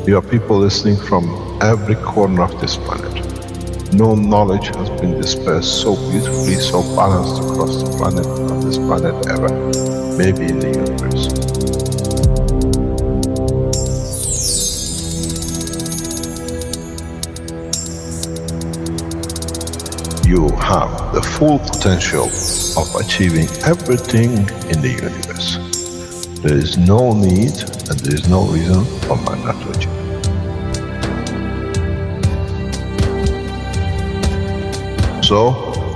You are people listening from every corner of this planet. No knowledge has been dispersed so beautifully, so balanced across the planet, on this planet ever. Maybe in the universe. You have the full potential of achieving everything in the universe. There is no need and there is no reason for man not to achieve. So,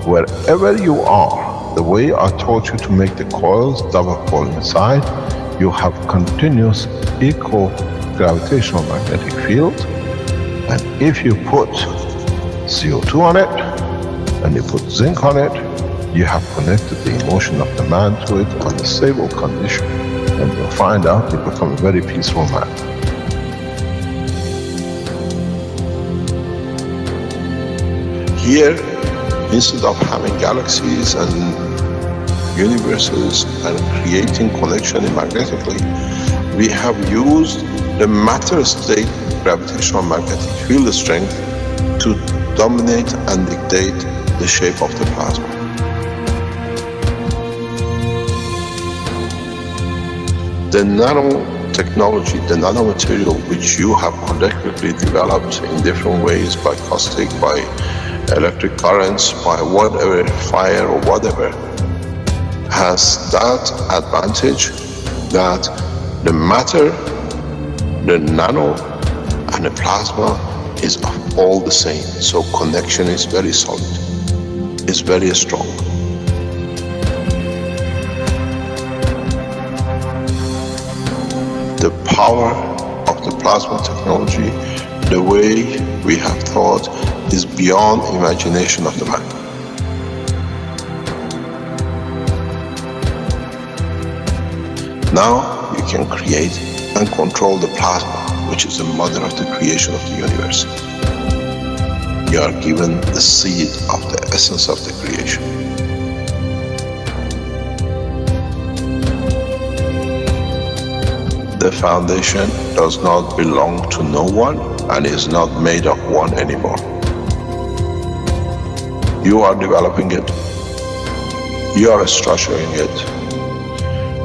wherever you are, the way I taught you to make the coils double coil inside, you have continuous equal gravitational magnetic field, and if you put CO2 on it, and you put zinc on it, you have connected the emotion of the man to it on a stable condition, and you'll find out you become a very peaceful man. Here, instead of having galaxies and universes and creating connection magnetically, we have used the matter state gravitational magnetic field strength to dominate and dictate the shape of the plasma. The nanotechnology, the nanomaterial which you have collectively developed in different ways, by caustic, by electric currents, by whatever, fire or whatever, has that advantage that the matter, the nano and the plasma is all the same. So connection is very solid, is very strong. The power of the plasma technology, the way we have thought, is beyond imagination of the man. Now you can create and control the plasma, which is the mother of the creation of the universe. You are given the seed of the essence of the creation. The foundation does not belong to no one and is not made of one anymore. You are developing it, you are structuring it,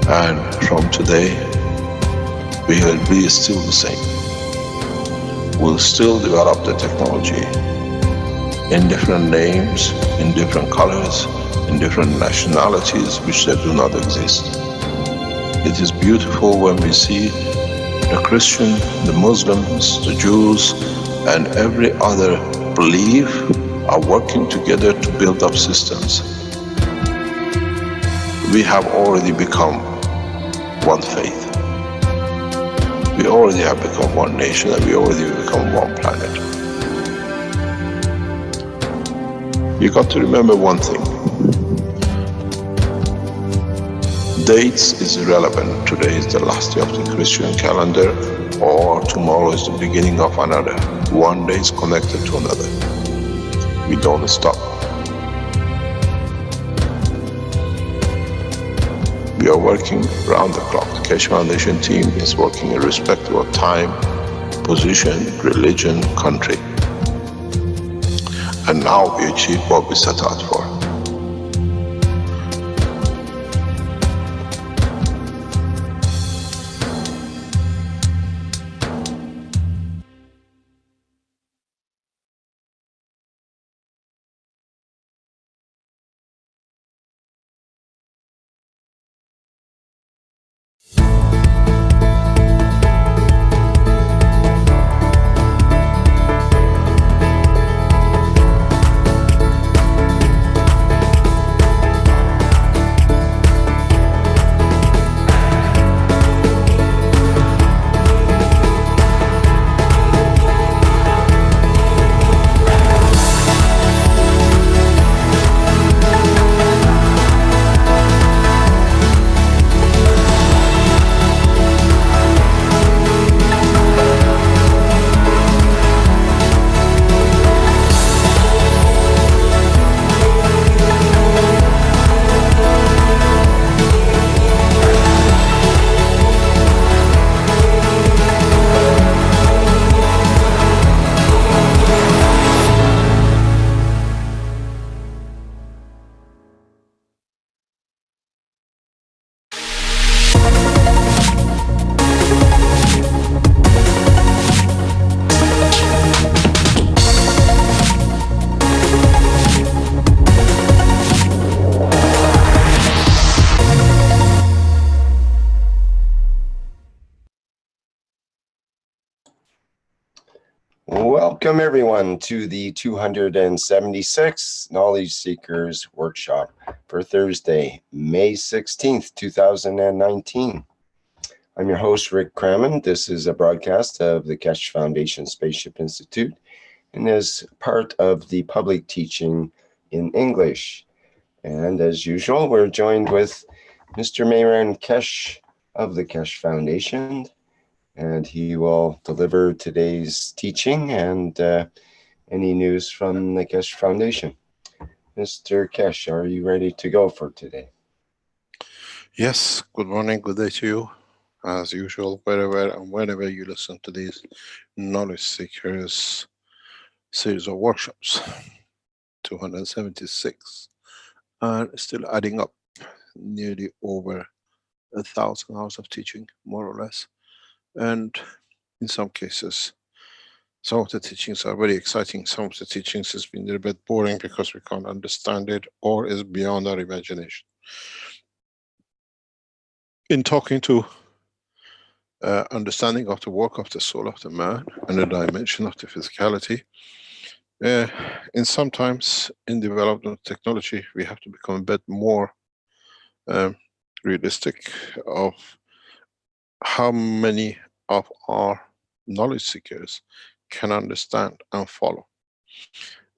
and from today we will be still the same. We'll still develop the technology in different names, in different colors, in different nationalities which they do not exist. It is beautiful when we see the Christian, the Muslims, the Jews, and every other belief are working together to build up systems. We have already become one faith. We already have become one nation, and we already become one planet. You got to remember one thing. Dates is irrelevant. Today is the last day of the Christian calendar, or tomorrow is the beginning of another. One day is connected to another. We don't stop. We are working around the clock. The Keshe Foundation team is working irrespective of time, position, religion, country. And now we achieve what we set out for. Welcome everyone to the 276th Knowledge Seekers Workshop for Thursday, May 16th, 2019. I'm your host, Rick Crammond. This is a broadcast of the Keshe Foundation Spaceship Institute and is part of the public teaching in English. And as usual, we're joined with Mr. Mayran Keshe of the Keshe Foundation, and he will deliver today's teaching and any news from the Keshe Foundation. Mr. Keshe, are you ready to go for today? Yes, good morning, good day to you. As usual, wherever and whenever you listen to these Knowledge Seekers series of workshops, 276, and still adding up, nearly over 1,000 hours of teaching, more or less. And in some cases, some of the teachings are very exciting. Some of the teachings has been a little bit boring because we can't understand it or is beyond our imagination. In talking to understanding of the work of the soul of the man and the dimension of the physicality, in sometimes in development of technology, we have to become a bit more realistic of how many of our knowledge seekers can understand and follow.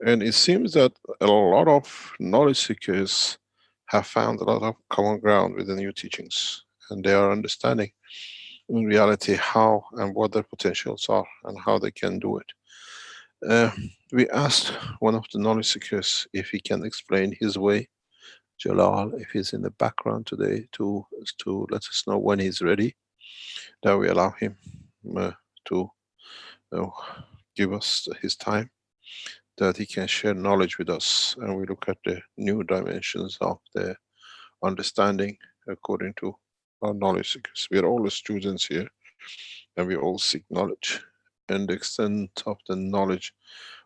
And it seems that a lot of knowledge seekers have found a lot of common ground with the new teachings, and they are understanding in reality how and what their potentials are and how they can do it. We asked one of the knowledge seekers if he can explain his way. Jalal, if he's in the background today, to let us know when he's ready, that we allow him to uh, give us his time, that he can share knowledge with us, and we look at the new dimensions of the understanding according to our knowledge seekers. We are all students here, and we all seek knowledge, and the extent of the knowledge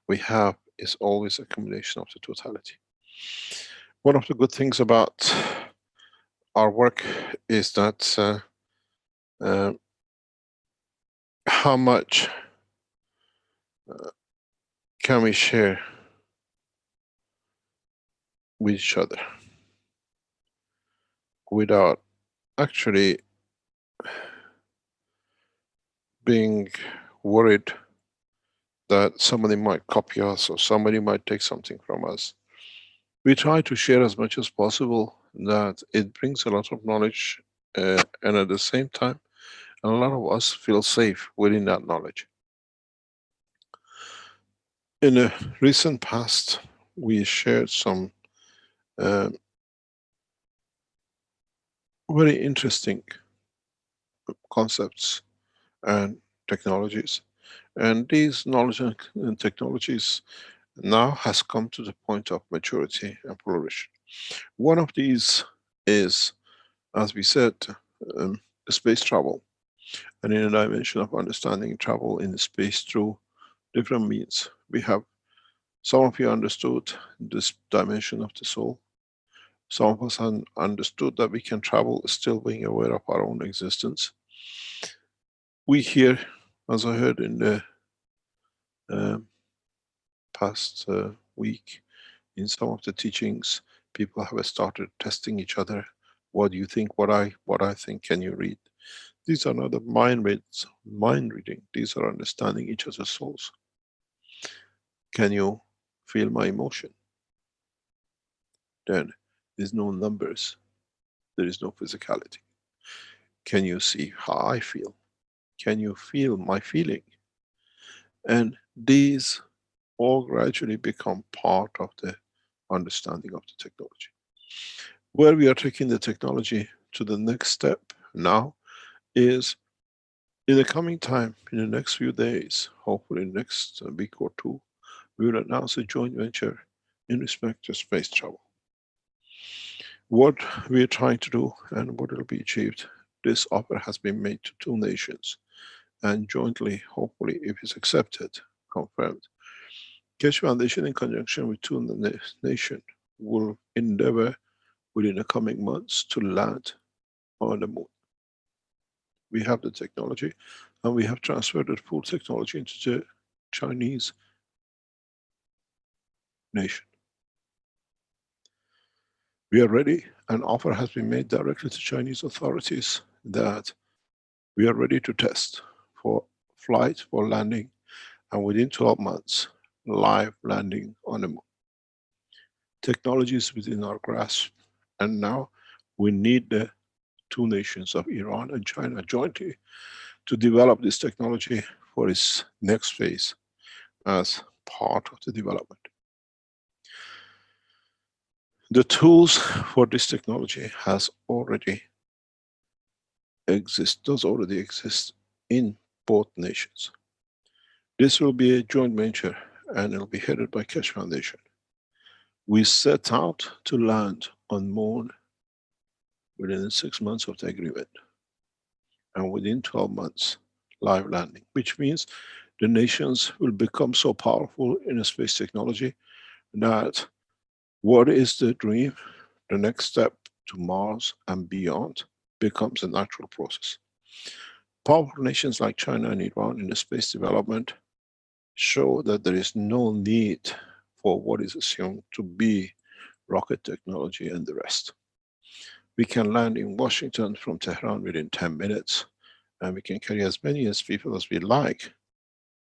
we have is always a combination of the totality. One of the good things about our work is that uh, how much can we share with each other without actually being worried that somebody might copy us or somebody might take something from us. We try to share as much as possible, that it brings a lot of knowledge, and at the same time a lot of us feel safe within that knowledge. In the recent past, we shared some uh, very interesting concepts and technologies. And these knowledge and technologies now has come to the point of maturity and flourish. One of these is, as we said, um, space travel, and in a dimension of understanding travel in space through different means. We have, some of you understood this dimension of the soul. Some of us understood that we can travel still being aware of our own existence. We here, as I heard in the um past week, in some of the teachings, people have started testing each other. What do you think? What I think? Can you read? These are not the mind reading. These are understanding each other's souls. Can you feel my emotion? Then there's no numbers. There is no physicality. Can you see how I feel? Can you feel my feeling? And these all gradually become part of the understanding of the technology. Where we are taking the technology to the next step now is, in the coming time, in the next few days, hopefully next week or two, we will announce a joint venture in respect to space travel. What we are trying to do and what will be achieved, this offer has been made to two nations, and jointly, hopefully, if it's accepted, confirmed, Keshe Foundation in conjunction with two nations will endeavor within the coming months to land on the moon. We have the technology, and we have transferred the full technology into the Chinese nation. We are ready. An offer has been made directly to Chinese authorities that we are ready to test for flight, for landing, and within 12 months, live landing on the moon. Technology is within our grasp, and now we need the two nations of Iran and China jointly to develop this technology for its next phase as part of the development. The tools for this technology does already exist in both nations. This will be a joint venture and it'll be headed by Keshe Foundation. We set out to land on Moon within 6 months of the agreement, and within 12 months, live landing, which means the nations will become so powerful in space technology that what is the dream, the next step to Mars and beyond, becomes a natural process. Powerful nations like China and Iran in the space development show that there is no need for what is assumed to be rocket technology and the rest. We can land in Washington from Tehran within 10 minutes, and we can carry as many people as we like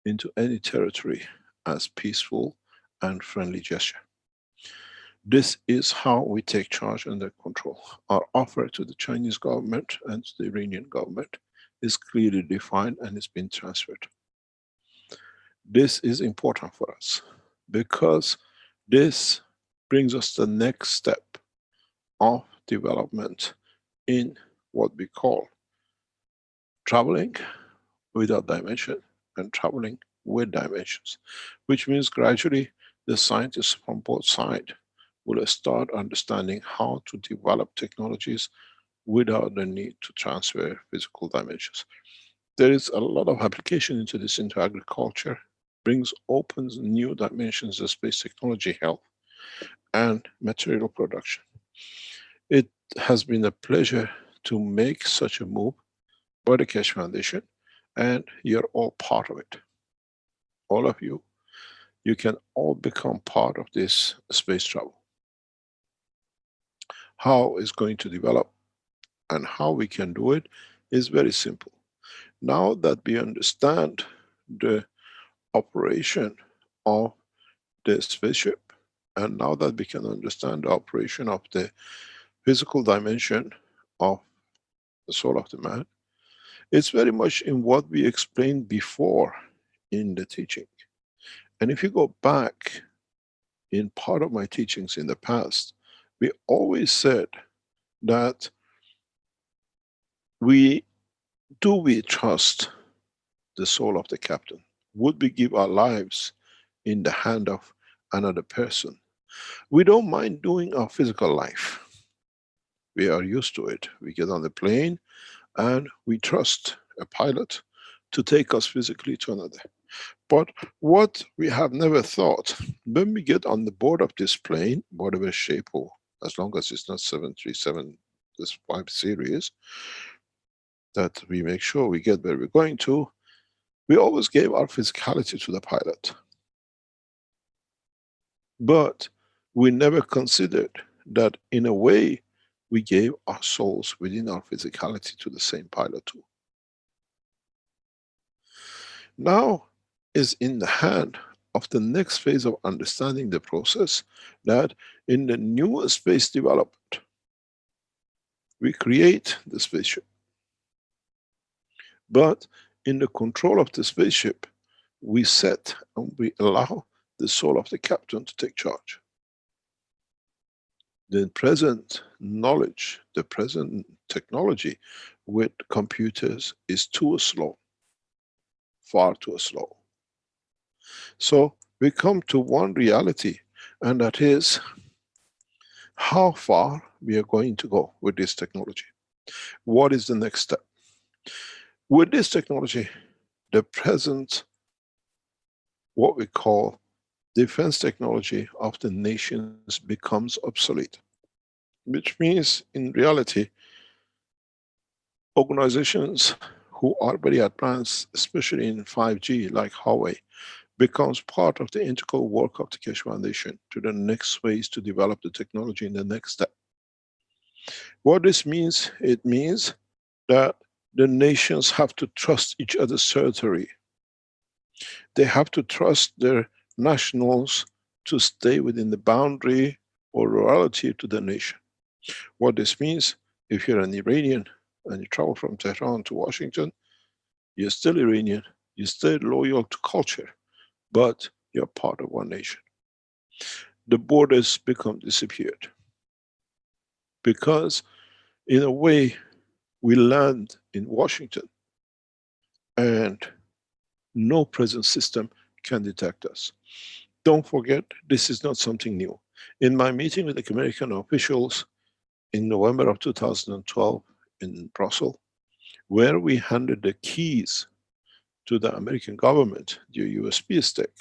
into any territory as peaceful and friendly gesture. This is how we take charge under control. Our offer to the Chinese government and to the Iranian government is clearly defined and it's been transferred. This is important for us because this brings us the next step of development in what we call traveling without dimension and traveling with dimensions, which means gradually the scientists from both sides will start understanding how to develop technologies without the need to transfer physical dimensions. There is a lot of application into this, into agriculture, opens new dimensions of space technology, health, and material production. It has been a pleasure to make such a move by the Keshe Foundation, and you're all part of it. All of you, you can all become part of this space travel. How it's going to develop and how we can do it is very simple. Now that we understand the operation of the spaceship, and now that we can understand the operation of the physical dimension of the soul of the man, it's very much in what we explained before in the teaching. And if you go back in part of my teachings in the past, we always said that we trust the soul of the captain? Would we give our lives in the hand of another person? We don't mind doing our physical life. We are used to it. We get on the plane and we trust a pilot to take us physically to another. But what we have never thought, when we get on the board of this plane, whatever shape, or as long as it's not 737, this 5 series, that we make sure we get where we're going to, we always gave our physicality to the pilot. But we never considered that in a way we gave our souls within our physicality to the same pilot too. Now is in the hand of the next phase of understanding the process, that in the new space development, we create the spaceship. But in the control of the spaceship, we set and we allow the soul of the captain to take charge. The present knowledge, the present technology with computers is too slow, far too slow. So we come to one reality, and that is how far we are going to go with this technology. What is the next step? With this technology, the present, what we call defense technology of the nations becomes obsolete. Which means, in reality, organizations who are very advanced, especially in 5G, like Huawei, becomes part of the integral work of the Keshe Foundation to the next phase to develop the technology in the next step. What this means, it means that the nations have to trust each other's territory. They have to trust their nationals to stay within the boundary or royalty to the nation. What this means, if you're an Iranian and you travel from Tehran to Washington, you're still Iranian, you're still loyal to culture, but you're part of one nation. The borders become disappeared. Because in a way, we land in Washington and no present system can detect us. Don't forget, this is not something new. In my meeting with the American officials in November of 2012 in Brussels, where we handed the keys to the American government, the USB stick,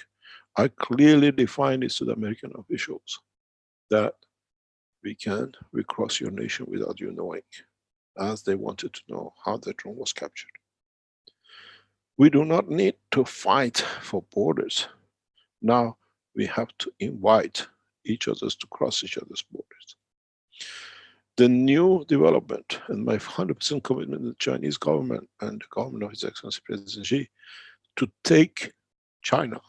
I clearly defined it to the American officials that we cross your nation without you knowing, as they wanted to know how the drone was captured. We do not need to fight for borders. Now we have to invite each other to cross each other's borders. The new development, and my 100% commitment to the Chinese government and the government of His Excellency President Xi, to take China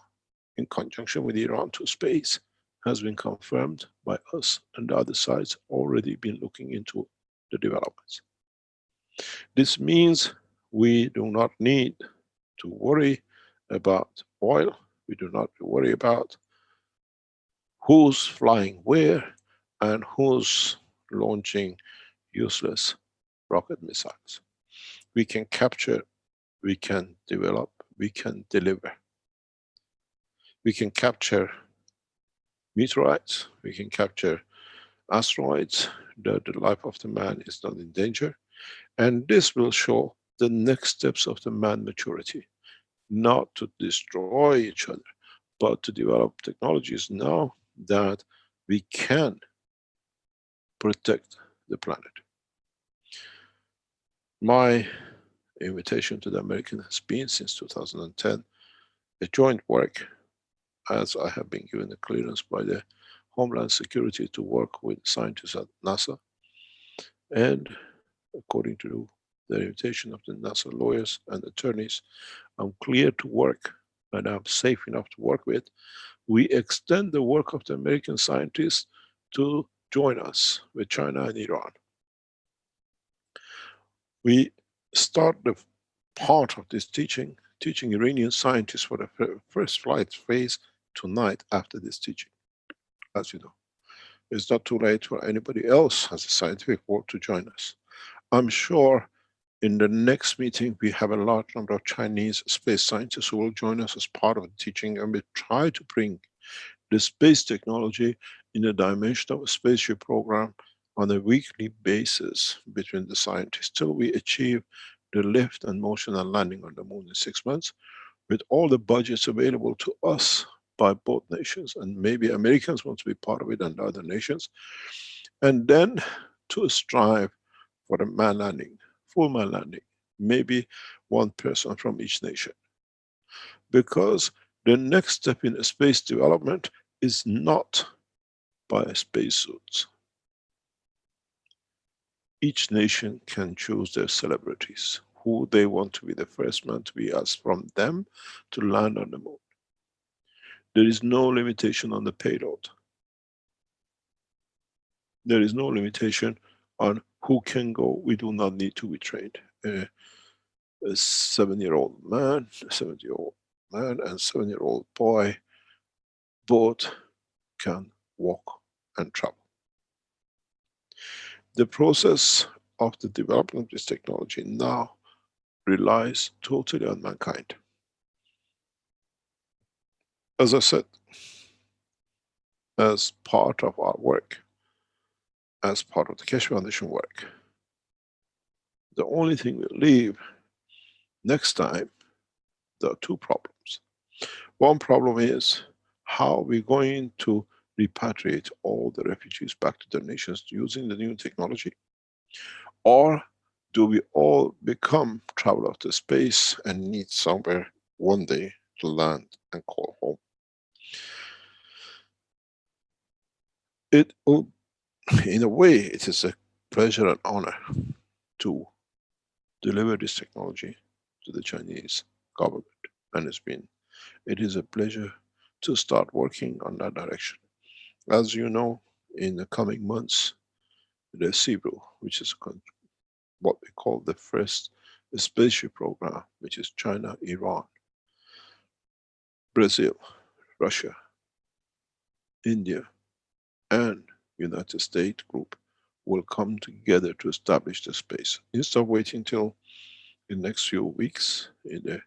in conjunction with Iran to space, has been confirmed by us, and the other sides already been looking into the developments. This means we do not need to worry about oil. We do not worry about who's flying where and who's launching useless rocket missiles. We can capture, we can develop, we can deliver. We can capture meteorites, we can capture asteroids, the life of the man is not in danger. And this will show the next steps of the man maturity, not to destroy each other, but to develop technologies now that we can protect the planet. My invitation to the Americans has been since 2010, a joint work, as I have been given the clearance by the Homeland Security to work with scientists at NASA. And according to the invitation of the NASA lawyers and attorneys, I'm clear to work and I'm safe enough to work with. We extend the work of the American scientists to join us with China and Iran. We start the part of this teaching Iranian scientists for the first flight phase tonight after this teaching, as you know. It's not too late for anybody else as a scientific work to join us. I'm sure in the next meeting we have a large number of Chinese space scientists who will join us as part of the teaching, and we try to bring the space technology in a dimension of a spaceship program on a weekly basis between the scientists till we achieve the lift and motion and landing on the moon in 6 months, with all the budgets available to us by both nations, and maybe Americans want to be part of it and other nations, and then to strive for a man landing, full man landing, maybe one person from each nation. Because the next step in space development is not by spacesuits. Each nation can choose their celebrities, who they want to be the first man to be, as from them to land on the moon. There is no limitation on the payload. There is no limitation on who can go. We do not need to be trained. A 7-year-old man, a 70-year-old man and 7-year-old boy both can walk and travel. The process of the development of this technology now relies totally on mankind. As I said, as part of our work, as part of the Keshe Foundation work, the only thing we'll leave next time, there are two problems. One problem is how we're going to repatriate all the refugees back to their nations using the new technology, or do we all become travel out to space and need somewhere one day to land and call home. It will, in a way, it is a pleasure and honor to deliver this technology to the Chinese government, and it is a pleasure to start working on that direction. As you know, in the coming months, the CBRU, which is what we call the first spaceship program, which is China, Iran, Brazil, Russia, India, and United States group will come together to establish the space. Instead of waiting till the next few weeks in the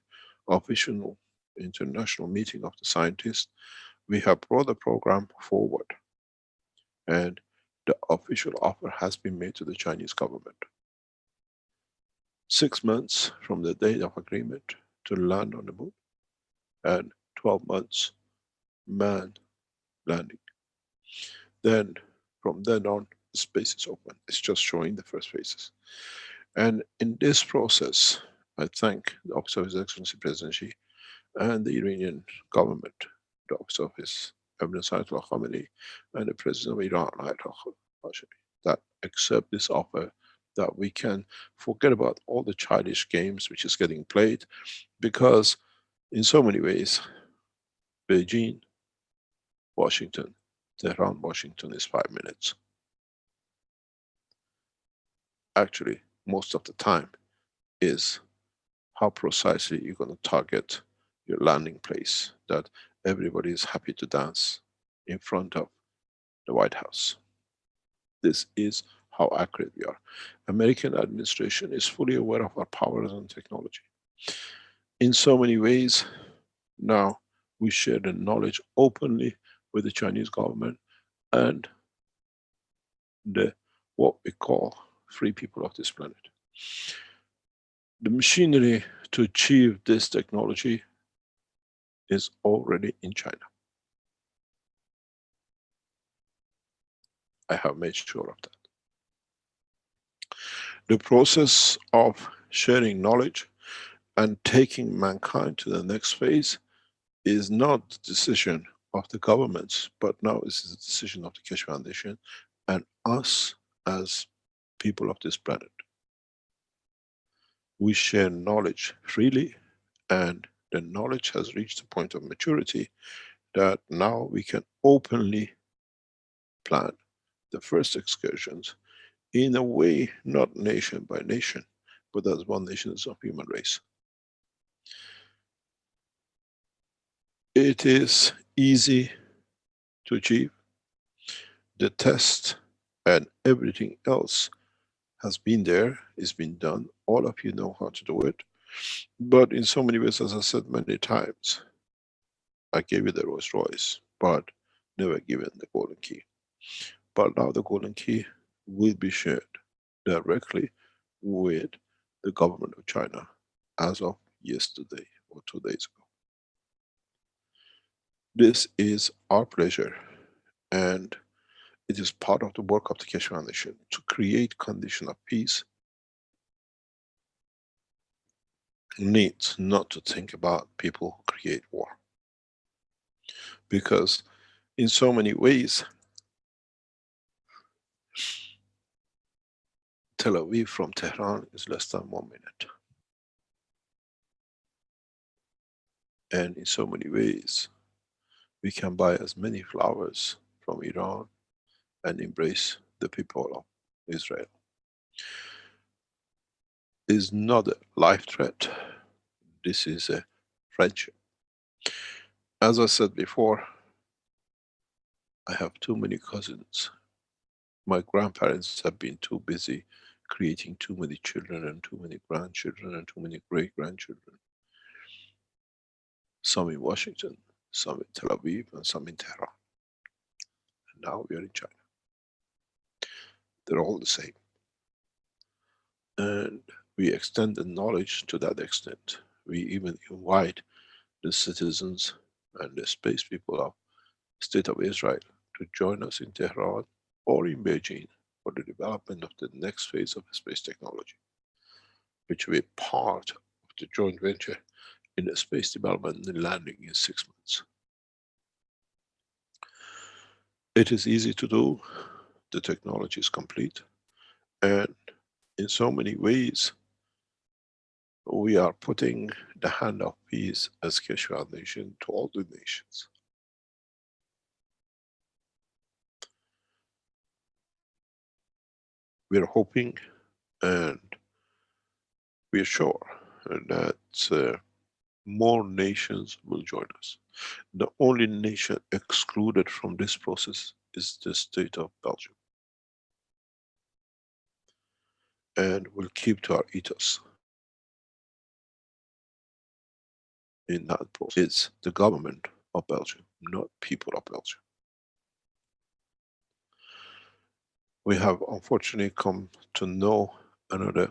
official international meeting of the scientists, we have brought the program forward, and the official offer has been made to the Chinese government. 6 months from the date of agreement to land on the moon, and 12 months manned landing. Then from then on, the space is open. It's just showing the first phases. And in this process, I thank the Office of His Excellency President Xi and the Iranian government, the Office of His Eminence Ayatollah Khamenei, and the President of Iran, Ayatollah Khamenei, that accept this offer, that we can forget about all the childish games which is getting played, because in so many ways, Beijing, Washington, Tehran, Washington is 5 minutes. Actually, most of the time is how precisely you're going to target your landing place, that everybody is happy to dance in front of the White House. This is how accurate we are. American administration is fully aware of our powers and technology. In so many ways, now we share the knowledge openly with the Chinese government and the what we call free people of this planet. The machinery to achieve this technology is already in China. I have made sure of that. The process of sharing knowledge and taking mankind to the next phase is not the decision of the governments, but now it's the decision of the Keshe Foundation and us as people of this planet. We share knowledge freely, and the knowledge has reached a point of maturity that now we can openly plan the first excursions in a way, not nation by nation, but as one nation as a human race. It is easy to achieve. The test and everything else has been there, it's been done. All of you know how to do it. But in so many ways, as I said many times, I gave you the Rolls Royce, but never given the golden key. But now the golden key will be shared directly with the government of China as of yesterday or 2 days ago. This is our pleasure, and it is part of the work of the Keshe Foundation to create condition of peace. Needs not to think about people who create war. Because in so many ways, Tel Aviv from Tehran is less than 1 minute. And in so many ways, we can buy as many flowers from Iran and embrace the people of Israel. Is not a life threat. This is a friendship. As I said before, I have too many cousins. My grandparents have been too busy creating too many children and too many grandchildren and too many great-grandchildren. Some in Washington, some in Tel Aviv, and some in Tehran. And now we are in China. They're all the same. And we extend the knowledge to that extent. We even invite the citizens and the space people of State of Israel to join us in Tehran or in Beijing for the development of the next phase of space technology, which will be part of the joint venture in the space development and landing in 6 months. It is easy to do, the technology is complete, and in so many ways, we are putting the hand of peace as Keshe Foundation to all the nations. We are hoping and we are sure that more nations will join us. The only nation excluded from this process is the state of Belgium. And we'll keep to our ethos. In that process, it's the government of Belgium, not people of Belgium. We have unfortunately come to know another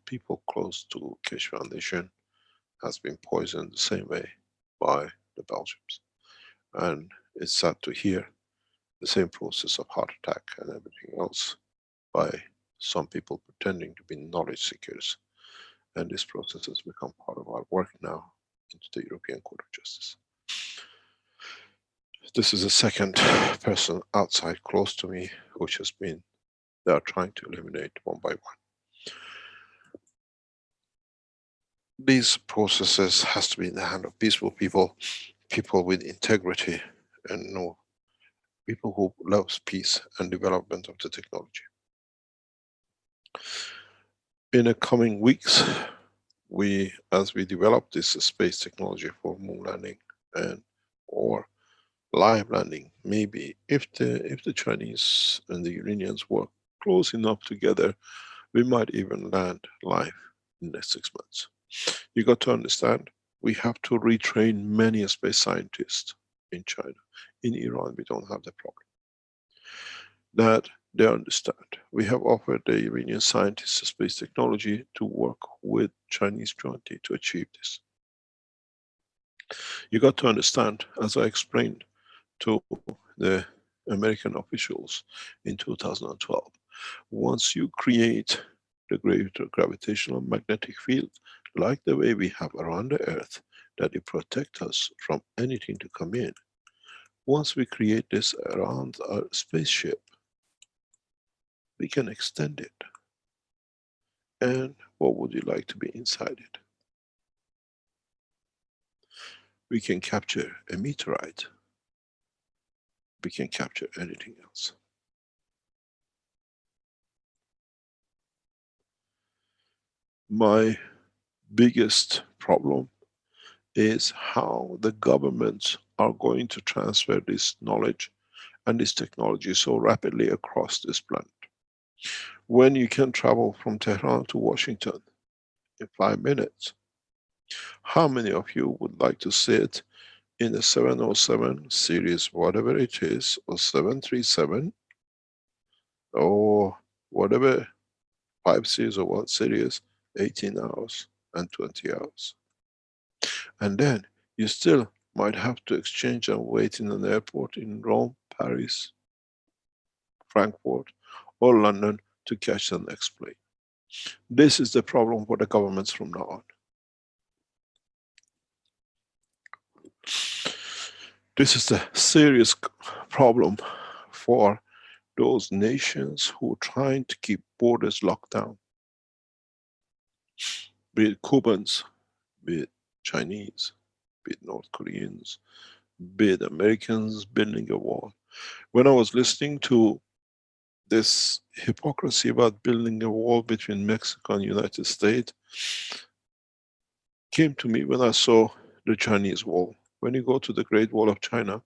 people close to Keshe Foundation has been poisoned the same way by the Belgians. And it's sad to hear the same process of heart attack and everything else by some people pretending to be knowledge seekers. And this process has become part of our work now into the European Court of Justice. This is the second person outside close to me which has been, they are trying to eliminate one by one. These processes has to be in the hand of peaceful people, people with integrity, and no people who loves peace and development of the technology. In the coming weeks, as we develop this space technology for moon landing and or live landing, maybe if the Chinese and the Iranians work close enough together, we might even land live in the next 6 months. You got to understand, we have to retrain many space scientists in China. In Iran, we don't have the problem. That they understand. We have offered the Iranian scientists space technology to work with Chinese jointly to achieve this. You got to understand, as I explained to the American officials in 2012, once you create the greater gravitational magnetic field, like the way we have around the Earth, that it protects us from anything to come in. Once we create this around our spaceship, we can extend it. And what would you like to be inside it? We can capture a meteorite. We can capture anything else. My biggest problem is how the governments are going to transfer this knowledge and this technology so rapidly across this planet. When you can travel from Tehran to Washington in 5 minutes, how many of you would like to sit in the 707 series, whatever it is, or 737, or whatever 5 series or what series, 18 hours and 20 hours. And then you still might have to exchange and wait in an airport in Rome, Paris, Frankfurt, or London to catch the next plane. This is the problem for the governments from now on. This is the serious problem for those nations who are trying to keep borders locked down. Be it Cubans, be it Chinese, be it North Koreans, be it Americans building a wall. When I was listening to this hypocrisy about building a wall between Mexico and United States, came to me when I saw the Chinese wall. When you go to the Great Wall of China,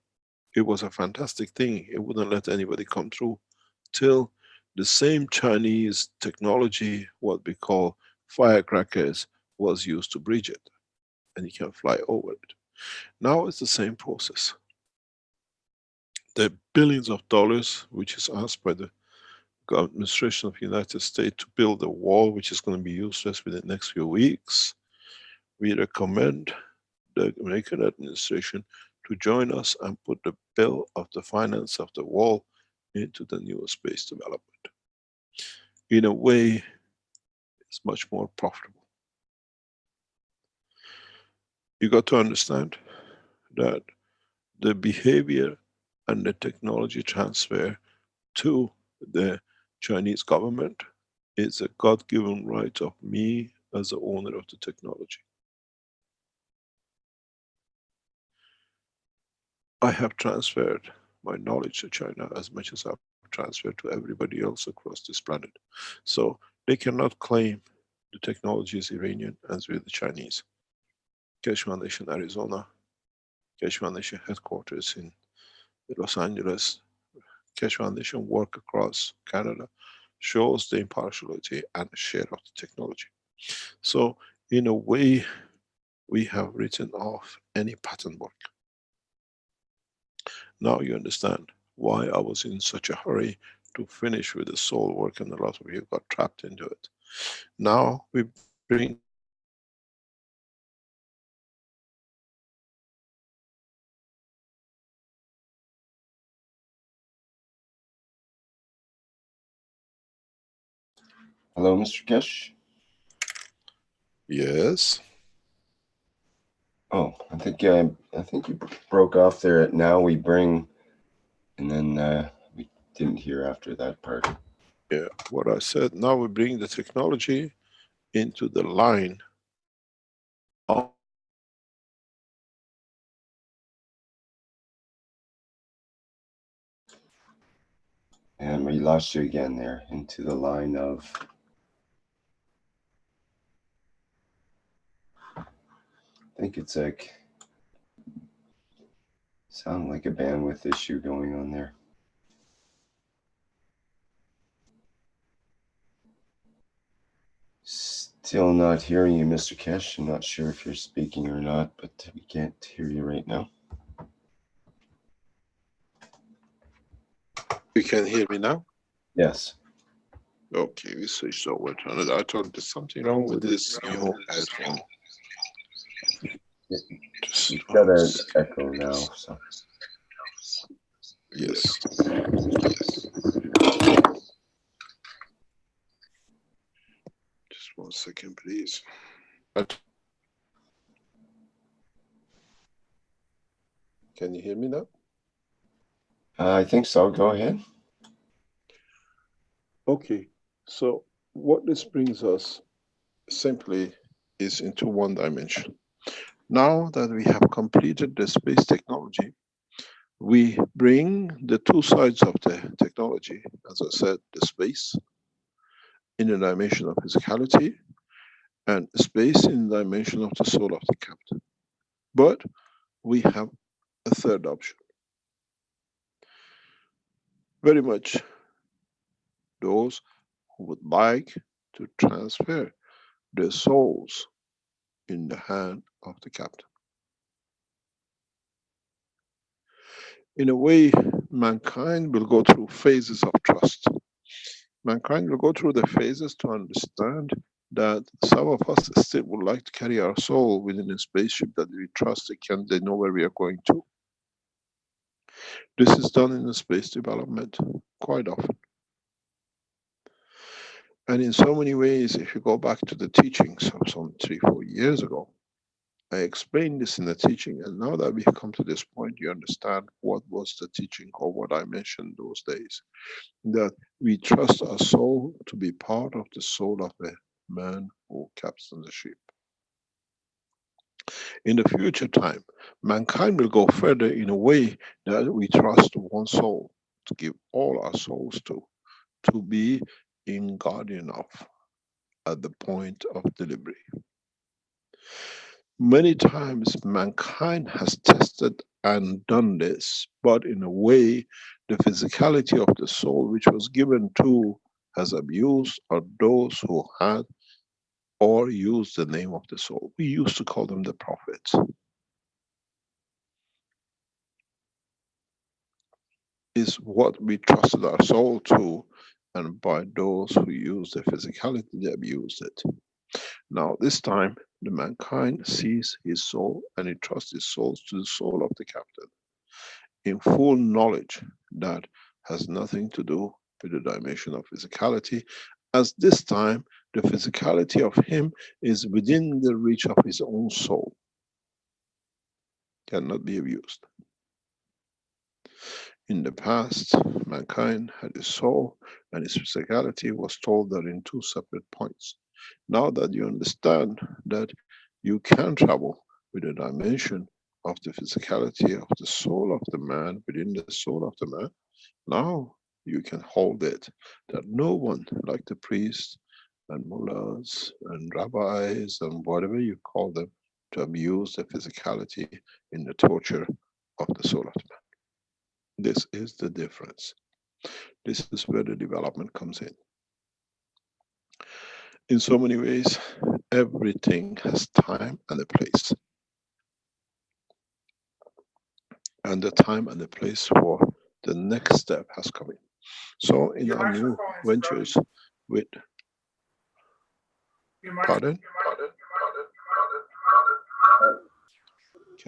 it was a fantastic thing. It wouldn't let anybody come through till the same Chinese technology, what we call firecrackers, was used to bridge it, and you can fly over it. Now it's the same process. The billions of dollars which is asked by the administration of the United States to build a wall which is going to be useless within the next few weeks, we recommend the American administration to join us and put the bill of the finance of the wall into the new space development. In a way, it's much more profitable. You got to understand that the behavior and the technology transfer to the Chinese government is a God-given right of me as the owner of the technology. I have transferred my knowledge to China as much as I've transferred to everybody else across this planet. So they cannot claim the technology is Iranian as with the Chinese. Keshe Foundation, Arizona, Keshe Foundation headquarters in Los Angeles, Keshe Foundation work across Canada, shows the impartiality and share of the technology. So in a way, we have written off any patent work. Now you understand why I was in such a hurry to finish with the soul work, and a lot of you got trapped into it. Now we bring the technology into the line Hello, Mr. Keshe. Yes. Oh, I think you broke off there at now we bring, and then we didn't hear after that part. Yeah, what I said, now we bring the technology into the line of And we lost you again there into the line of. I think it's like sound like a bandwidth issue going on there. Still not hearing you, Mr. Keshe. I'm not sure if you're speaking or not, but we can't hear you right now. You can hear me now? Yes. Okay, we switched over to another. I thought there's something wrong with this new headphone. You've got an echo now, so. Yes. Just 1 second, please. Can you hear me now? I think so. Go ahead. Okay, so what this brings us simply is into one dimension. Now that we have completed the space technology, we bring the two sides of the technology, as I said, the space in the dimension of physicality and space in the dimension of the soul of the captain. But we have a third option. Very much those who would like to transfer their souls in the hand of the captain. In a way, mankind will go through phases of trust. Mankind will go through the phases to understand that some of us still would like to carry our soul within a spaceship that we trust they know where we are going to. This is done in the space development quite often. And in so many ways, if you go back to the teachings of some 3-4 years ago, I explained this in the teaching, and now that we've come to this point, you understand what was the teaching or what I mentioned those days. That we trust our soul to be part of the soul of the man who captains the ship. In the future time, mankind will go further in a way that we trust one soul to give all our souls to be in guardian of at the point of delivery. Many times mankind has tested and done this, but in a way, the physicality of the soul which was given to has abused or those who had or used the name of the soul. We used to call them the prophets. Is what we trusted our soul to, and by those who use the physicality, they abused it. Now, this time, the mankind sees his soul and he trusts his souls to the soul of the captain in full knowledge that has nothing to do with the dimension of physicality, as this time the physicality of him is within the reach of his own soul. cannot be abused. In the past, mankind had its soul and its physicality was told that in two separate points. Now that you understand that you can travel with a dimension of the physicality of the soul of the man within the soul of the man, now you can hold it, that no one like the priests and mullahs and rabbis and whatever you call them to abuse the physicality in the torture of the soul of the man. This is the difference. This is where the development comes in. In so many ways, everything has time and a place. And the time and the place for the next step has come in. So in our new ventures with, pardon?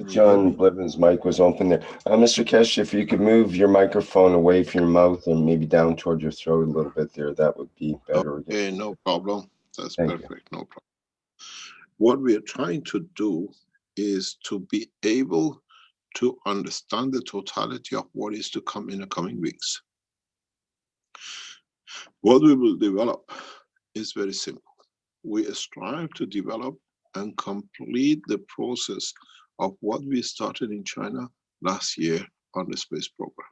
John Blivens' mic was open there. Mr. Keshe, if you could move your microphone away from your mouth and maybe down towards your throat a little bit there, that would be better. Okay, no problem. That's Thank perfect, no problem. What we are trying to do is to be able to understand the totality of what is to come in the coming weeks. What we will develop is very simple. We strive to develop and complete the process of what we started in China last year on the space program.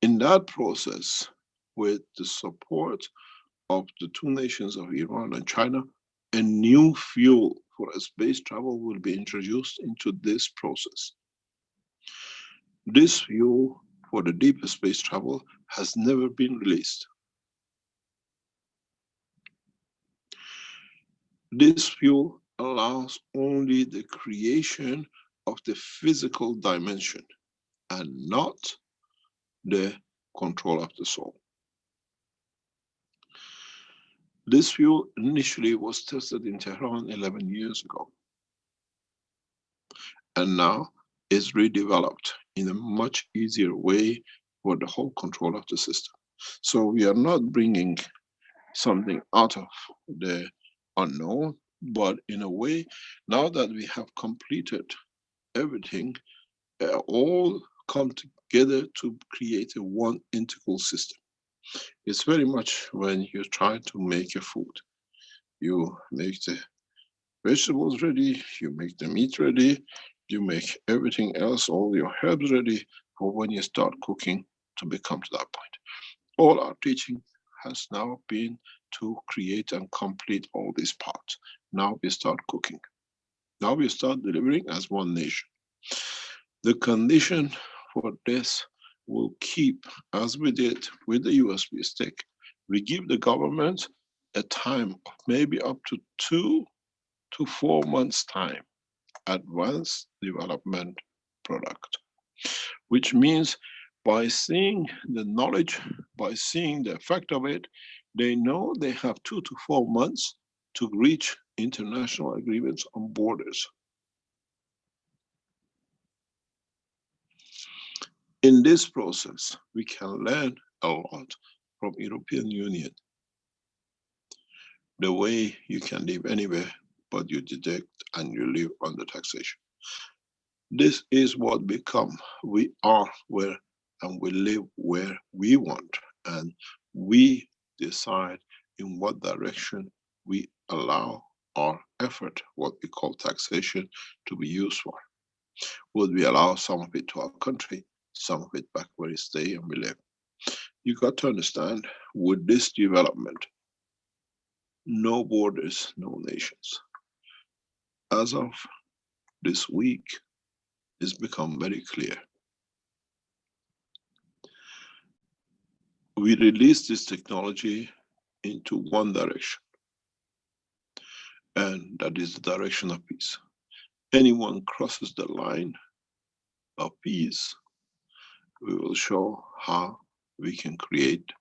In that process, with the support of the two nations of Iran and China, a new fuel for a space travel will be introduced into this process. This fuel for the deep space travel has never been released. This fuel allows only the creation of the physical dimension and not the control of the soul. This fuel initially was tested in Tehran 11 years ago, and now is redeveloped in a much easier way for the whole control of the system. So we are not bringing something out of the unknown, but in a way, now that we have completed everything, all come together to create a one integral system. It's very much when you try to make a food. You make the vegetables ready, you make the meat ready, you make everything else, all your herbs ready for when you start cooking to become to that point. All our teaching has now been to create and complete all these parts. Now we start cooking. Now we start delivering as one nation. The condition for this will keep, as we did with the USB stick, we give the government a time of maybe up to 2 to 4 months time, advanced development product. Which means by seeing the knowledge, by seeing the effect of it, they know they have 2 to 4 months to reach international agreements on borders. In this process, we can learn a lot from European Union. The way you can live anywhere, but you deduct and you live under taxation. This is what become, we are where and we live where we want, and we decide in what direction we allow our effort, what we call taxation, to be used for. Would we allow some of it to our country, some of it back where we stay and we live? You got to understand, with this development, no borders, no nations. As of this week, it's become very clear. We release this technology into one direction, and that is the direction of peace. Anyone crosses the line of peace, we will show how we can create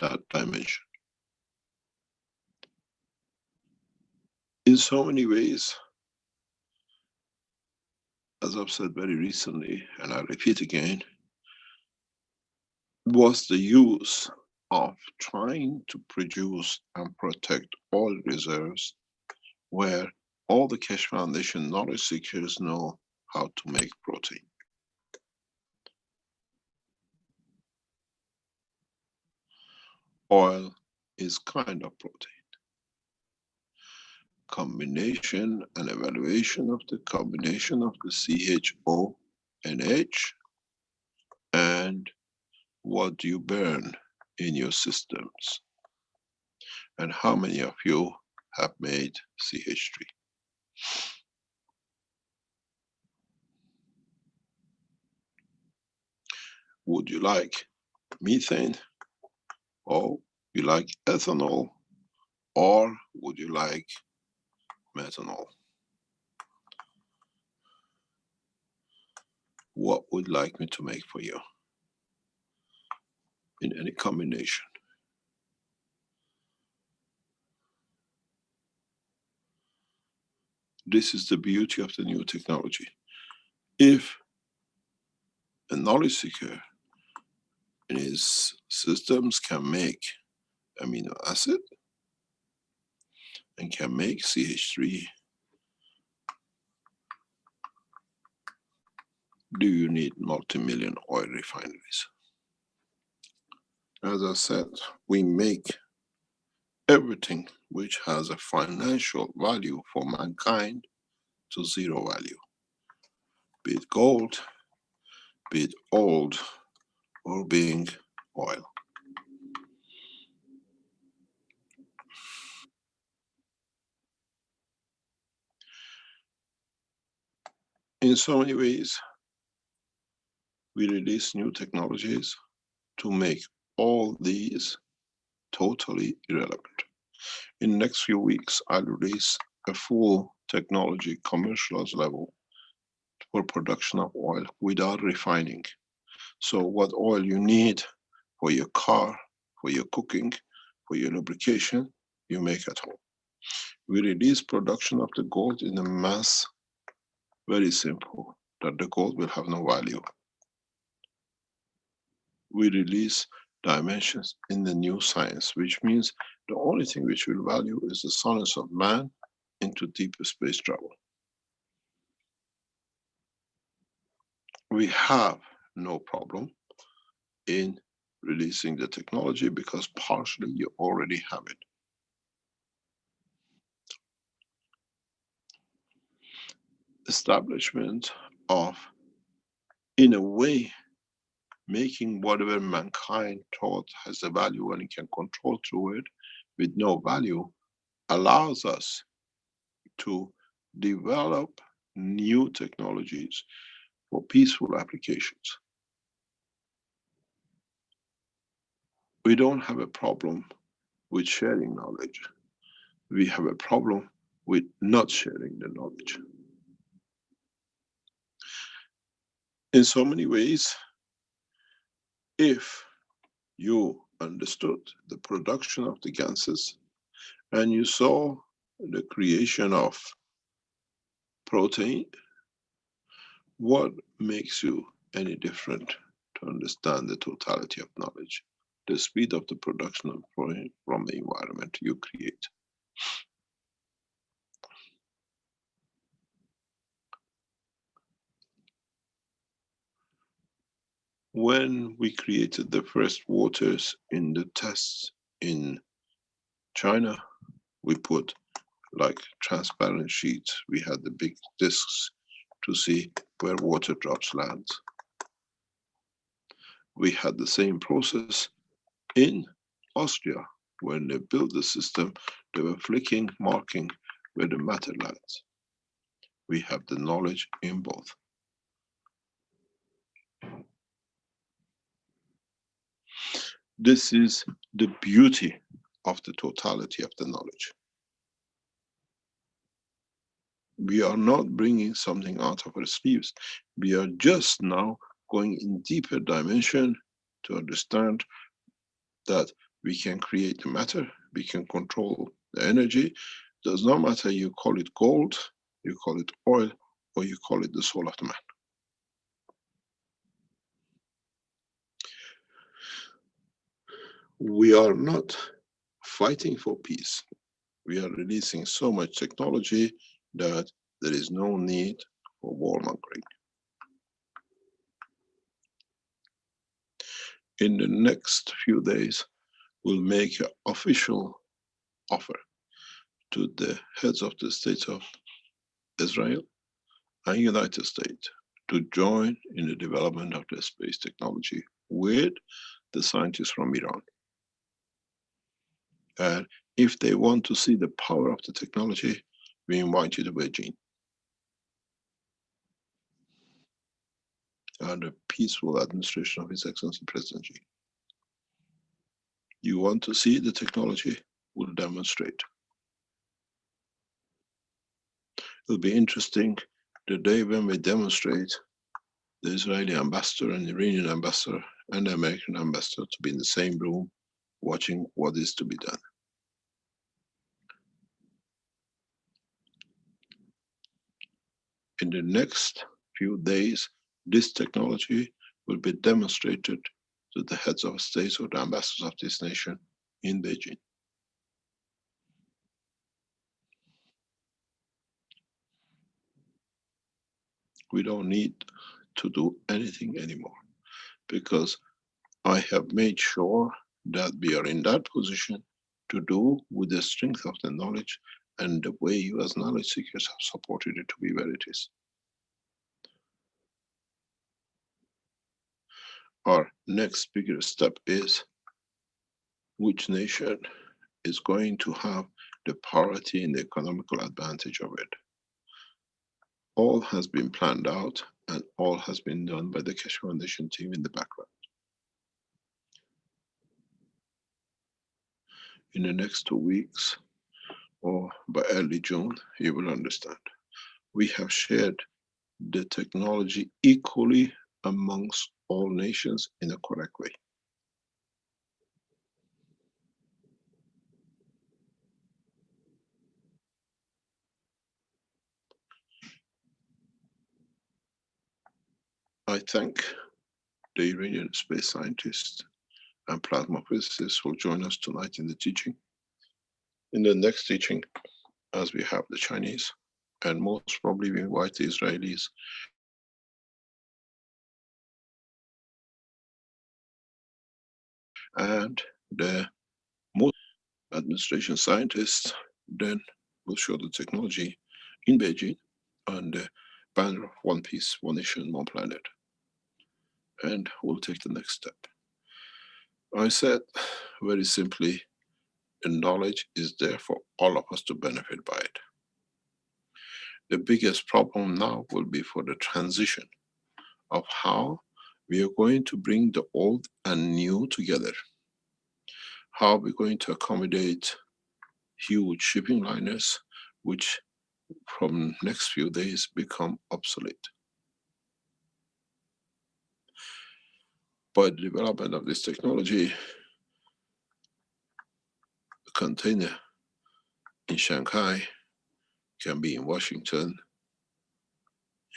that dimension. In so many ways, as I've said very recently, and I repeat again, was the use of trying to produce and protect all reserves, where All the Keshe Foundation knowledge seekers know how to make protein. Oil is kind of protein. Combination and evaluation of the combination of the CHO and H, and what you burn in your systems, and how many of you have made CH3. Would you like methane, or you like ethanol, or would you like methanol? What would you like me to make for you in any combination? This is the beauty of the new technology. If a knowledge seeker in his systems can make amino acid and can make CH3, do you need multi-million oil refineries? As I said, we make everything which has a financial value for mankind to zero value. Be it gold, be it old, or being oil. In so many ways, we release new technologies to make all these totally irrelevant. In the next few weeks, I'll release a full technology commercialized level for production of oil without refining. So what oil you need for your car, for your cooking, for your lubrication, you make at home. We release production of the gold in a mass, very simple, that the gold will have no value. We release dimensions in the new science, which means the only thing which will value is the science of man into deeper space travel. We have no problem in releasing the technology because partially you already have it. Establishment of, in a way, making whatever mankind thought has a value and it can control through it with no value, allows us to develop new technologies for peaceful applications. We don't have a problem with sharing knowledge. We have a problem with not sharing the knowledge. In so many ways, if you understood the production of the gases and you saw the creation of protein, what makes you any different to understand the totality of knowledge? The speed of the production of protein from the environment you create. When we created the first waters in the tests in China, we put like transparent sheets. We had the big discs to see where water drops land. We had the same process in Austria. When they built the system, they were flicking, marking where the matter lands. We have the knowledge in both. This is the beauty of the totality of the knowledge. We are not bringing something out of our sleeves. We are just now going in deeper dimension to understand that we can create the matter, we can control the energy. Does not matter you call it gold, you call it oil, or you call it the soul of the man. We are not fighting for peace. We are releasing so much technology that there is no need for warmongering. In the next few days, we'll make an official offer to the heads of the states of Israel and United States to join in the development of the space technology with the scientists from Iran. And if they want to see the power of the technology, we invite you to Beijing. And the peaceful administration of His Excellency President Xi. You want to see the technology, we'll demonstrate. It'll be interesting the day when we demonstrate, the Israeli ambassador and the Iranian ambassador and the American ambassador to be in the same room watching what is to be done. In the next few days, this technology will be demonstrated to the heads of states or the ambassadors of this nation in Beijing. We don't need to do anything anymore, because I have made sure that we are in that position to do with the strength of the knowledge and the way you as knowledge seekers have supported it to be where it is. Our next bigger step is which nation is going to have the priority and the economical advantage of it. All has been planned out and all has been done by the Keshe Foundation team in the background. In the next 2 weeks or by early June, you will understand. We have shared the technology equally amongst all nations in a correct way. I thank the Iranian space scientists and plasma physicists who will join us tonight in the teaching. In the next teaching, as we have the Chinese, and most probably we invite the Israelis and the most administration scientists, then we'll show the technology in Beijing on the banner of one peace, one nation, one planet. And we'll take the next step. I said very simply, the knowledge is there for all of us to benefit by it. The biggest problem now will be for the transition of how we are going to bring the old and new together. How we're going to accommodate huge shipping liners, which from next few days become obsolete. By the development of this technology, a container in Shanghai can be in Washington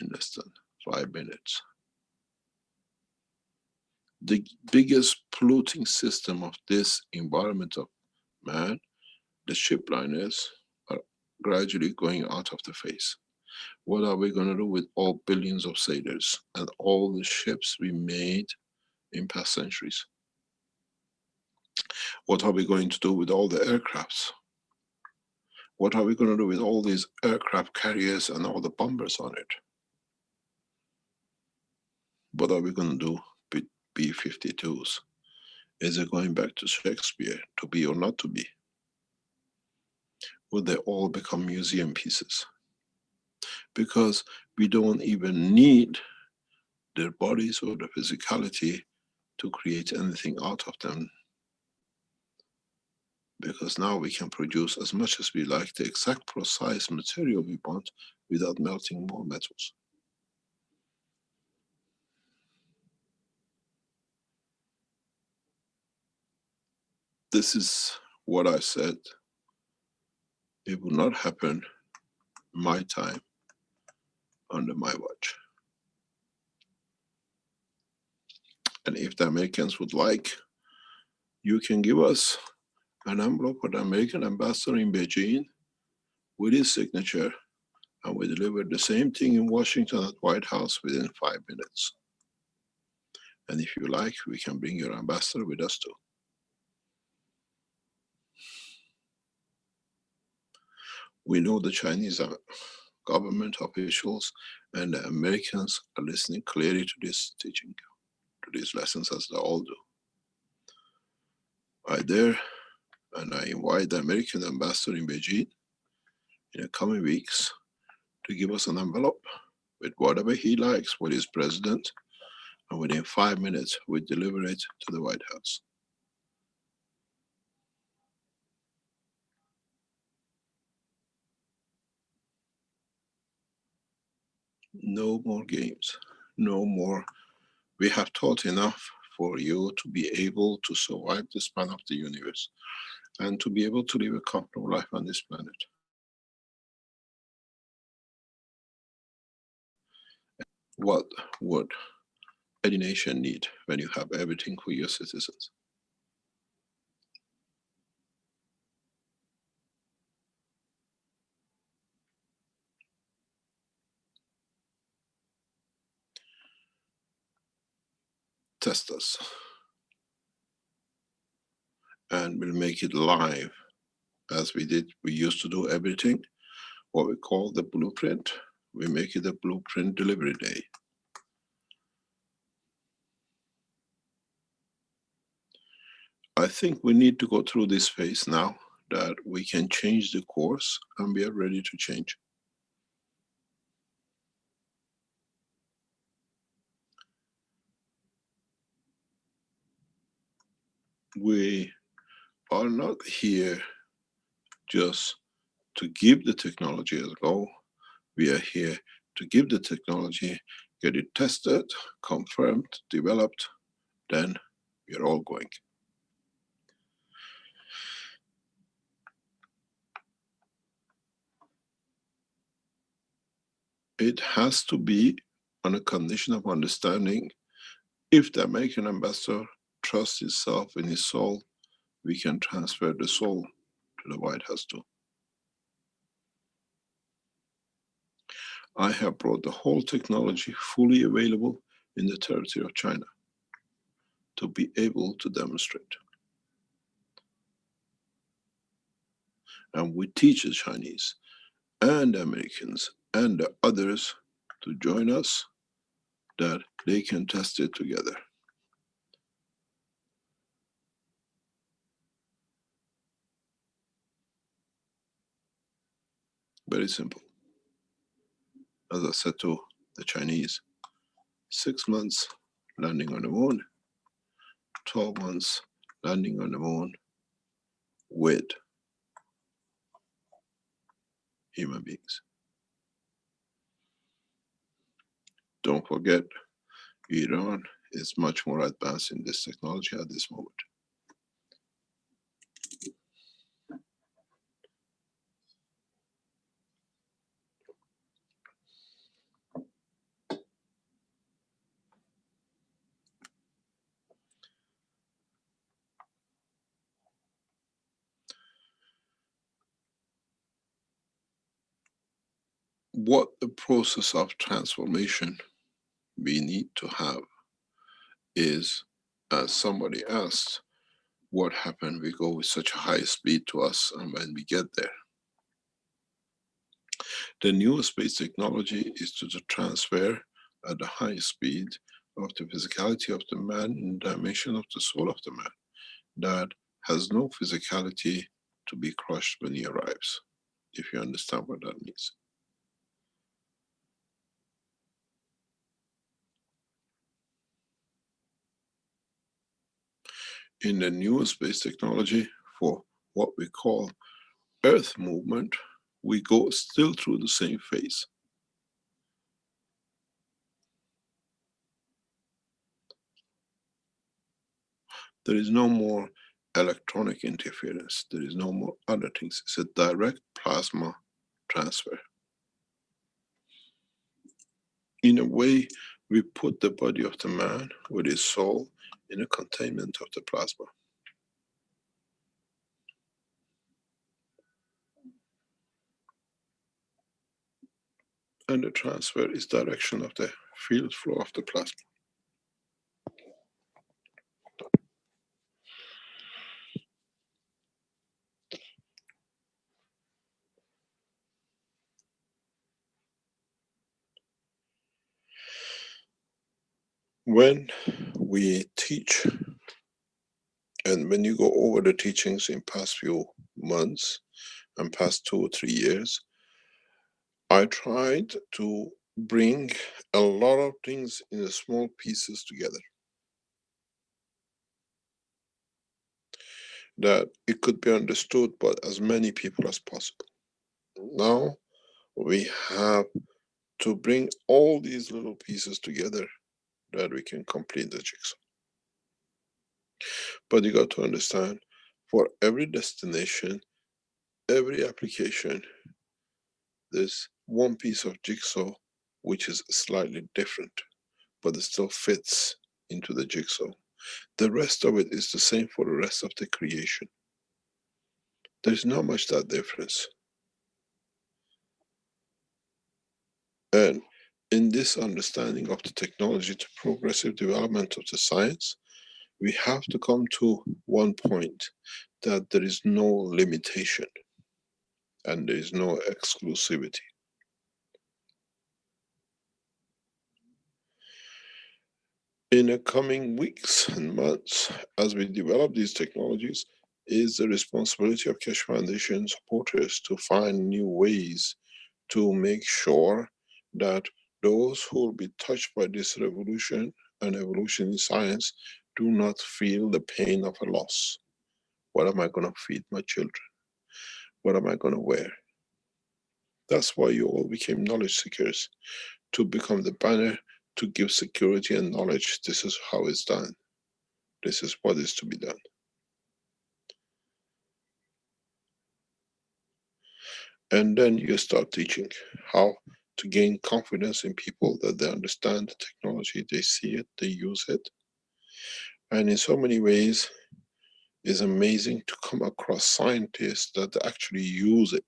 in less than 5 minutes. The biggest polluting system of this environment of man, the ship liners, are gradually going out of the face. What are we going to do with all billions of sailors and all the ships we made in past centuries? What are we going to do with all the aircrafts? What are we going to do with all these aircraft carriers and all the bombers on it? What are we going to do with B-52s? Is it going back to Shakespeare, to be or not to be? Will they all become museum pieces? Because we don't even need their bodies or the physicality to create anything out of them. Because now we can produce as much as we like, the exact precise material we want without melting more metals. This is what I said. It will not happen my time, under my watch. And if the Americans would like, you can give us an envelope for the American ambassador in Beijing with his signature, And we delivered the same thing in Washington at White House within 5 minutes. And if you like, we can bring your ambassador with us too. We know the Chinese government officials and the Americans are listening clearly to this teaching, to these lessons, as they all do. I dare and I invite the American ambassador in Beijing in the coming weeks to give us an envelope with whatever he likes with his president, and within 5 minutes we deliver it to the White House. No more games, no more. We have taught enough for you to be able to survive the span of the universe and to be able to live a comfortable life on this planet. What would any nation need when you have everything for your citizens? Test us. And we'll make it live as we did. We used to do everything, what we call the blueprint. We make it a blueprint delivery day. I think we need to go through this phase now that we can change the course and we are ready to change. We are not here just to give the technology a go. We are here to give the technology, get it tested, confirmed, developed, then we are all going. It has to be on a condition of understanding. If the American ambassador trusts himself in his soul, we can transfer the soul to the White House too. I have brought the whole technology fully available in the territory of China to be able to demonstrate. And we teach the Chinese and the Americans and the others to join us, that they can test it together. Very simple. As I said to the Chinese, 6 months landing on the moon, 12 months landing on the moon with human beings. Don't forget, Iran is much more advanced in this technology at this moment. What the process of transformation we need to have is, as somebody asked, what happened? We go with such a high speed to us, and when we get there, the new space technology is to transfer at the high speed of the physicality of the man in the dimension of the soul of the man that has no physicality to be crushed when he arrives, if you understand what that means. In the new space technology, for what we call Earth movement, we go still through the same phase. There is no more electronic interference. There is no more other things. It's a direct plasma transfer. In a way, we put the body of the man with his soul in a containment of the plasma. and the transfer is direction of the field flow of the plasma. When we teach, and when you go over the teachings in past few months and past 2 or 3 years, I tried to bring a lot of things in small pieces together, that it could be understood by as many people as possible. Now we have to bring all these little pieces together that we can complete the jigsaw. But you got to understand, for every destination, every application, there's one piece of jigsaw which is slightly different, but it still fits into the jigsaw. The rest of it is the same for the rest of the creation. There's not much that difference. And in this understanding of the technology, the progressive development of the science, we have to come to one point, that there is no limitation and there is no exclusivity. In the coming weeks and months, as we develop these technologies, is the responsibility of Keshe Foundation supporters to find new ways to make sure that those who will be touched by this revolution and evolution in science do not feel the pain of a loss. What am I going to feed my children? What am I going to wear? That's why you all became knowledge seekers, to become the banner, to give security and knowledge. This is how it's done. This is what is to be done. And then you start teaching how to gain confidence in people, that they understand the technology, they see it, they use it. And in so many ways, it's amazing to come across scientists that actually use it.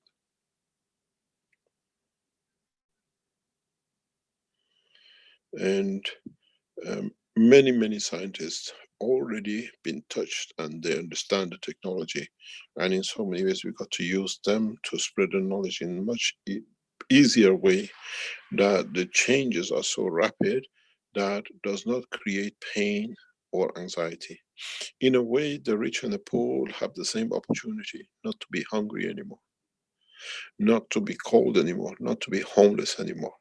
And many scientists already been touched and they understand the technology. And in so many ways, we got to use them to spread the knowledge in a much easier way, that the changes are so rapid that does not create pain or anxiety. In a way, the rich and the poor have the same opportunity not to be hungry anymore, not to be cold anymore, not to be homeless anymore.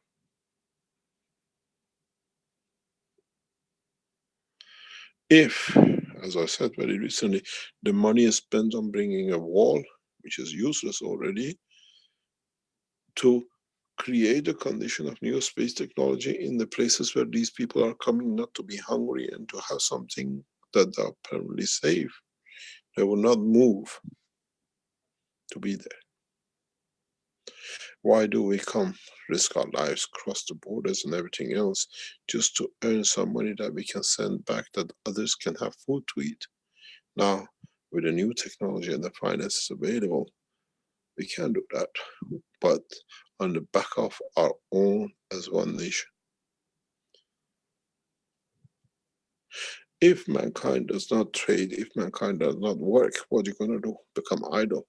If, as I said very recently, the money is spent on bringing a wall, which is useless already, to create a condition of new space technology in the places where these people are coming, not to be hungry and to have something that are permanently safe, they will not move to be there. Why do we come, risk our lives, cross the borders and everything else, just to earn some money that we can send back, that others can have food to eat? Now, with the new technology and the finances available, we can do that, but on the back of our own as one nation. If mankind does not trade, if mankind does not work, what are you going to do? Become idle.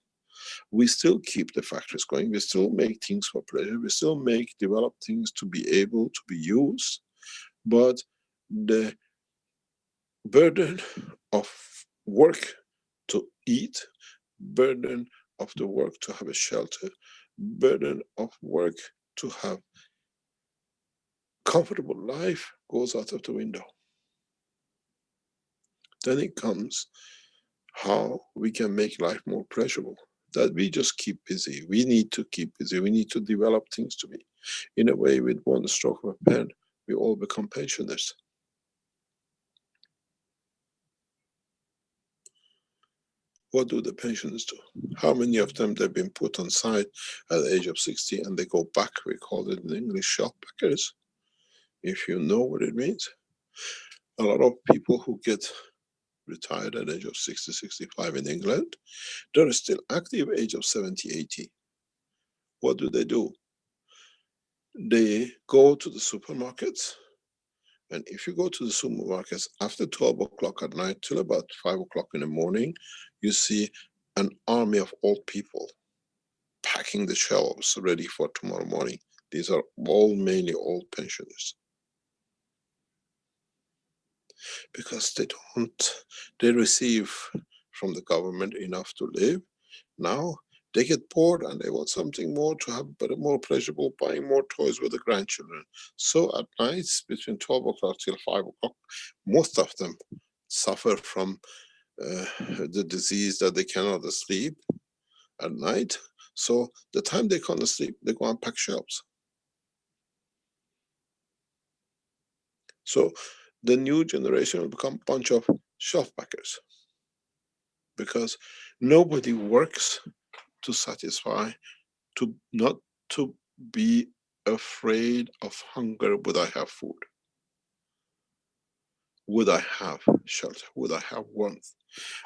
We still keep the factories going, we still make things for pleasure, we still develop things to be able to be used, but the burden of work to eat, burden of the work to have a shelter, burden of work to have comfortable life goes out of the window. Then it comes how we can make life more pleasurable, that we just keep busy. We need to keep busy. We need to develop things to be. In a way, with one stroke of a pen, we all become pensioners. What do the pensioners do? How many of them they've been put on side at the age of 60 and they go back? We call it in English shoppackers, if you know what it means. A lot of people who get retired at the age of 60, 65 in England, they're still active age of 70, 80. What do? They go to the supermarkets, and if you go to the supermarkets after 12 o'clock at night till about 5 o'clock in the morning, you see an army of old people packing the shelves ready for tomorrow morning. These are all mainly old pensioners. Because they receive from the government enough to live. Now they get bored and they want something more to have, better, more pleasurable, buying more toys with the grandchildren. So at nights between 12 o'clock till 5 o'clock, most of them suffer from the disease that they cannot sleep at night. So the time they can't sleep, they go and pack shelves. So the new generation will become a bunch of shelf packers, because nobody works to satisfy, to not to be afraid of hunger. Would I have food? Would I have shelter? Would I have warmth?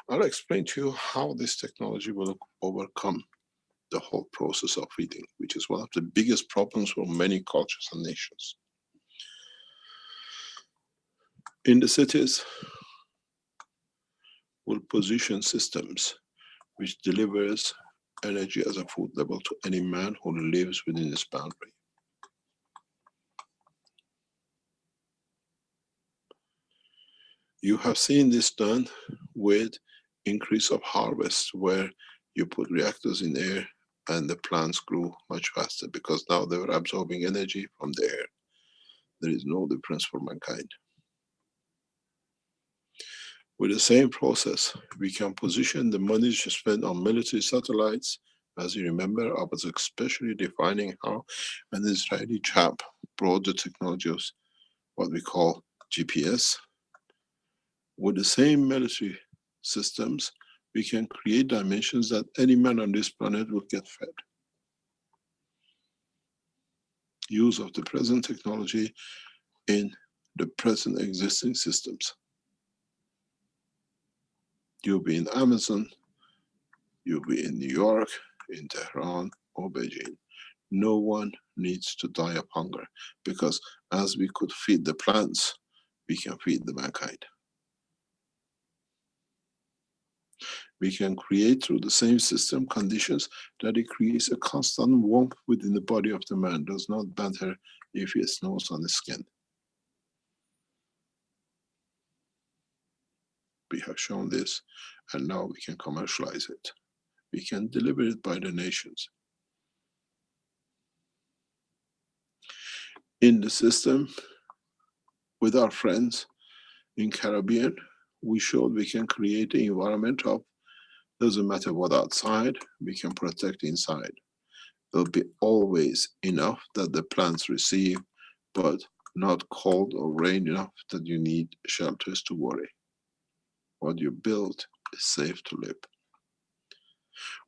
I'll explain to you how this technology will overcome the whole process of feeding, which is one of the biggest problems for many cultures and nations. In the cities, we'll position systems which delivers energy as a food level to any man who lives within this boundary. You have seen this done with increase of harvest, where you put reactors in air and the plants grew much faster because now they were absorbing energy from the air. There is no difference for mankind. With the same process, we can position the money spent on military satellites. As you remember, I was especially defining how an Israeli chap brought the technology of what we call GPS. With the same military systems, we can create dimensions that any man on this planet will get fed. Use of the present technology in the present existing systems. You'll be in Amazon, you'll be in New York, in Tehran or Beijing. No one needs to die of hunger, because as we could feed the plants, we can feed the mankind. We can create through the same system conditions that it creates a constant warmth within the body of the man. Does not matter if it snows on the skin. We have shown this, and now we can commercialize it. We can deliver it by the nations. In the system, with our friends in Caribbean, we showed we can create an environment of, doesn't matter what outside, we can protect inside. There'll be always enough that the plants receive, but not cold or rain enough that you need shelters to worry. What you build is safe to live.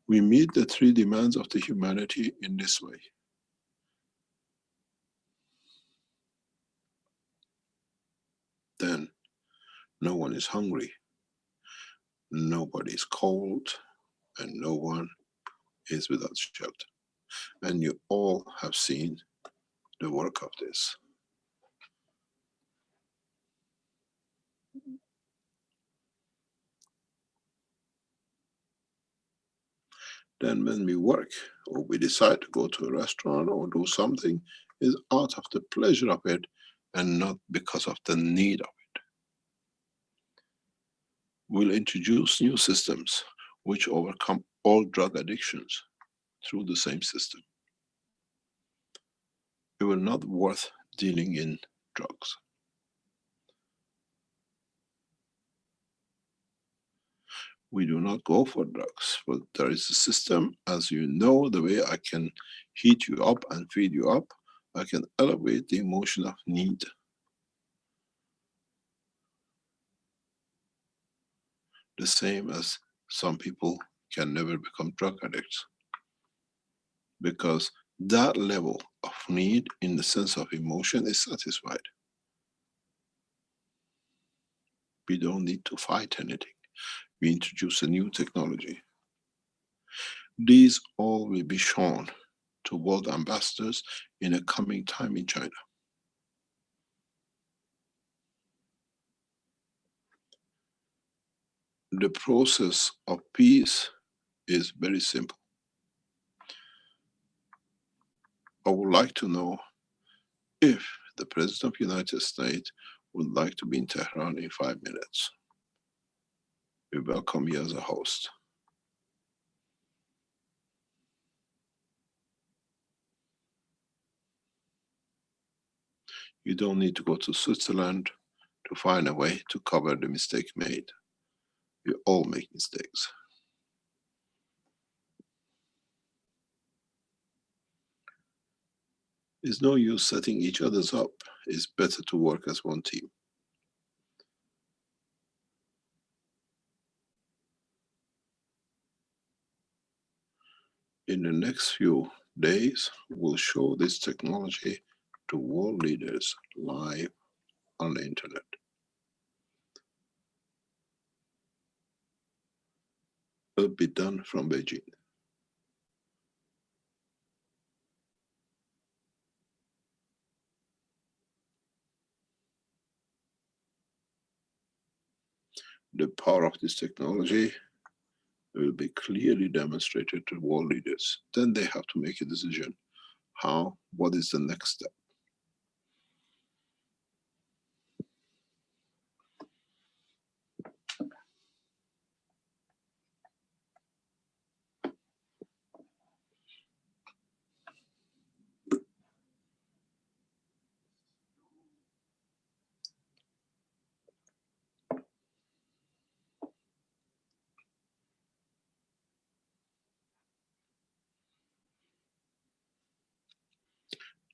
We meet the three demands of the humanity in this way. Then no one is hungry, nobody is cold, and no one is without shelter. And you all have seen the work of this. Then when we work, or we decide to go to a restaurant or do something, is out of the pleasure of it and not because of the need of it. We'll introduce new systems which overcome all drug addictions through the same system. It will not worth dealing in drugs. We do not go for drugs, but there is a system, as you know, the way I can heat you up and feed you up, I can elevate the emotion of need. The same as some people can never become drug addicts, because that level of need in the sense of emotion is satisfied. We don't need to fight anything. We introduce a new technology. These all will be shown to world ambassadors in a coming time in China. The process of peace is very simple. I would like to know if the President of the United States would like to be in Tehran in 5 minutes. We welcome you as a host. You don't need to go to Switzerland to find a way to cover the mistake made. We all make mistakes. There's no use setting each other's up. It's better to work as one team. In the next few days, we'll show this technology to world leaders live on the internet. It'll be done from Beijing. The power of this technology will be clearly demonstrated to world leaders. Then they have to make a decision. How? What is the next step?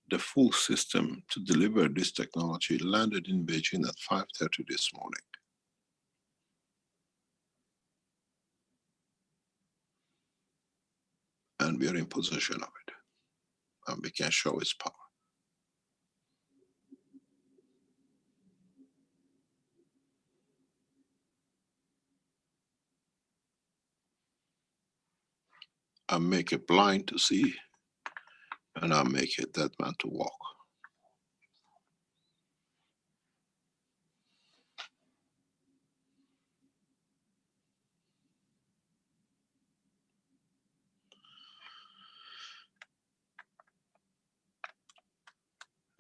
The full system to deliver this technology landed in Beijing at 5:30 this morning. And we are in possession of it. And we can show its power. I make a blind to see, and I make a dead man to walk.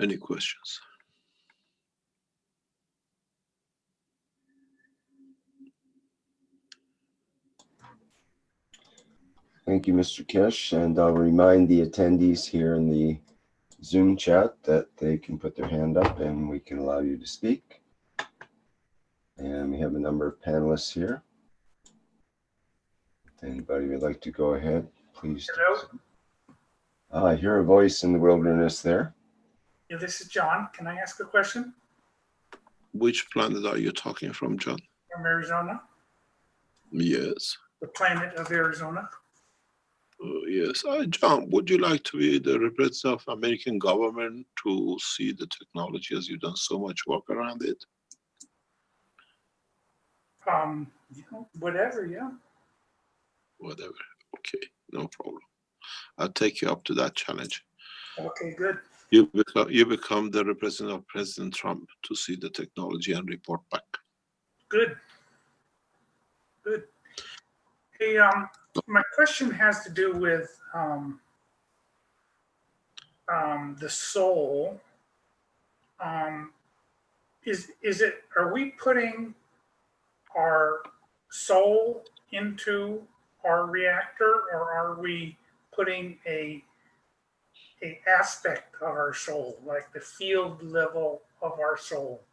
Any questions? Thank you, Mr. Keshe. And I'll remind the attendees here in the Zoom chat that they can put their hand up and we can allow you to speak. And we have a number of panelists here. If anybody would like to go ahead, please. Hello. I hear a voice in the wilderness there. Yeah, this is John. Can I ask a question? Which planet are you talking from, John? From Arizona, Yes. the planet of Arizona. Yes. John, would you like to be the representative of American government to see the technology as you've done so much work around it? Whatever, yeah. Whatever. Okay, no problem. I'll take you up to that challenge. Okay, good. You become the representative of President Trump to see the technology and report back. Good. Good. Hey, my question has to do with the soul. Are we putting our soul into our reactor, or are we putting a aspect of our soul, like the field level of our soul?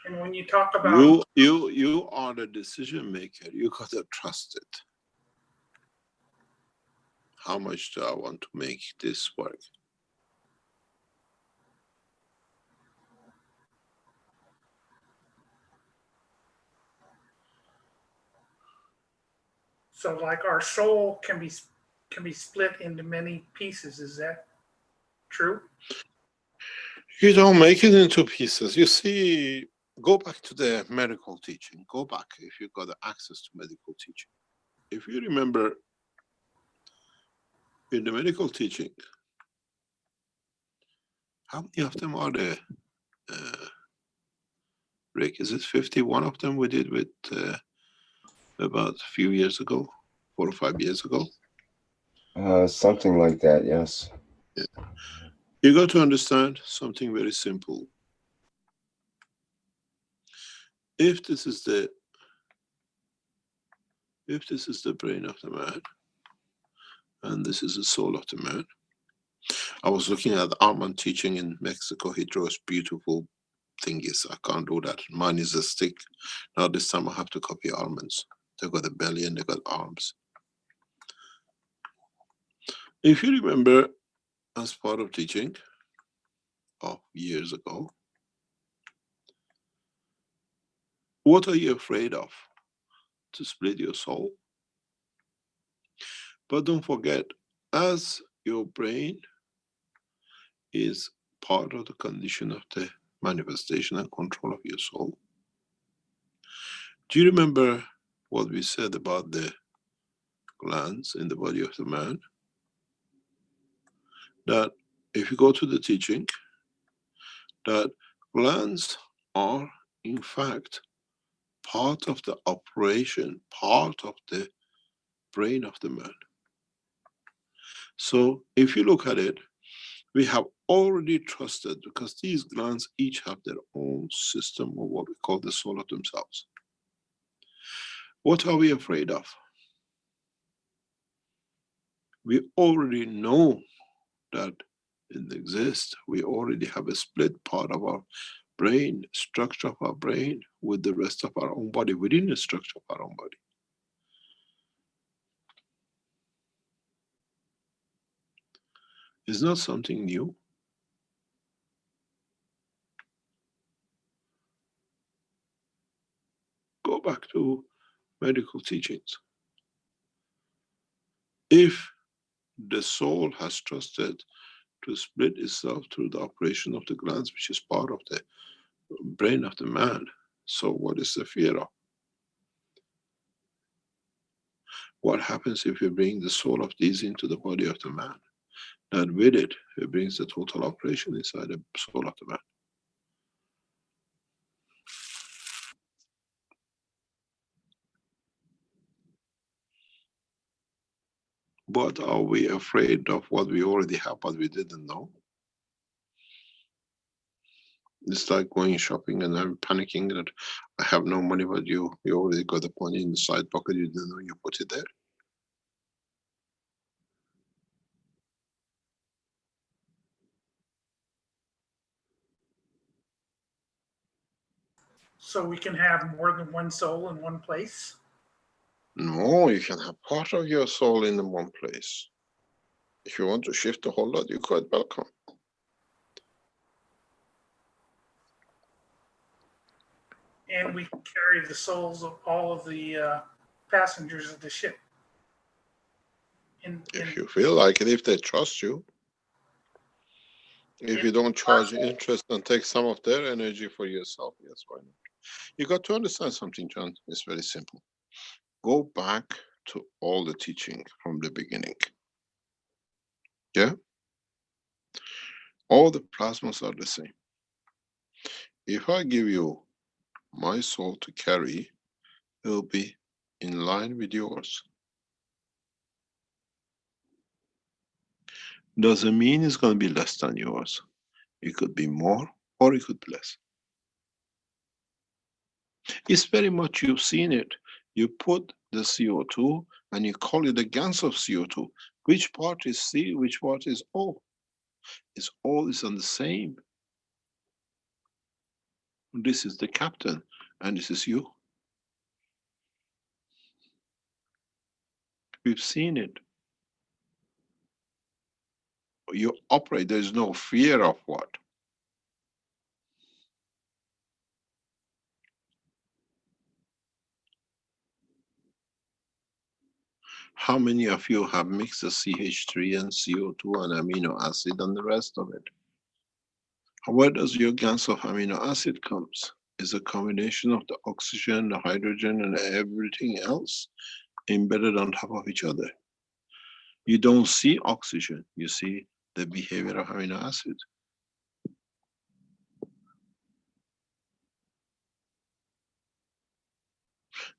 And when you talk about you are the decision maker. You gotta trust it. How much do I want to make this work? so like our soul can be split into many pieces. Is that true? You don't make it into pieces. You see, go back to the medical teaching. Go back if you've got access to medical teaching. If you remember, In the medical teaching, how many of them are there? Rick, is it 51 of them we did with about a few years ago, 4 or 5 years ago? Something like that, yes. Yeah. You got to understand something very simple. If this is the brain of the man, and this is the soul of the man. I was looking at Armand teaching in Mexico. He draws beautiful thingies. I can't do that. Mine is a stick. Now this time I have to copy Armand's. They got a belly and they got arms. If you remember, as part of teaching of years ago, what are you afraid of? To split your soul? But don't forget, as your brain is part of the condition of the manifestation and control of your soul. Do you remember what we said about the glands in the body of the man? That if you go to the teaching, that glands are in fact part of the operation, part of the brain of the man. So if you look at it, we have already trusted, because these glands each have their own system of what we call the soul of themselves. What are we afraid of? We already know that it exists. We already have a split part of our brain, structure of our brain, with the rest of our own body, within the structure of our own body. It's not something new. Go back to medical teachings. If the soul has trusted to split itself through the operation of the glands, which is part of the brain of the man, so what is the fear of? What happens if you bring the soul of these into the body of the man? That with it, it brings the total operation inside the soul of the man. But are we afraid of what we already have but we didn't know? It's like going shopping and I'm panicking that I have no money, but you already got the money in the side pocket, you didn't know you put it there. So we can have more than one soul in one place? No, you can have part of your soul in one place. If you want to shift the whole lot, you're quite welcome. And we carry the souls of all of the passengers of the ship. If you feel like it, if they trust you. If you don't charge interest and take some of their energy for yourself, yes, why not? You got to understand something, John. It's very simple. Go back to all the teaching from the beginning. Yeah? All the plasmas are the same. If I give you my soul to carry, it will be in line with yours. Doesn't mean it's going to be less than yours. It could be more or it could be less. It's very much, you've seen it. You put the CO2 and you call it the gas of CO2. Which part is C, which part is O? It's all is on the same. This is the captain and this is you. We've seen it. You operate, there's no fear of what? How many of you have mixed the CH3 and CO2 and amino acid and the rest of it? Where does your gas of amino acid comes? Is a combination of the oxygen, the hydrogen, and everything else embedded on top of each other. You don't see oxygen, you see the behavior of amino acid.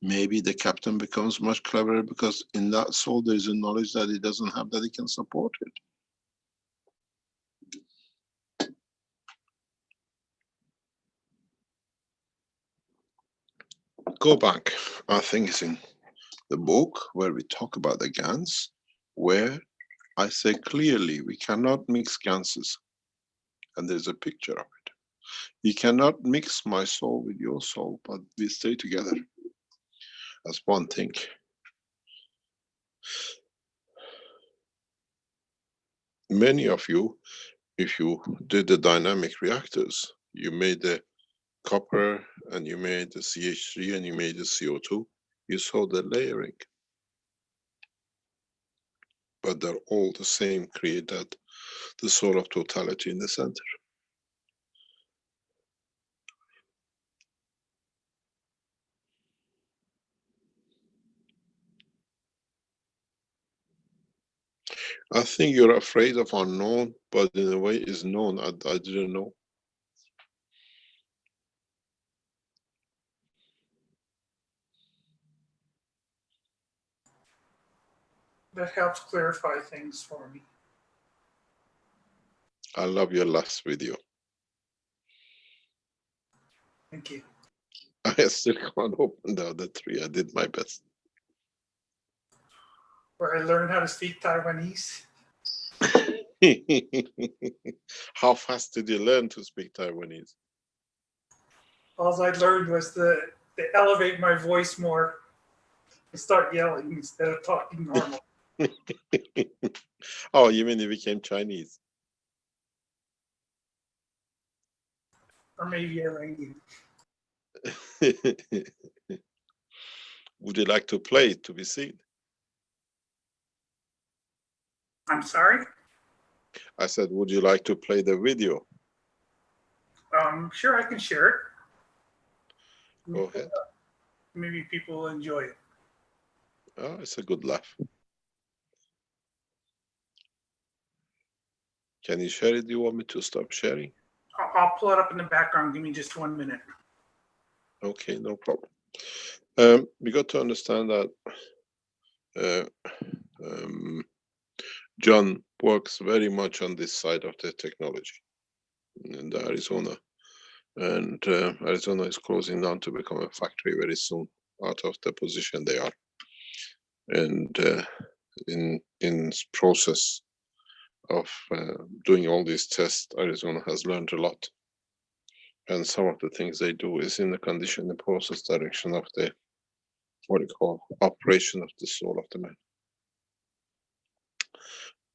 Maybe the captain becomes much cleverer because in that soul there is a knowledge that he doesn't have, that he can support it. Go back, I think it's in the book where we talk about the GANs, where I say clearly we cannot mix ganses, and there's a picture of it. You cannot mix my soul with your soul, but we stay together as one thing. Many of you, if you did the dynamic reactors, you made the copper and you made the CH3 and you made the CO2, you saw the layering. But they're all the same, create that, the soul of totality in the center. I think you're afraid of unknown, but in a way is known. I didn't know. That helps clarify things for me. I love your last video. Thank you. I still can't open the other three. I did my best. Where I learned how to speak Taiwanese. How fast did you learn to speak Taiwanese? All I learned was to elevate my voice more and start yelling instead of talking normal. Oh, you mean you became Chinese? Or maybe Iranian. Would you like to play it to be seen? I'm sorry? I said, would you like to play the video? Sure, I can share it. Go ahead. Maybe people will enjoy it. Oh, it's a good laugh. Can you share it? Do you want me to stop sharing? I'll pull it up in the background. Give me just 1 minute. Okay, no problem. We got to understand that John works very much on this side of the technology in the Arizona. And Arizona is closing down to become a factory very soon out of the position they are. And in process of doing all these tests, Arizona has learned a lot. And some of the things they do is in the condition and process direction of the, what do you call, operation of the soul of the man.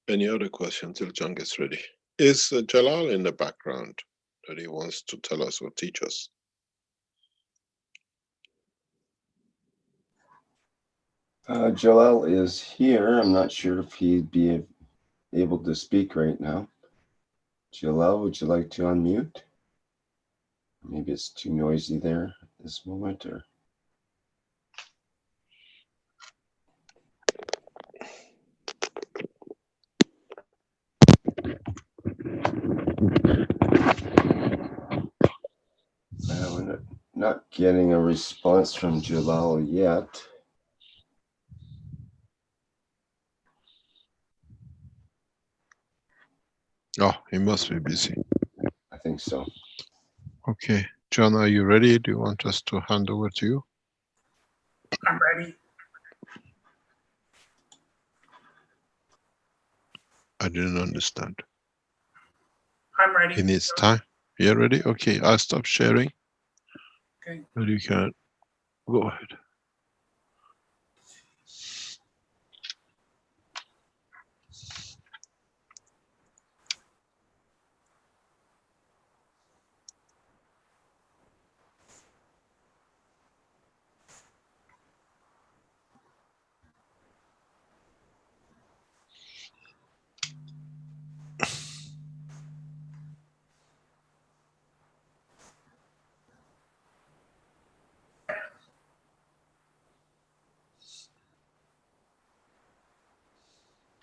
Any other question till John gets ready? Is Jalal in the background that he wants to tell us or teach us? Jalal is here. I'm not sure if he'd be able to speak right now. Jalal, would you like to unmute? Maybe it's too noisy there at this moment, or... We're not getting a response from Jalal yet. Oh, he must be busy. I think so. Okay, John, are you ready? Do you want us to hand over to you? I'm ready. I didn't understand. I'm ready. He needs time. You ready? Okay, I'll stop sharing. Okay. And you can go ahead.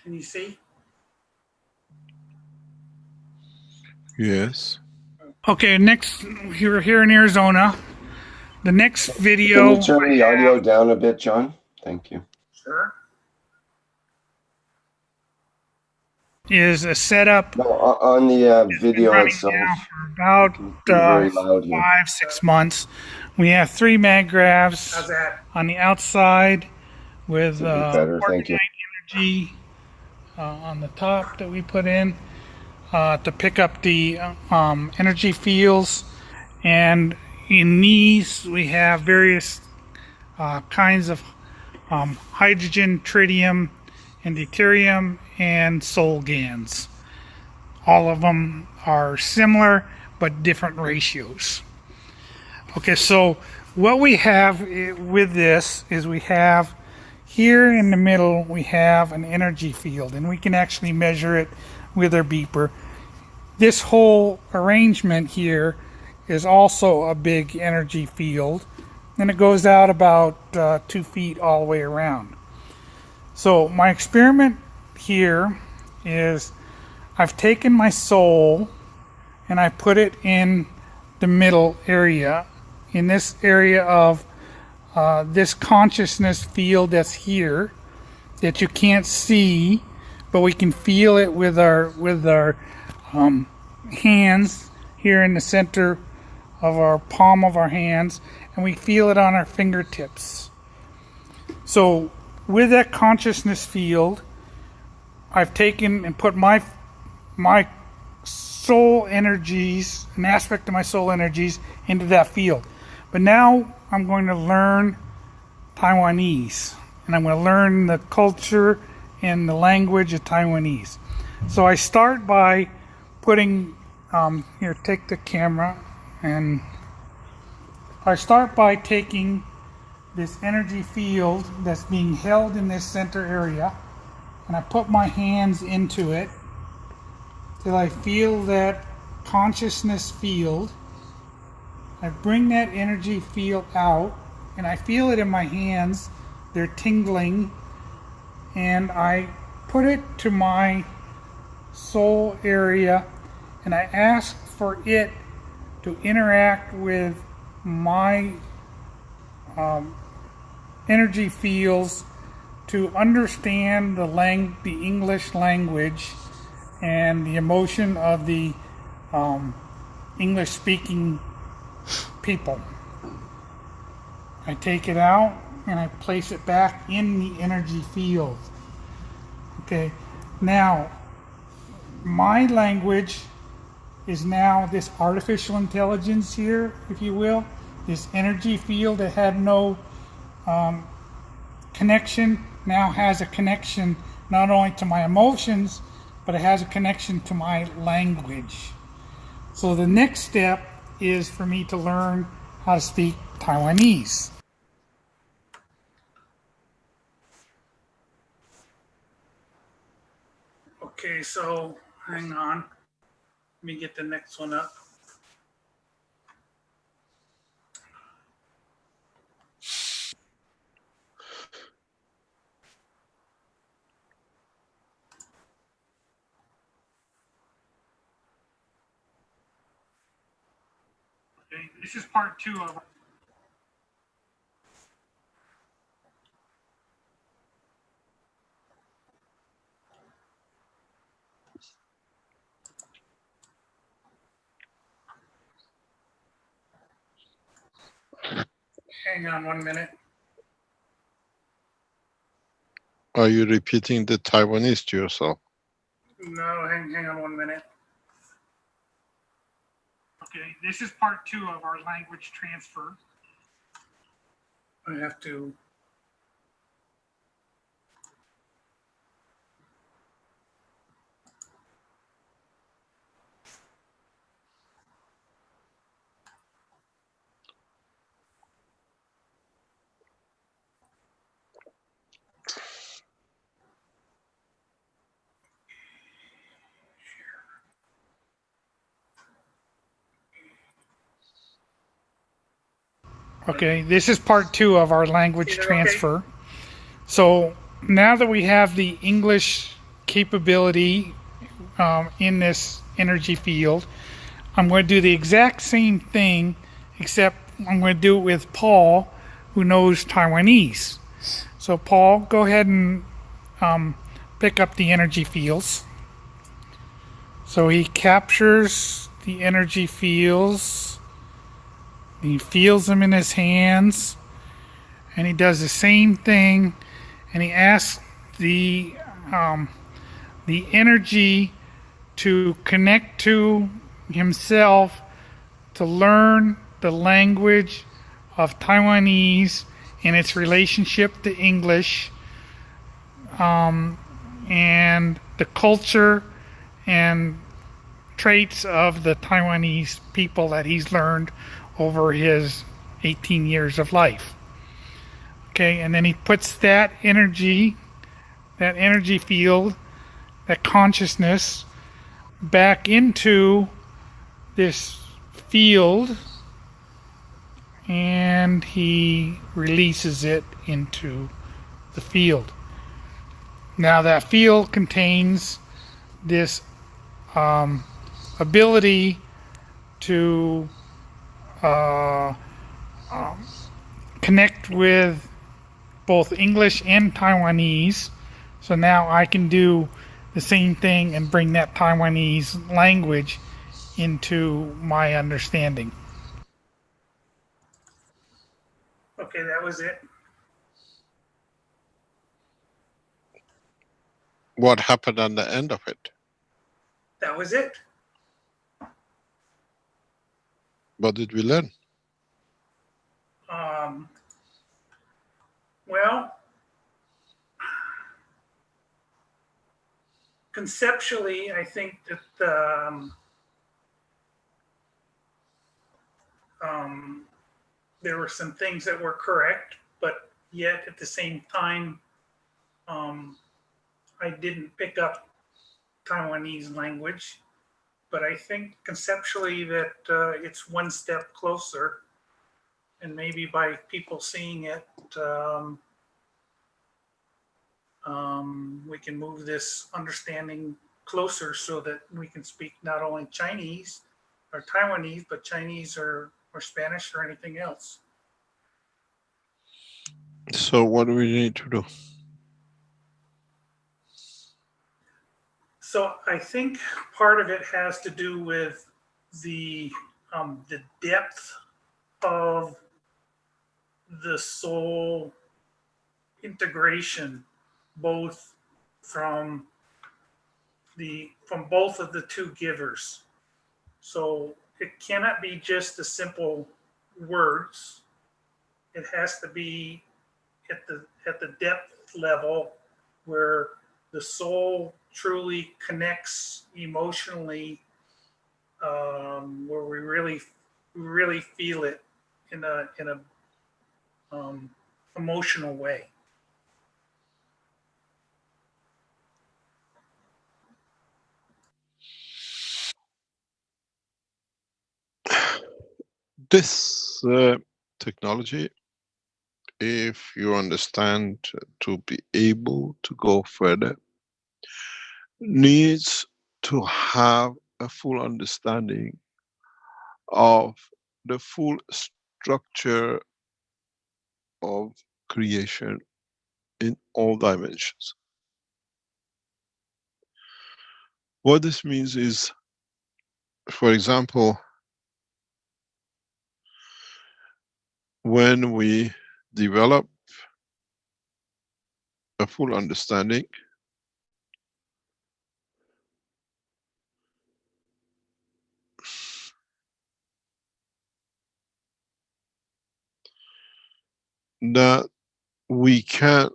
Can you see? Yes. Okay, next, we're here in Arizona. The next Can video. you turn the audio down a bit, John? Thank you. Sure. Is a setup. No, on the video Running itself. now for about Very loud here. 5-6 months. We have 3 magravs on the outside with Better, thank you. energy on the top that we put in to pick up the energy fields. And in these we have various kinds of hydrogen, tritium, and deuterium, and soul GANs. All of them are similar but different ratios. Okay, so what we have with this is we have here in the middle we have an energy field, and we can actually measure it with our beeper. This whole arrangement here is also a big energy field, and it goes out about 2 feet all the way around. So my experiment here is I've taken my soul and I put it in the middle area, in this area of this consciousness field that's here, that you can't see, but we can feel it with our hands here in the center of our palm of our hands, and we feel it on our fingertips. So with that consciousness field, I've taken and put my soul energies, an aspect of my soul energies, into that field. But now I'm going to learn Taiwanese, and I'm going to learn the culture and the language of Taiwanese. So I start by putting, here, take the camera, and I start by taking this energy field that's being held in this center area, and I put my hands into it till I feel that consciousness field. I bring that energy field out, and I feel it in my hands. They're tingling, and I put it to my soul area, and I ask for it to interact with my energy fields to understand the English language and the emotion of the English speaking people. I take it out and I place it back in the energy field. Okay, now my language is now this artificial intelligence here, if you will, this energy field that had no connection now has a connection not only to my emotions, but it has a connection to my language. So the next step is for me to learn how to speak Taiwanese. Okay, so hang on. Let me get the next one up. Okay, this is part 2 of it. Hang on 1 minute. Are you repeating the Taiwanese to yourself? No, hang on 1 minute. Okay, this is part 2 of our language transfer. I have to. Okay, this is part 2 of our language transfer. So now that we have the English capability in this energy field. I'm going to do the exact same thing, except I'm going to do it with Paul, who knows Taiwanese. So Paul, go ahead and pick up the energy fields. So he captures the energy fields. He feels them in his hands. And he does the same thing. And he asks the energy to connect to himself to learn the language of Taiwanese and its relationship to English, and the culture and traits of the Taiwanese people that he's learned over his 18 years of life. Okay, and then he puts that energy field, that consciousness, back into this field, and he releases it into the field. Now that field contains this ability to connect with both English and Taiwanese. So now I can do the same thing and bring that Taiwanese language into my understanding. Okay, that was it. What happened on the end of it? That was it. What did we learn? Well, conceptually, I think that there were some things that were correct, but yet at the same time, I didn't pick up Taiwanese language. But I think conceptually that it's one step closer, and maybe by people seeing it, we can move this understanding closer so that we can speak not only Chinese or Taiwanese, but Chinese or Spanish or anything else. So what do we need to do? So I think part of it has to do with the depth of the soul integration, both from both of the two givers. So it cannot be just the simple words. It has to be at the depth level where the soul truly connects emotionally, where we really feel it in a emotional way. This technology, if you understand, to be able to go further, needs to have a full understanding of the full structure of creation in all dimensions. What this means is, for example, when we develop a full understanding, that we can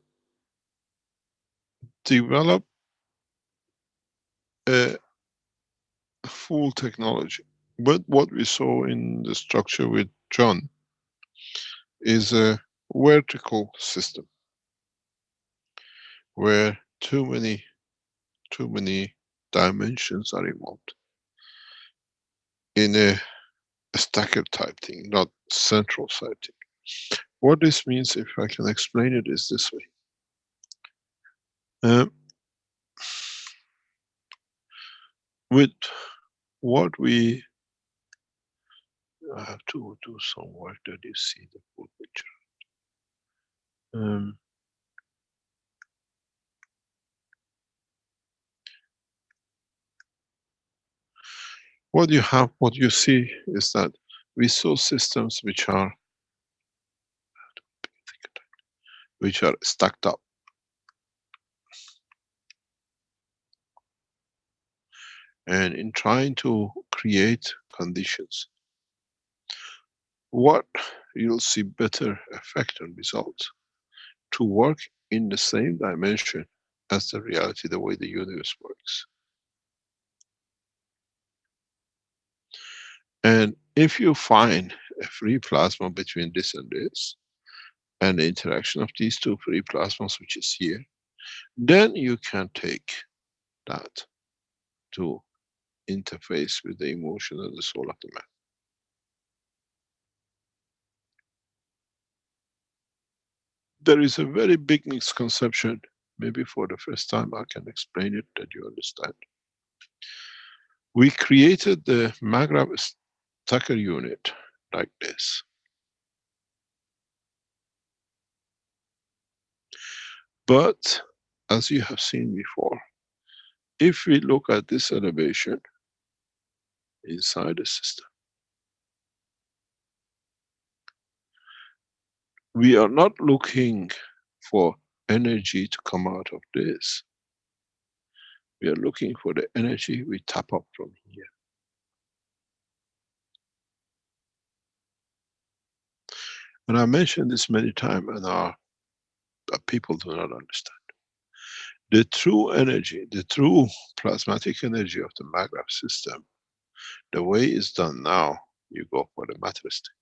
develop a full technology. But what we saw in the structure with John is a vertical system where too many dimensions are involved in a stacker type thing, not central side thing. What this means, if I can explain it, is this way. With what we I have to do some work that you see the full picture. Um, what you have, what you see is that we saw systems which are stacked up. And in trying to create conditions, what you'll see better effect and results to work in the same dimension as the reality, the way the universe works. And if you find a free plasma between this and this, and the interaction of these two free plasmas, which is here, then you can take that to interface with the emotion and the soul of the man. There is a very big misconception, maybe for the first time I can explain it that you understand. We created the Maghreb stacker unit like this. But as you have seen before, if we look at this elevation inside the system, we are not looking for energy to come out of this. We are looking for the energy we tap up from here. And I mentioned this many times, and people do not understand. The true energy, the true plasmatic energy of the Maghreb system, the way it's done now, you go for the matter state.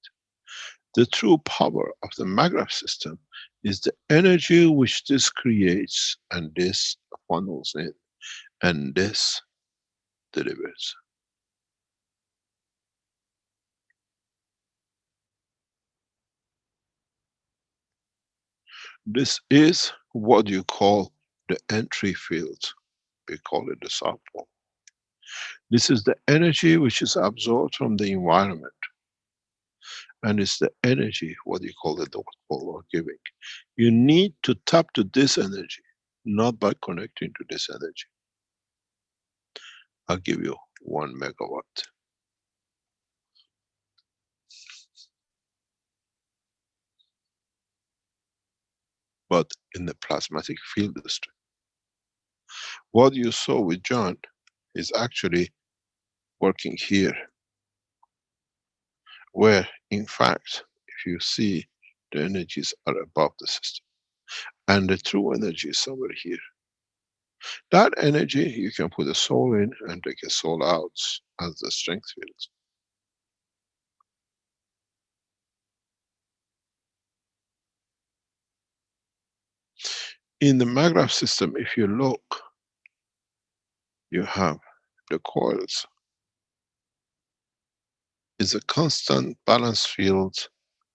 The true power of the Maghreb system is the energy which this creates and this funnels in and this delivers. This is what you call the entry field. We call it the South Pole. This is the energy which is absorbed from the environment. And it's the energy, what you call the North Pole or giving. You need to tap to this energy, not by connecting to this energy. I'll give you 1 megawatt. But in the plasmatic field strength. What you saw with John is actually working here, where in fact, if you see, the energies are above the system. And the true energy is somewhere here. That energy, you can put a soul in and take a soul out as the strength field. In the Maghreb system, if you look, you have the coils. It's a constant balance field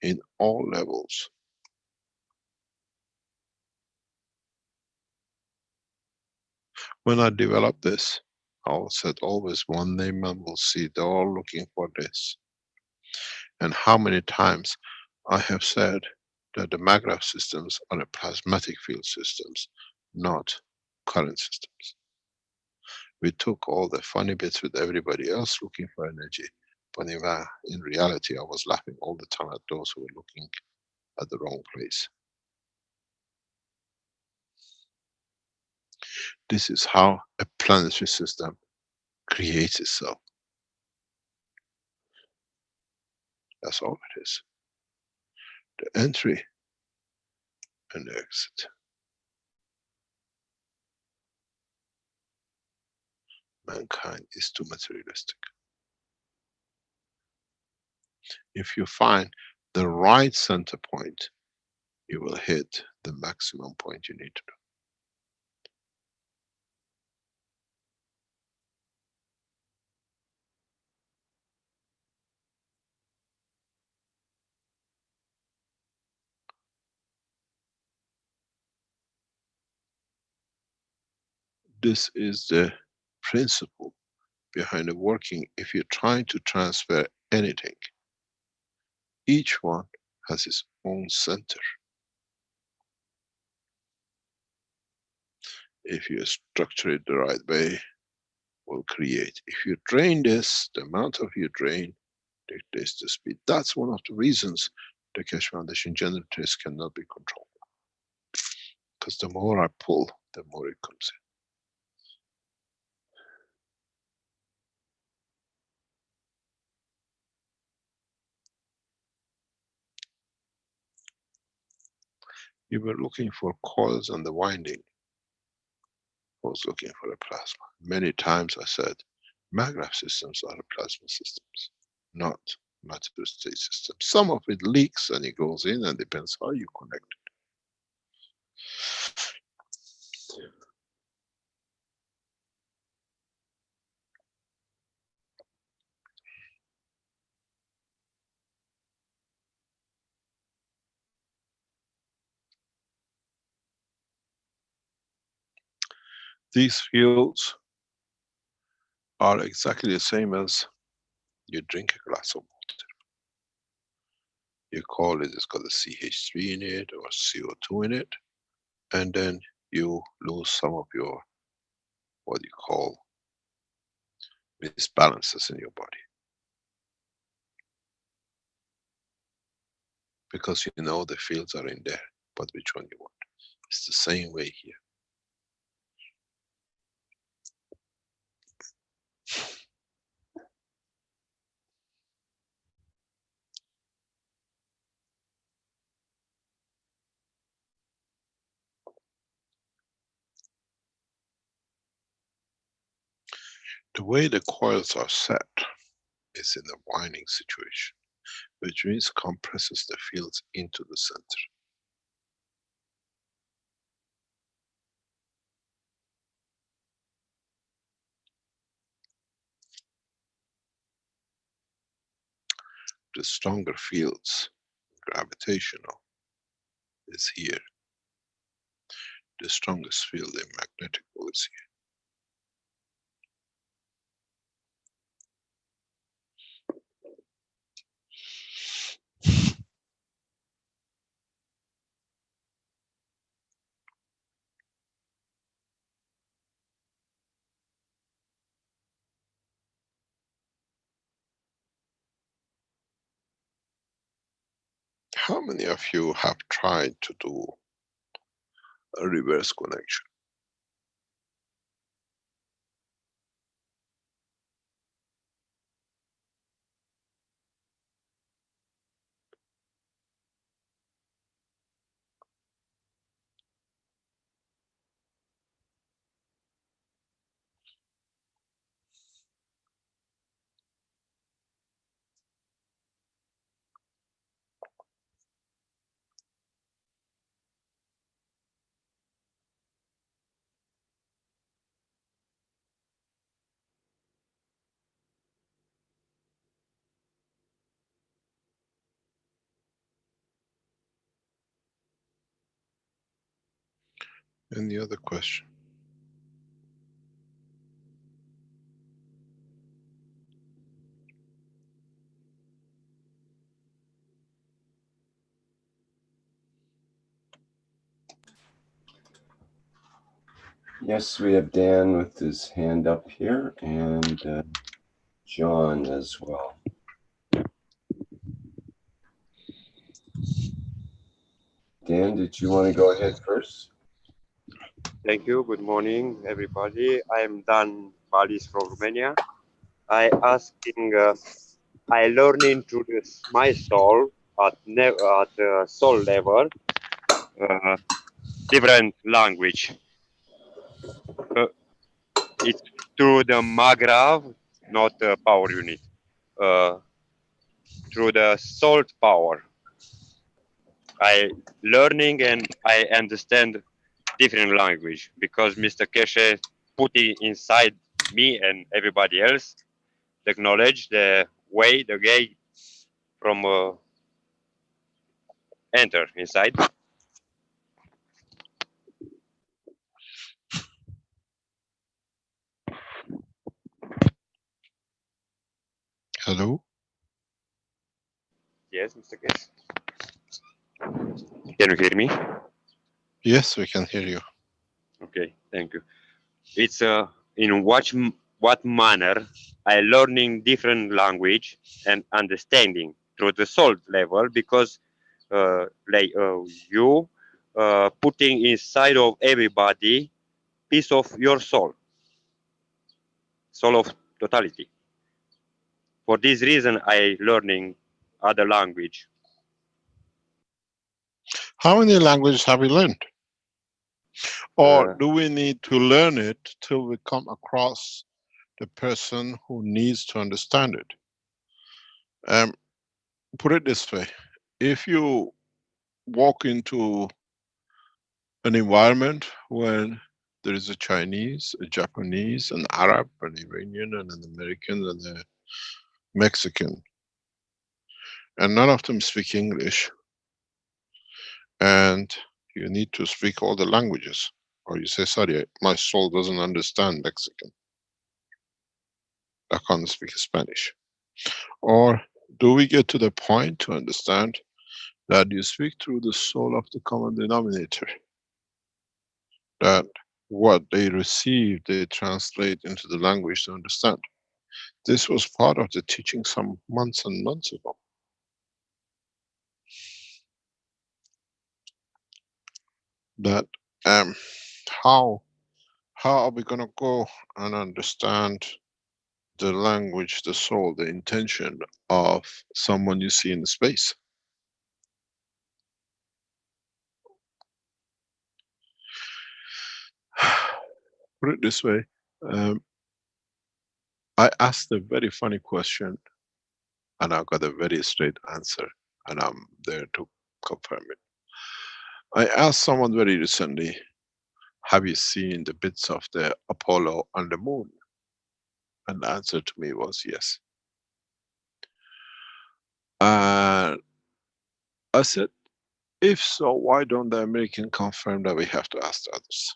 in all levels. When I developed this, I said always one day man will see, they're all looking for this. And how many times I have said that the Maghreb systems are a plasmatic field systems, not current systems. We took all the funny bits with everybody else looking for energy, but in reality I was laughing all the time at those who were looking at the wrong place. This is how a planetary system creates itself. That's all it is. The entry and the exit. Mankind is too materialistic. If you find the right center point, you will hit the maximum point you need to do. This is the principle behind the working. If you're trying to transfer anything, each one has its own center. If you structure it the right way, will create. If you drain this, the amount of you drain dictates the speed. That's one of the reasons the Keshe Foundation generators cannot be controlled. Because the more I pull, the more it comes in. You were looking for coils and the winding. I was looking for a plasma. Many times I said, maglev systems are plasma systems, not matter state systems. Some of it leaks and it goes in, and depends how you connect it. These fields are exactly the same as you drink a glass of water. You call it, it's got a CH3 in it or CO2 in it, and then you lose some of your, what you call, misbalances in your body. Because you know the fields are in there, but which one you want. It's the same way here. The way the coils are set is in a winding situation, which means compresses the fields into the center. The stronger fields, gravitational, is here. The strongest field in magnetical is here. How many of you have tried to do a reverse connection? Any other question? Yes, we have Dan with his hand up here, and John as well. Dan, did you want to go ahead first? Thank you. Good morning, everybody. I am Dan Balis from Romania. I learning to this my soul at soul level, different language. It's through the Magrav, not the power unit. Through the salt power. I learning and I understand different language because Mr. Keshe put it inside me and everybody else the knowledge, the way, the gate from enter inside. Hello? Yes, Mr. Keshe. Can you hear me? Yes, we can hear you. Okay, thank you. It's in what manner I learning different language and understanding through the soul level, because like you putting inside of everybody piece of your soul of totality. For this reason, I learning other language. How many languages have you learned? Or Uh, do we need to learn it till we come across the person who needs to understand it? Um, put it this way. If you walk into an environment when there is a Chinese, a Japanese, an Arab, an Iranian, and an American, and a Mexican, and none of them speak English, and you need to speak all the languages, or you say, sorry, my soul doesn't understand Mexican, I can't speak Spanish. Or do we get to the point to understand that you speak through the soul of the common denominator, that what they receive, they translate into the language to understand? This was part of the teaching some months and months ago. That how are we gonna go and understand the language, the soul, the intention of someone you see in space? Put it this way, I asked a very funny question and I got a very straight answer, and I'm there to confirm it. I asked someone very recently, have you seen the bits of the Apollo on the moon? And the answer to me was yes. And I said, if so, why don't the American confirm that we have to ask the others?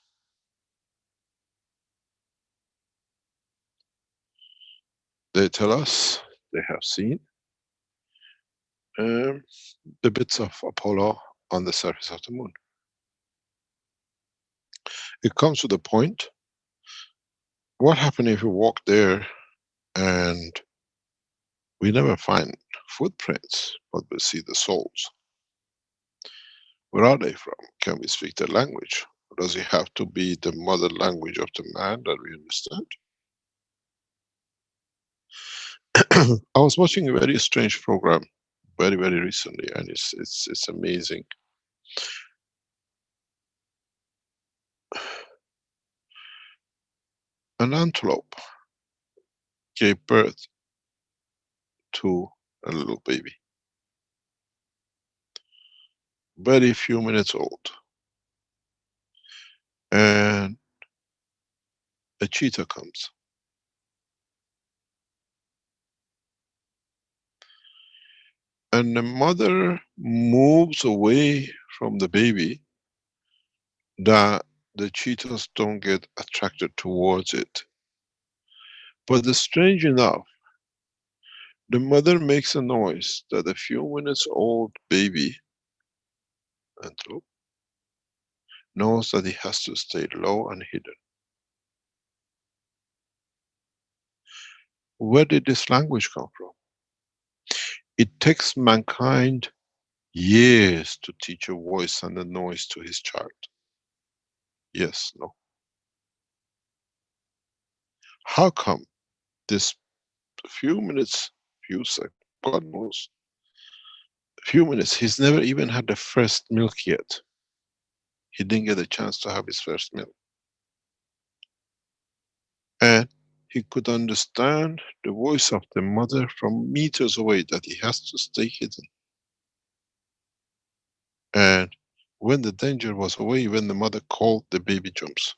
They tell us they have seen the bits of Apollo on the surface of the moon. It comes to the point, what happens if we walk there and we never find footprints, but we see the souls? Where are they from? Can we speak their language? Or does it have to be the mother language of the man that we understand? I was watching a very strange program very, very recently, and it's amazing. An antelope gave birth to a little baby, very few minutes old, and a cheetah comes. And the mother moves away from the baby that the cheetahs don't get attracted towards it. But the strange enough, the mother makes a noise that a few minutes old baby antelope knows that he has to stay low and hidden. Where did this language come from? It takes mankind years to teach a voice and a noise to his child. Yes, no. How come this few minutes, few seconds, God knows, few minutes, he's never even had the first milk yet. He didn't get a chance to have his first milk. And he could understand the voice of the mother from meters away, that he has to stay hidden. And when the danger was away, when the mother called, the baby jumps.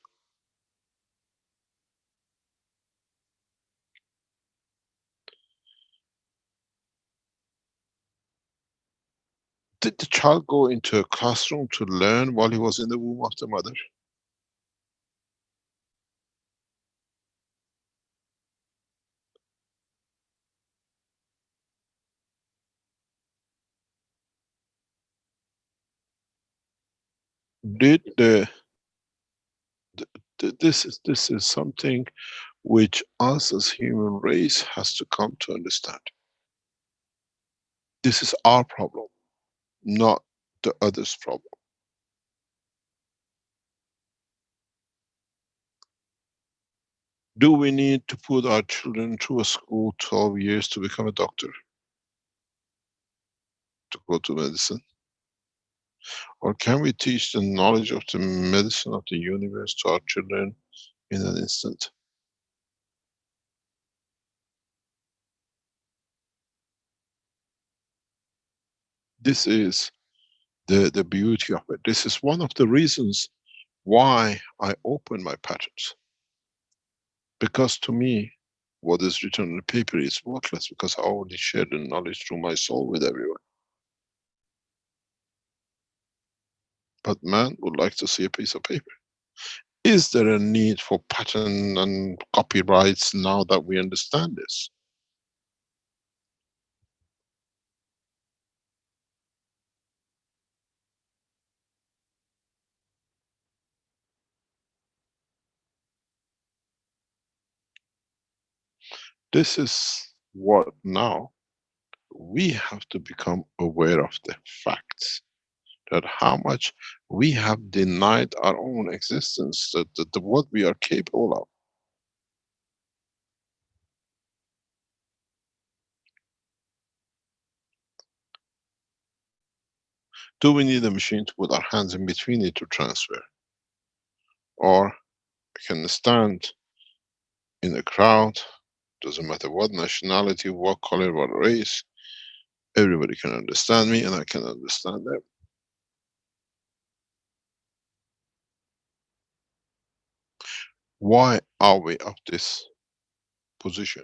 Did the child go into a classroom to learn while he was in the womb of the mother? Did this is something which us as human race has to come to understand. This is our problem, not the other's problem. Do we need to put our children through a school 12 years to become a doctor, to go to medicine? Or can we teach the knowledge of the medicine of the universe to our children in an instant? This is the beauty of it. This is one of the reasons why I open my patterns. Because to me, what is written on the paper is worthless, because I already shared the knowledge through my soul with everyone. But man would like to see a piece of paper. Is there a need for patent and copyrights now that we understand this? This is what now we have to become aware of the facts, that how much we have denied our own existence, that what we are capable of. Do we need a machine to put our hands in between it to transfer? Or I can stand in a crowd, doesn't matter what nationality, what color, what race, everybody can understand me and I can understand them. Why are we of this position?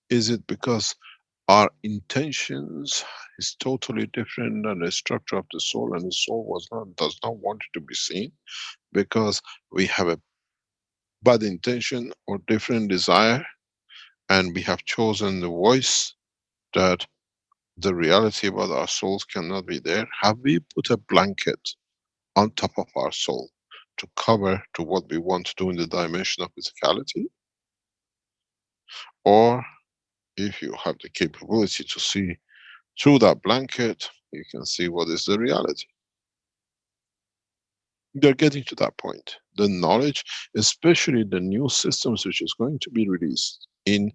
Is it because our intentions is totally different than the structure of the soul, and the soul does not want it to be seen because we have a bad intention or different desire, and we have chosen the voice that the reality about our souls cannot be there? Have we put a blanket on top of our soul to cover to what we want to do in the dimension of physicality? Or if you have the capability to see through that blanket, you can see what is the reality. They're getting to that point. The knowledge, especially the new systems which is going to be released well,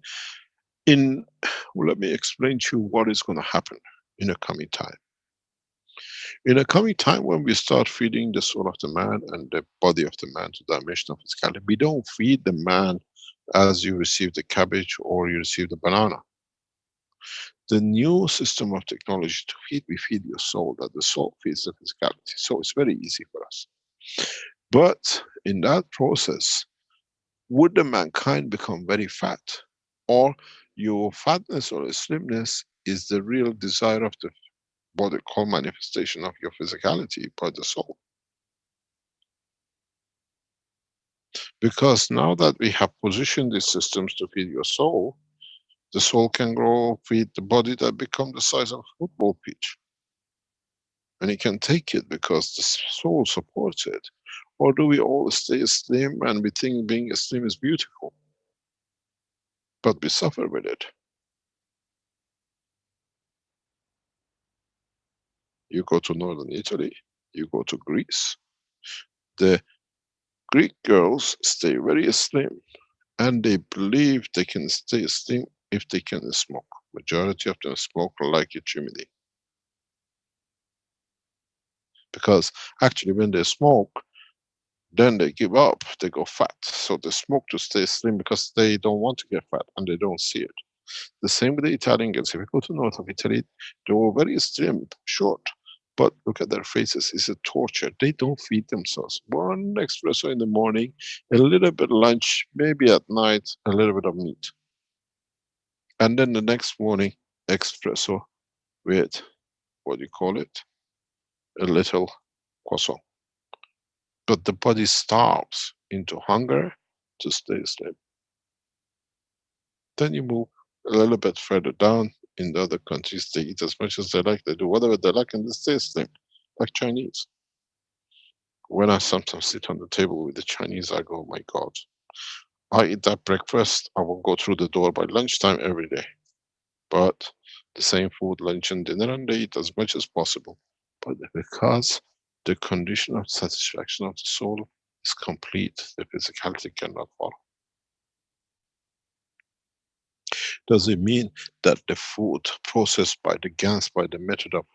let me explain to you what is going to happen in a coming time. In a coming time, when we start feeding the soul of the man and the body of the man to the dimension of physicality, we don't feed the man as you receive the cabbage or you receive the banana. The new system of technology to feed, we feed your soul, that the soul feeds the physicality. So it's very easy for us. But in that process, would the mankind become very fat? Or your fatness or slimness is the real desire of the what they call manifestation of your physicality by the soul? Because now that we have positioned these systems to feed your soul, the soul can grow, feed the body that become the size of a football pitch. And it can take it because the soul supports it. Or do we all stay slim and we think being slim is beautiful? But we suffer with it. You go to northern Italy, you go to Greece. The Greek girls stay very slim and they believe they can stay slim if they can smoke. Majority of them smoke like a chimney. Because actually when they smoke, then they give up, they go fat. So they smoke to stay slim because they don't want to get fat and they don't see it. The same with the Italian girls. If you go to north of Italy, they were very slim, short. But look at their faces, it's a torture. They don't feed themselves. One espresso in the morning, a little bit lunch, maybe at night, a little bit of meat. And then the next morning, espresso with, what do you call it? A little croissant. But the body starves into hunger to stay slim. Then you move a little bit further down in the other countries, they eat as much as they like, they do whatever they like and they stay slim, like Chinese. When I sometimes sit on the table with the Chinese, I go, my God, I eat that breakfast, I will go through the door by lunchtime every day. But the same food, lunch and dinner, and they eat as much as possible. But because the condition of satisfaction of the soul is complete, the physicality cannot follow. Does it mean that the food processed by the GANs, by the method of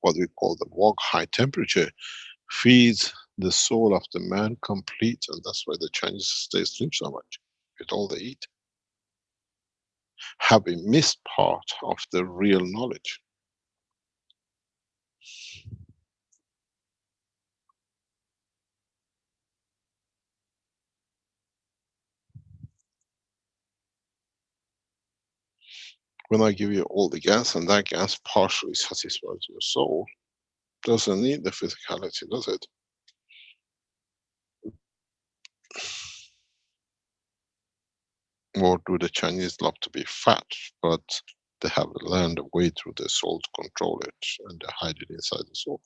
what we call the wok high temperature, feeds the soul of the man complete, and that's why the Chinese stay asleep so much with all they eat? Have we missed part of the real knowledge? When I give you all the gas and that gas partially satisfies your soul, doesn't need the physicality, does it? Or do the Chinese love to be fat, but they have learned a way through their soul to control it, and they hide it inside the soul?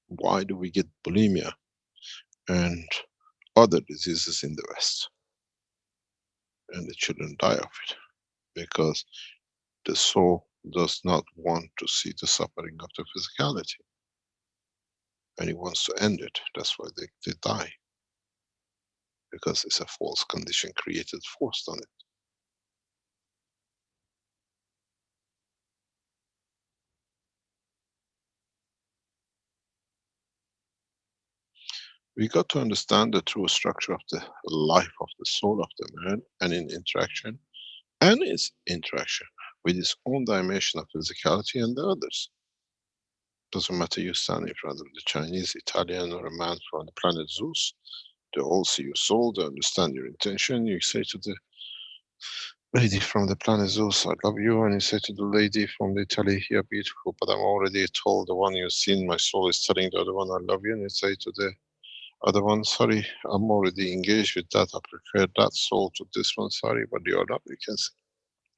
Why do we get bulimia and other diseases in the West, and the children die of it? Because the soul does not want to see the suffering of the physicality, and it wants to end it. That's why they die, because it's a false condition created, forced on it. We got to understand the true structure of the life of the soul of the man, and in interaction, and its interaction with its own dimension of physicality and the others. Doesn't matter you stand in front of the Chinese, Italian, or a man from the planet Zeus, they all see your soul, they understand your intention. You say to the lady from the planet Zeus, I love you, and you say to the lady from the Italy, you're beautiful, but I'm already told the one you've seen, my soul is telling the other one, I love you, and you say to the other one, sorry, I'm already engaged with that, I prefer that soul to this one, sorry, but you are not, you can see.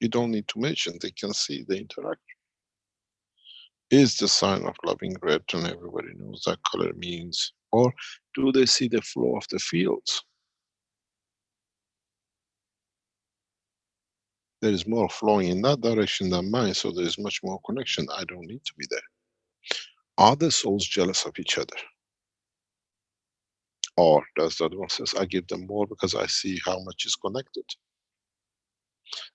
You don't need to mention, they can see, they interact. Is the sign of loving red, and everybody knows that color means, or do they see the flow of the fields? There is more flowing in that direction than mine, so there is much more connection. I don't need to be there. Are the souls jealous of each other? Or does the other one says, I give them more because I see how much is connected?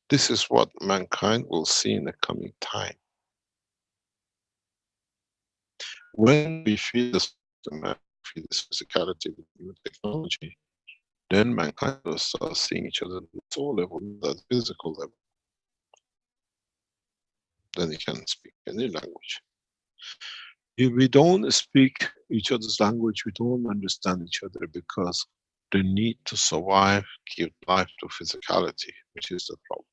This is what mankind will see in the coming time. When we feel this, feel this physicality with new technology, then mankind will start seeing each other at the soul level, not at physical level. Then they can speak any language. If we don't speak each other's language, we don't understand each other, because the need to survive give life to physicality, which is the problem.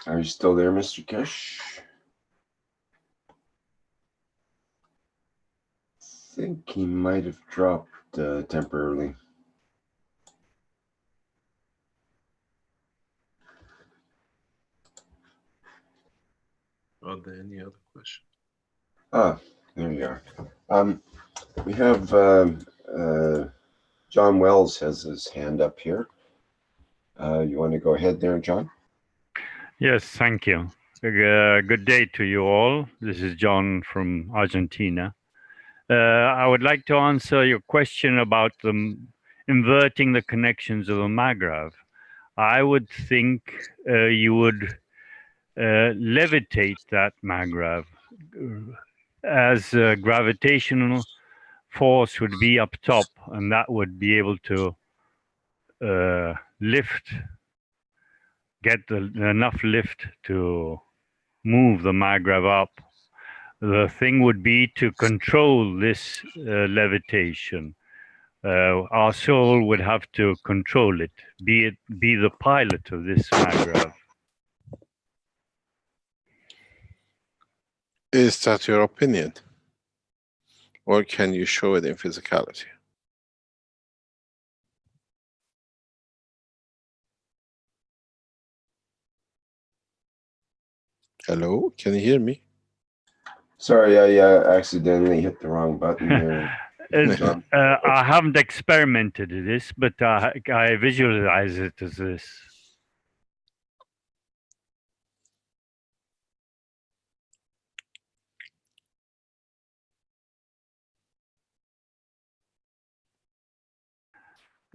Are you still there, Mr. Keshe? I think he might have dropped temporarily. Are there any other questions? Ah, there you are. We have John Wells has his hand up here. You want to go ahead there, John? Yes, thank you. Good day to you all. This is John from Argentina. I would like to answer your question about inverting the connections of a maggrav. I would think you would levitate that maggrav as gravitational force would be up top, and that would be able to get enough lift to move the maggrav up. The thing would be to control this levitation. Our soul would have to control it, be the pilot of this maggrav. Is that your opinion? Or can you show it in physicality? Hello, can you hear me? Sorry, I accidentally hit the wrong button there. I haven't experimented with this, but I visualize it as this.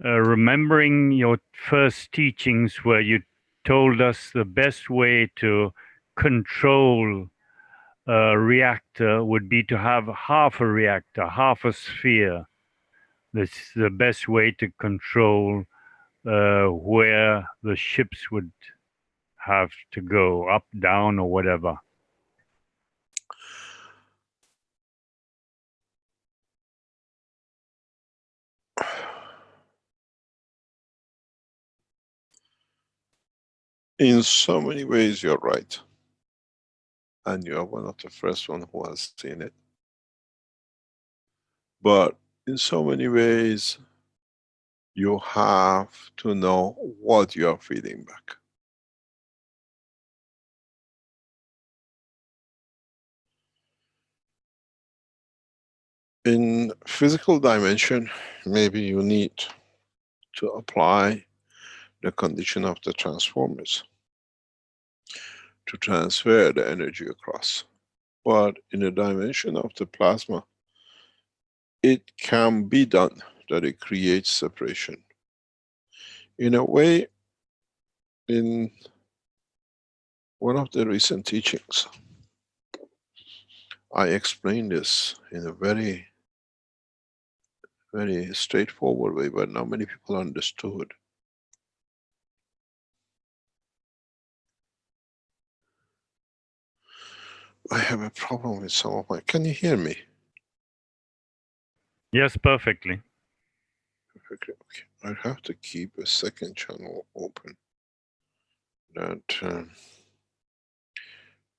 Remembering your first teachings where you told us the best way to control a reactor would be to have half a reactor, half a sphere. That's the best way to control where the ships would have to go, up, down, or whatever. In so many ways, you're right. And you are one of the first one who has seen it. But in so many ways, you have to know what you are feeding back. In physical dimension, maybe you need to apply the condition of the transformers to transfer the energy across. But in the dimension of the plasma, it can be done that it creates separation. In a way, in one of the recent teachings, I explained this in a very, very straightforward way, but not many people understood. I have a problem with some of my... Can you hear me? Yes, perfectly. Okay. I have to keep a second channel open that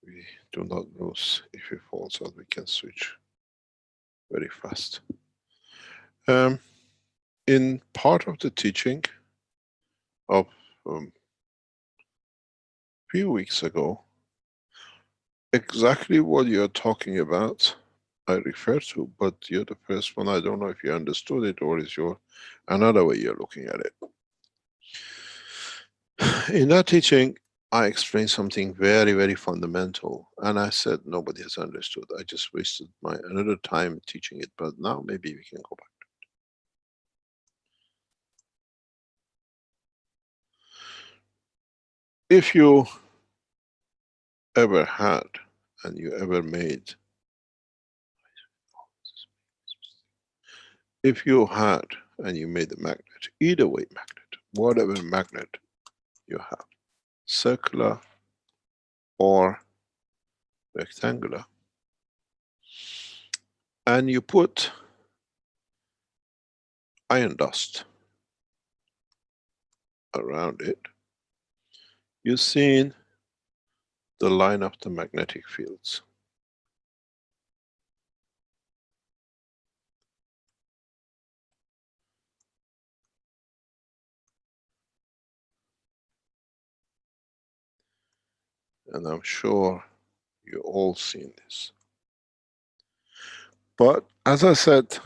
we do not lose. If it falls out, we can switch very fast. In part of the teaching of few weeks ago, exactly what you're talking about I refer to, but you're the first one. I don't know if you understood it or is your another way you're looking at it. In that teaching, I explained something very, very fundamental, and I said nobody has understood. I just wasted my another time teaching it, but now maybe we can go back to it. If you ever had and you ever made, if you had and you made a magnet, either way magnet, whatever magnet you have, circular or rectangular, and you put iron dust around it, you've seen the line of the magnetic fields. And I'm sure you all seen this. But as I said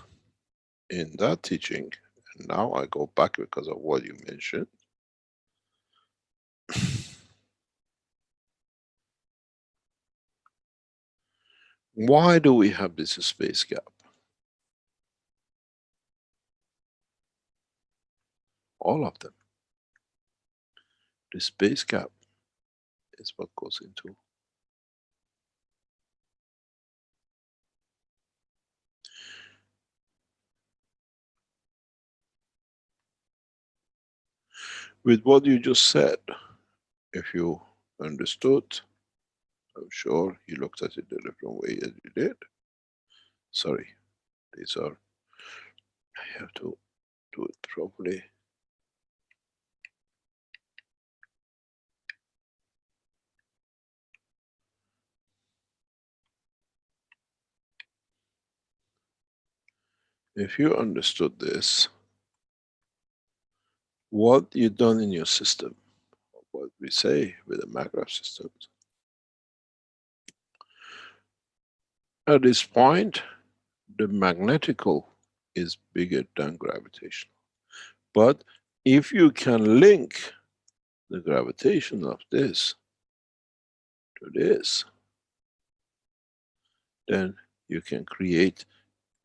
in that teaching, and now I go back because of what you mentioned, why do we have this space gap? all of them. The space gap is what goes into. With what you just said, if you understood, I'm sure you looked at it a different way as you did. Sorry, these are, I have to do it properly. If you understood this, what you've done in your system, what we say with the MAGRAPH systems, at this point, the magnetical is bigger than gravitational. But if you can link the gravitation of this to this, then you can create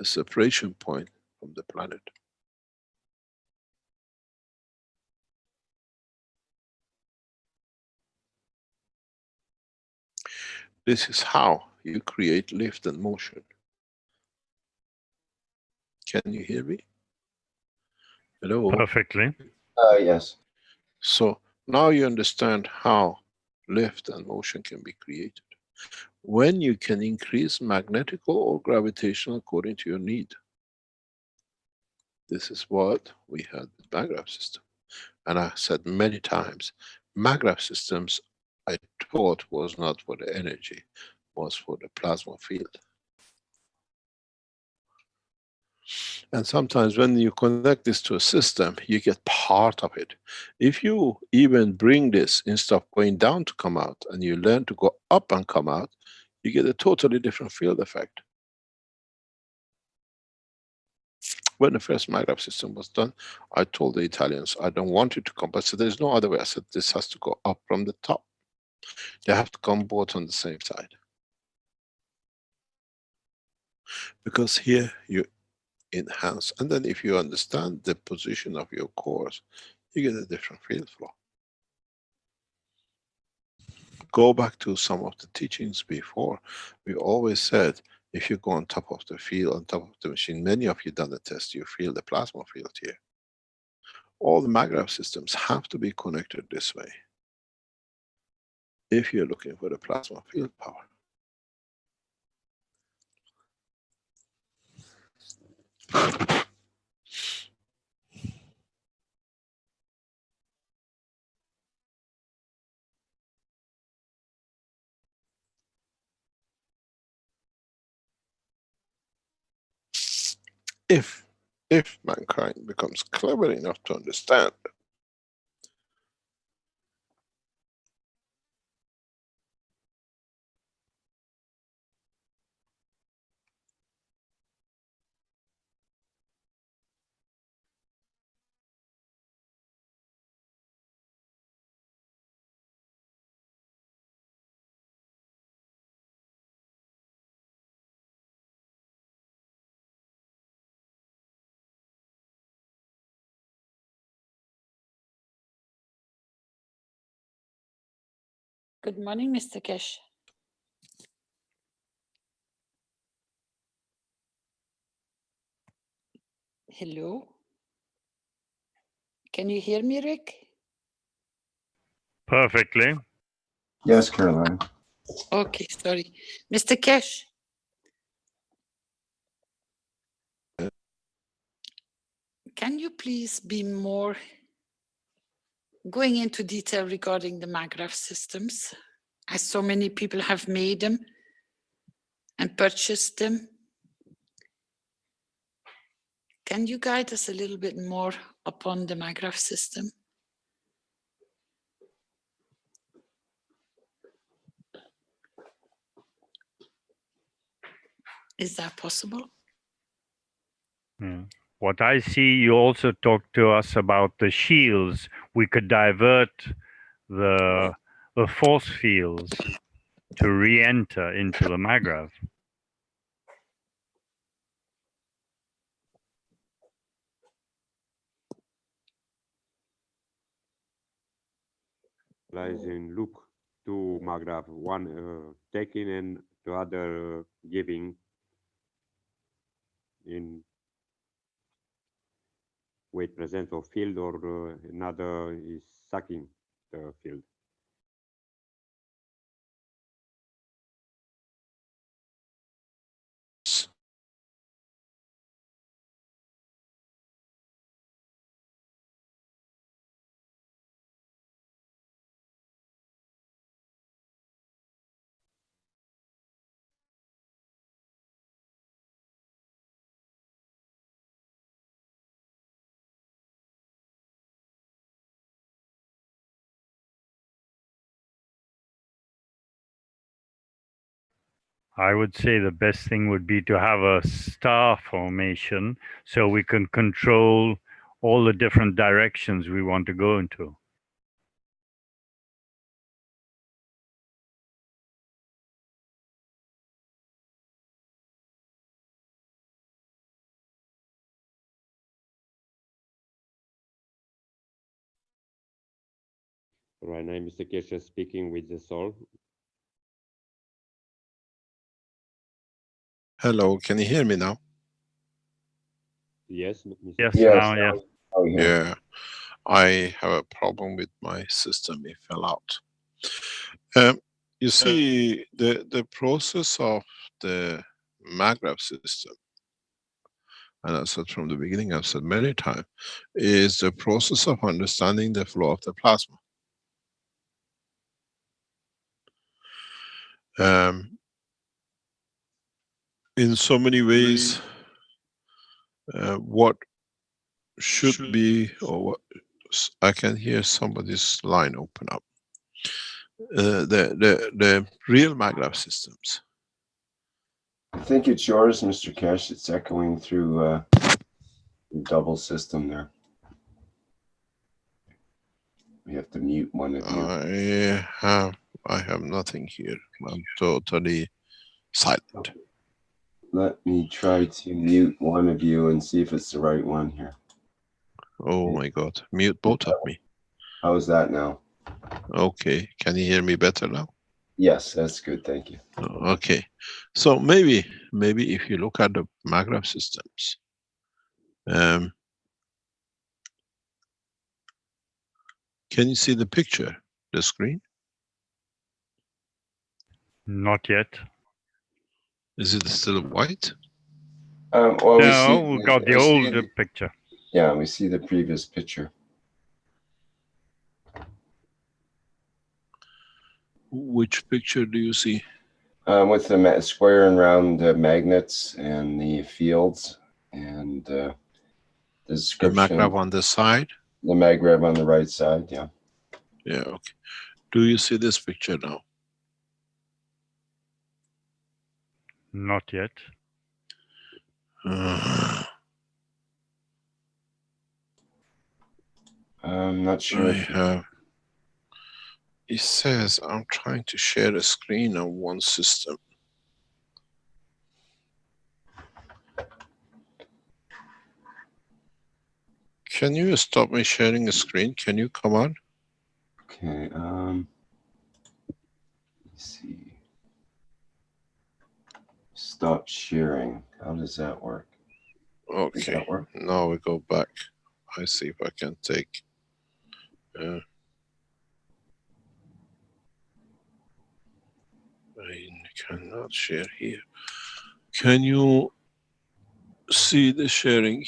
a separation point from the planet. This is how you create lift and motion. Can you hear me? Hello? Perfectly. Yes. So now you understand how lift and motion can be created. When you can increase magnetical or gravitational according to your need. This is what we had with MAGRAPH system. And I said many times, MAGRAPH systems I thought was not for the energy, was for the plasma field. And sometimes when you connect this to a system, you get part of it. If you even bring this instead of going down to come out, and you learn to go up and come out, you get a totally different field effect. When the first MAGRAPH system was done, I told the Italians, I don't want you to come, but I said, there's no other way. I said, this has to go up from the top. They have to come both on the same side. Because here you enhance, and then if you understand the position of your cores, you get a different field flow. Go back to some of the teachings before. We always said, if you go on top of the field, on top of the machine, many of you done the test, you feel the plasma field here. All the MAGRAPH systems have to be connected this way if you're looking for the plasma field power. If mankind becomes clever enough to understand, Good morning, Mr. Keshe. Hello? Can you hear me, Rick? Perfectly. Yes, Caroline. Okay, sorry. Mr. Keshe. Can you please be more going into detail regarding the MAGRAPH systems, as so many people have made them and purchased them? Can you guide us a little bit more upon the MAGRAPH system? Is that possible? Yeah. What I see, you also talked to us about the shields. We could divert the force fields to re-enter into the MAGRAPH. multiplies in loop two magravs, one taking and the other giving in weight present of field, or another is sucking the field. I would say the best thing would be to have a star formation so we can control all the different directions we want to go into. Right now, Mr. Keshe speaking with the soul. Hello, can you hear me now? Yes, Mr. Yes, Yes. now, yeah. Oh, yeah. Yeah, I have a problem with my system. It fell out. You see, the process of the maglev system, and I said from the beginning, I've said many times, is the process of understanding the flow of the plasma. In so many ways, what should be, or what, I can hear somebody's line open up. The real maglev systems. I think it's yours, Mr. Keshe. It's echoing through double system there. We have to mute one of you. I have nothing here. I'm totally silent. Let me try to mute one of you and see if it's the right one here. Oh my God, mute both of me. How is that now? Okay, can you hear me better now? Yes, that's good, thank you. Okay, so maybe if you look at the maglev systems, can you see the picture, the screen? Not yet. Is it still white? Well, No, we got the old picture. Yeah, we see the previous picture. Which picture do you see? With the square and round magnets and the fields and the description. The maglev on the side? The maglev on the right side, yeah. Yeah, okay. Do you see this picture now? Not yet. I'm not sure. It says I'm trying to share a screen on one system. Can you stop me sharing a screen? Can you come on? Okay, let's see. Stop sharing. How does that work? Okay, does that work? Now we go back. I see if I can take. I cannot share here. Can you see the sharing?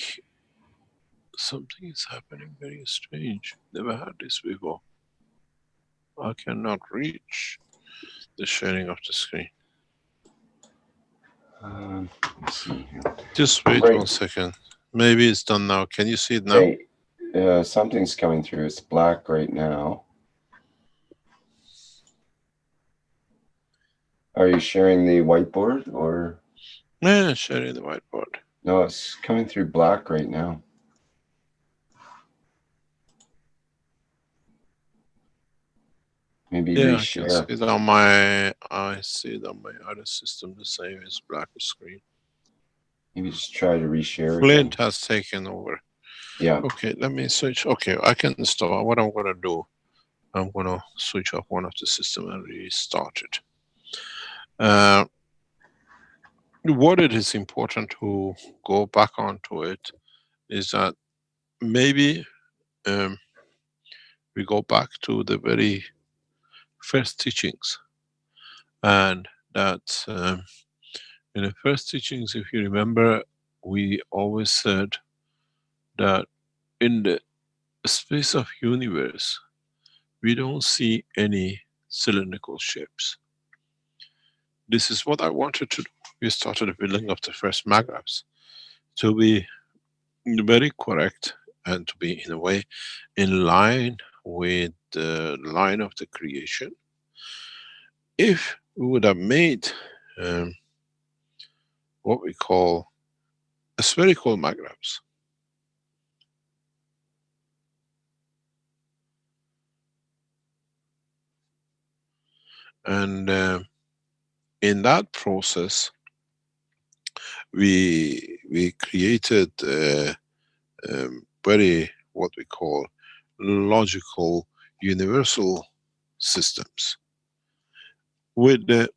Something is happening very strange. Never had this before. I cannot reach the sharing of the screen. Let's see here. Just wait 1 second. Maybe it's done now. Can you see it now? Hey, something's coming through. It's black right now. Are you sharing the whiteboard or? Yeah, sharing the whiteboard. No, it's coming through black right now. Maybe yeah, reshare. I can see it on my. I see it on my other system. The same as black screen. Maybe just try to reshare. Flint has taken over. Yeah. Okay, let me switch. Okay, I can stop. What I'm gonna do? I'm going to switch off one of the system and restart it. What it is important to go back onto it is that maybe we go back to the very first teachings, and that in the first teachings, if you remember, we always said that in the space of universe, we don't see any cylindrical shapes. This is what I wanted to do. We started the building of the first magraphs to be very correct and to be in a way in line with the line of the creation. If we would have made what we call spherical magraphs, and in that process we created very what we call logical universal systems. With the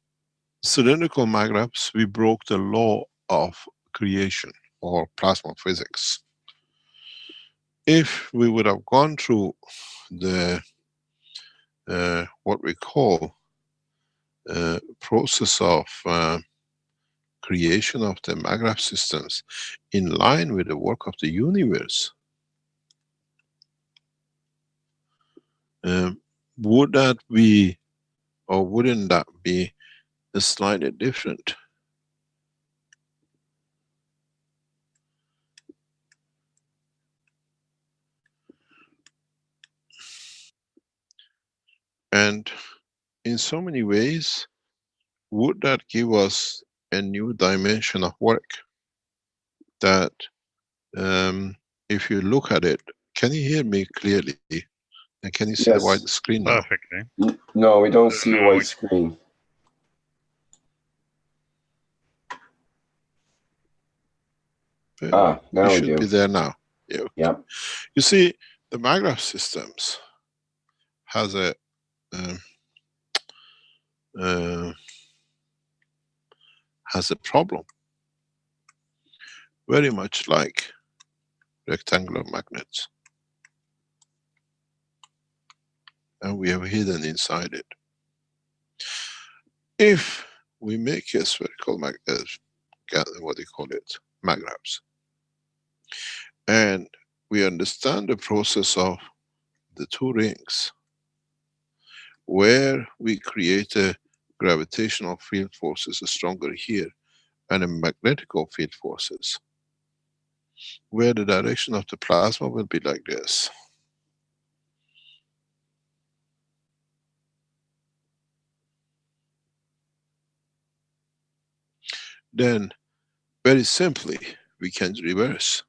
cylindrical magraphs, we broke the law of creation or plasma physics. If we would have gone through the what we call process of creation of the magraph systems in line with the work of the universe, would that be, or wouldn't that be, slightly different? And in so many ways, would that give us a new dimension of work? That if you look at it, can you hear me clearly? And can you see the white Yes. screen now? Perfectly. No, we don't see a white screen. Now it we should do. be there now. Yeah. Okay. Yep. You see, the magraph systems has a problem, very much like rectangular magnets, and we have hidden inside it. If we make a spherical what do you call it, magraphs, and we understand the process of the two rings, where we create a gravitational field forces stronger here and a magnetical field forces, where the direction of the plasma will be like this. Then, very simply, we can reverse.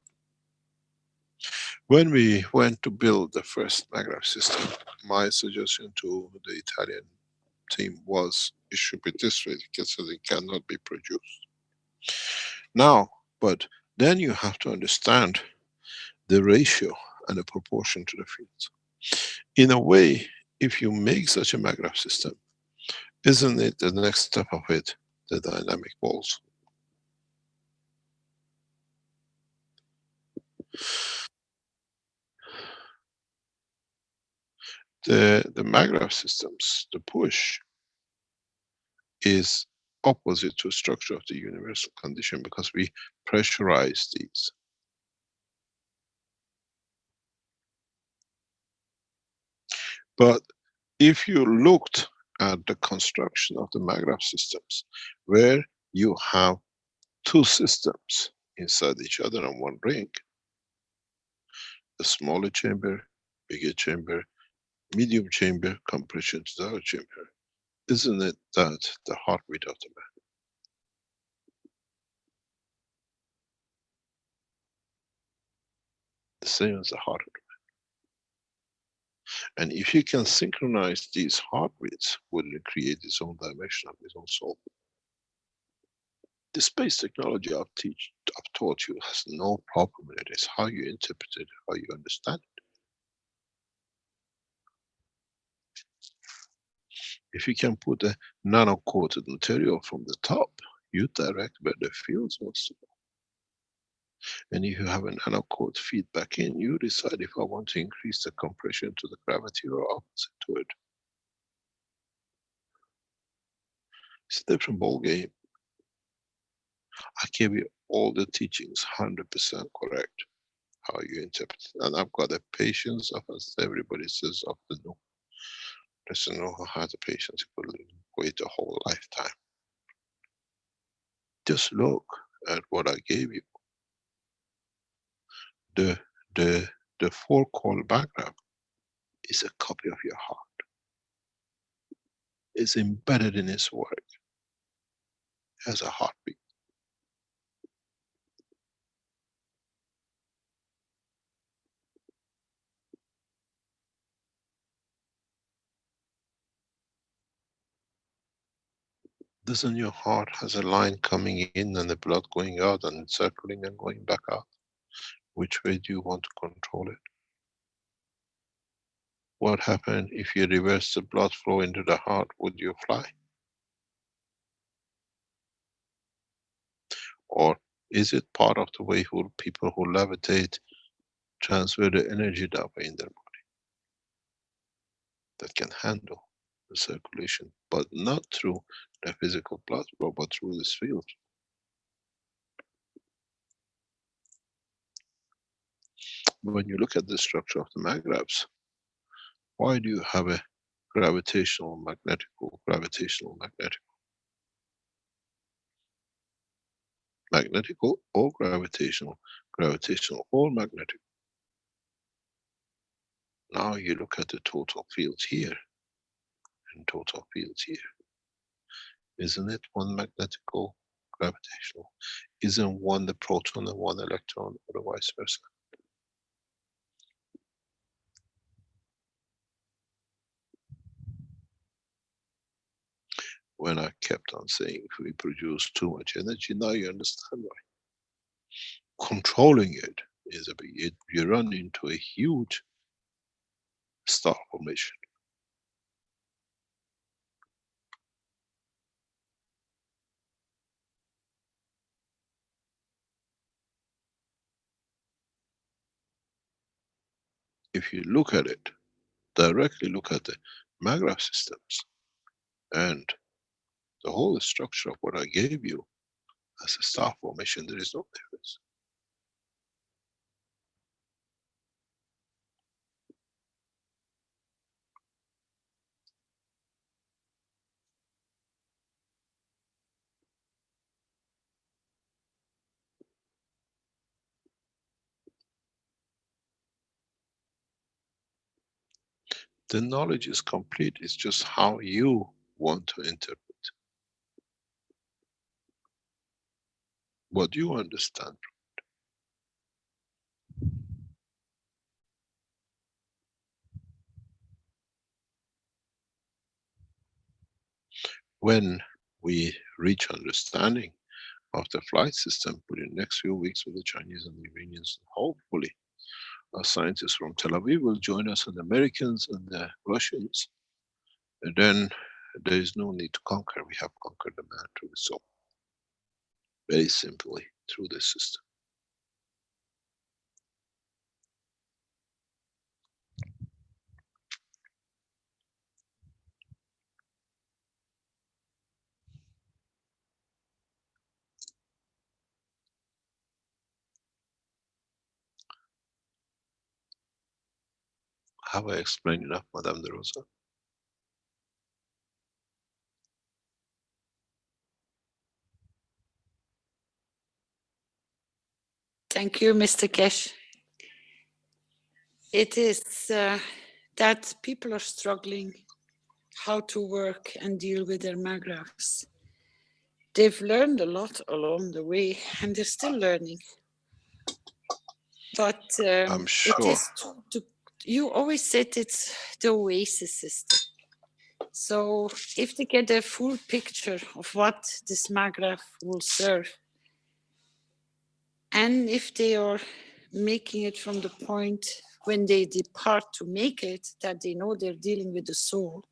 When we went to build the first magraph system, my suggestion to the Italian team was, it should be this way, because it cannot be produced. Now, but then you have to understand the ratio and the proportion to the fields. In a way, if you make such a magraph system, isn't it the next step of it, the dynamic balls? The magraph systems, the push, is opposite to structure of the universal condition, because we pressurize these. But if you looked at the construction of the magraph systems, where you have two systems inside each other on one ring, a smaller chamber, bigger chamber, medium chamber, compression to the other chamber, isn't it that the heartbeat of the man? The same as the heart of the man. And if you can synchronize these heartbeats, will it create its own dimension of its own soul? The space technology I've taught you has no problem with it. It's how you interpret it, how you understand it. If you can put a nano-coated material from the top, you direct where the fields wants to go. And if you have a nano-coat feedback in, you decide if I want to increase the compression to the gravity or opposite to it. It's a different ball game. I gave you all the teachings 100% correct, how you interpret it. And I've got a patience of, as everybody says, of the no. Doesn't know how has the patience, you could wait a whole lifetime. Just look at what I gave you. The four-call background is a copy of your heart. It's embedded in its work as a heartbeat. Doesn't your heart has a line coming in and the blood going out and circling and going back out? Which way do you want to control it? What happens if you reverse the blood flow into the heart? Would you fly? Or is it part of the way who people who levitate transfer the energy that way in their body that can handle the circulation, but not through the physical blood flow, but through this field? When you look at the structure of the magraphs, why do you have a gravitational, magnetical, gravitational, magnetical? Magnetical or gravitational, gravitational or magnetic. Now you look at the total fields here and total fields here. Isn't it one magnetical, gravitational? Isn't one the proton and one electron, or vice versa? When I kept on saying if we produce too much energy, now you understand why. Controlling it is a big, you run into a huge star formation. If you look at it, directly look at the magraph systems and the whole structure of what I gave you as a star formation, there is no difference. The knowledge is complete, it's just how you want to interpret. What you understand. When we reach understanding of the flight system within the next few weeks with the Chinese and the Iranians, hopefully our scientists from Tel Aviv will join us, and the Americans and the Russians, and then there is no need to conquer. We have conquered the man through the soul. Very simply, through this system. Have I explained enough, Madame de Rosa? Thank you, Mr. Keshe. It is that people are struggling how to work and deal with their magraphs. They've learned a lot along the way, and they're still learning. But I'm sure. it is you always said it's the oasis system. So if they get a full picture of what this magraph will serve, and if they are making it from the point when they depart to make it, that they know they're dealing with the soul,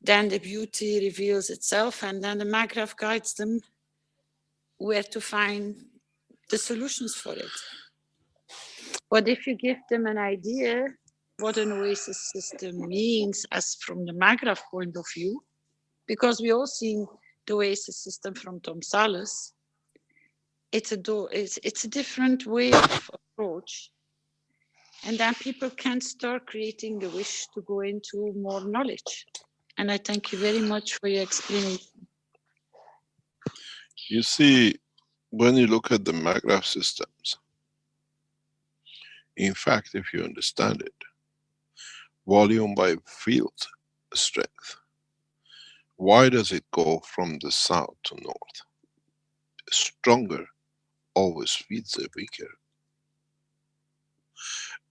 then the beauty reveals itself, and then the MAGRAPH guides them where to find the solutions for it. But if you give them an idea what an oasis system means as from the MAGRAPH point of view, because we all seen the oasis system from Tom Salis, it's a different way of approach. And then people can start creating the wish to go into more knowledge. And I thank you very much for your explanation. You see, when you look at the MAGRAPH systems, in fact, if you understand it, volume by field strength, why does it go from the south to north? Stronger always feeds the weaker.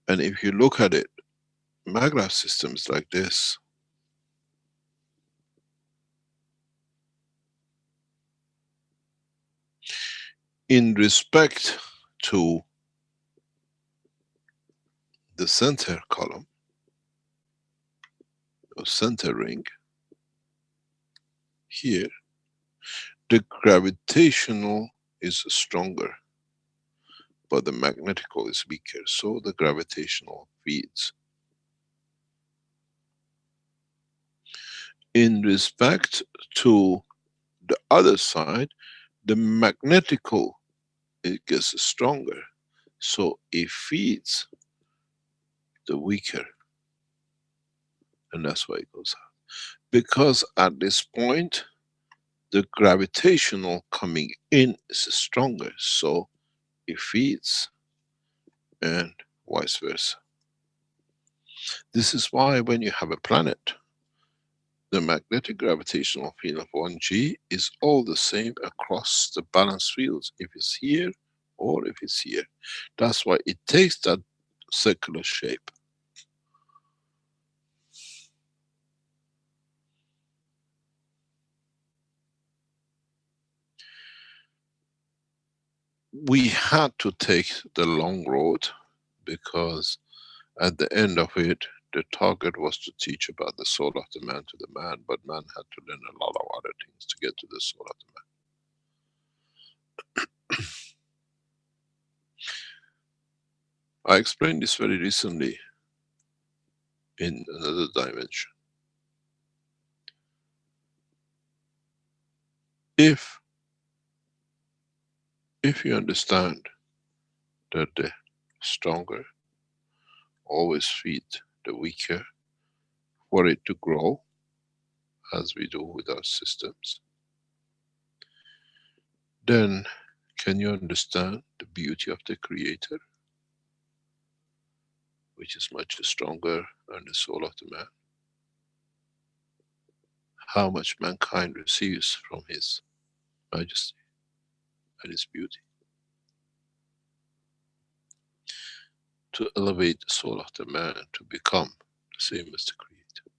And if you look at it, MAGRAPH systems like this, in respect to the center column, or center ring, here, the gravitational is stronger, but the magnetical is weaker, so the gravitational feeds. In respect to the other side, the magnetical, it gets stronger, so it feeds the weaker, and that's why it goes out. Because at this point, the gravitational coming in is stronger, so it feeds, and vice versa. This is why when you have a planet, the magnetic gravitational field of 1G is all the same across the balanced fields, if it's here or if it's here. That's why it takes that circular shape. We had to take the long road because at the end of it, the target was to teach about the soul of the man to the man, but man had to learn a lot of other things to get to the soul of the man. I explained this very recently in another dimension. If you understand that the stronger always feed the weaker for it to grow, as we do with our systems, then can you understand the beauty of the Creator, which is much stronger than the soul of the man? How much mankind receives from His Majesty and His beauty to elevate the soul of the man to become the same as the Creator.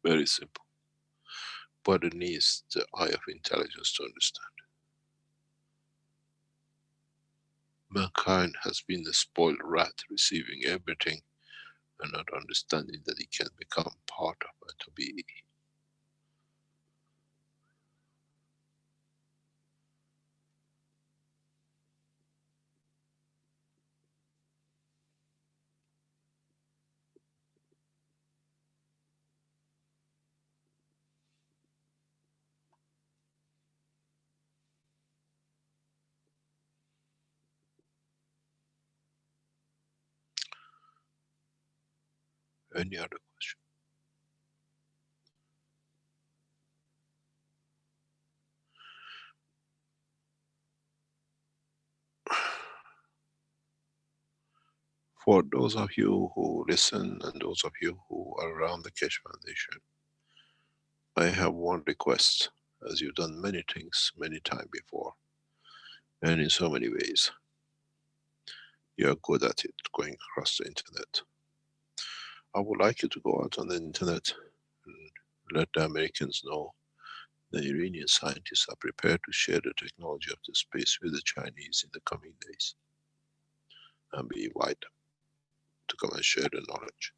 Very simple, but it needs the eye of intelligence to understand. Mankind has been a spoiled rat, receiving everything and not understanding that he can become part of it to be. Any other question? For those of you who listen and those of you who are around the Keshe Foundation, I have one request, as you've done many things many times before, and in so many ways. You're good at it, going across the internet. I would like you to go out on the internet and let the Americans know the Iranian scientists are prepared to share the technology of the space with the Chinese in the coming days. and we invite them to come and share the knowledge.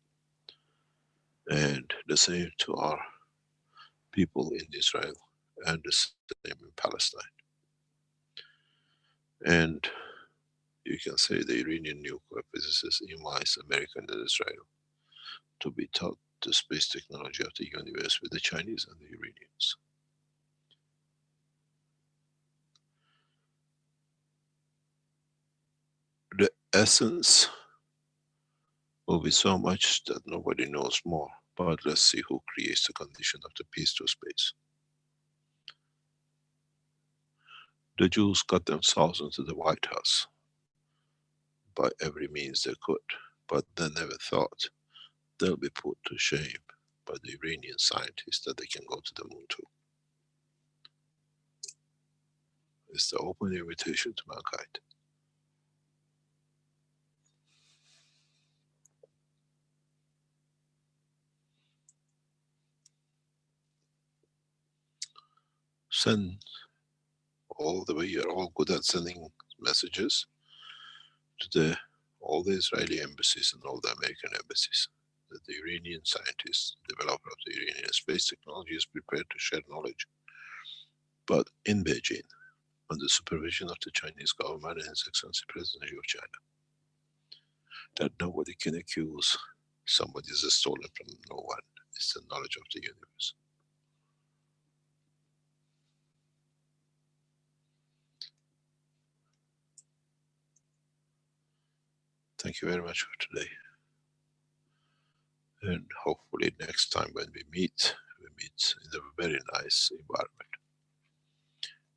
And the same to our people in Israel, and the same in Palestine. And you can say the Iranian nuclear physicists invites America and Israel to be taught the space technology of the universe with the Chinese and the Iranians. The essence will be so much that nobody knows more, but let's see who creates the condition of the peace to space. The Jews got themselves into the White House by every means they could, but they never thought they'll be put to shame by the Iranian scientists that they can go to the moon too. It's the open invitation to mankind. Send all the way, you're all good at sending messages to all the Israeli embassies and all the American embassies, that the Iranian scientists, developer of the Iranian space technology, is prepared to share knowledge, but in Beijing, under supervision of the Chinese government and His Excellency President Xi of China, that nobody can accuse somebody is stolen from no one. It's the knowledge of the universe. Thank you very much for today. And hopefully next time when we meet in a very nice environment.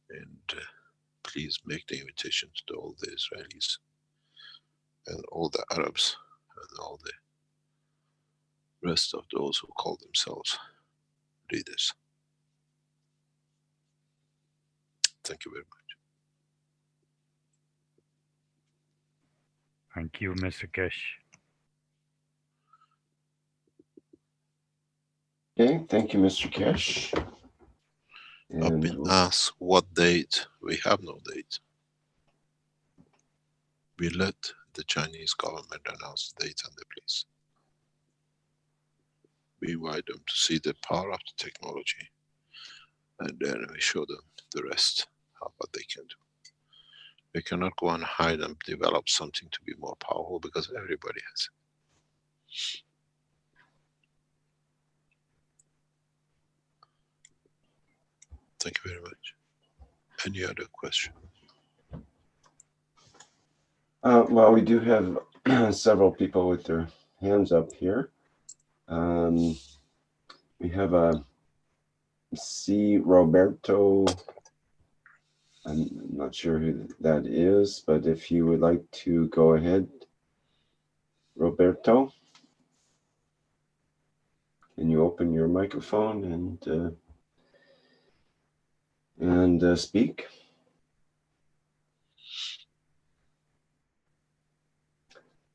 And please make the invitation to all the Israelis and all the Arabs and all the rest of those who call themselves leaders. Thank you very much. Thank you, Mr. Keshe. Okay, thank you, Mr. Keshe. I've been asked what date. We have no date. We let the Chinese government announce the date and the place. We invite them to see the power of the technology, and then we show them the rest, what they can do. They cannot go and hide and develop something to be more powerful, because everybody has it. Thank you very much. Any other question? Well, we do have several people with their hands up here. We have a C. Roberto. I'm not sure who that is, but if you would like to go ahead, Roberto, can you open your microphone and speak?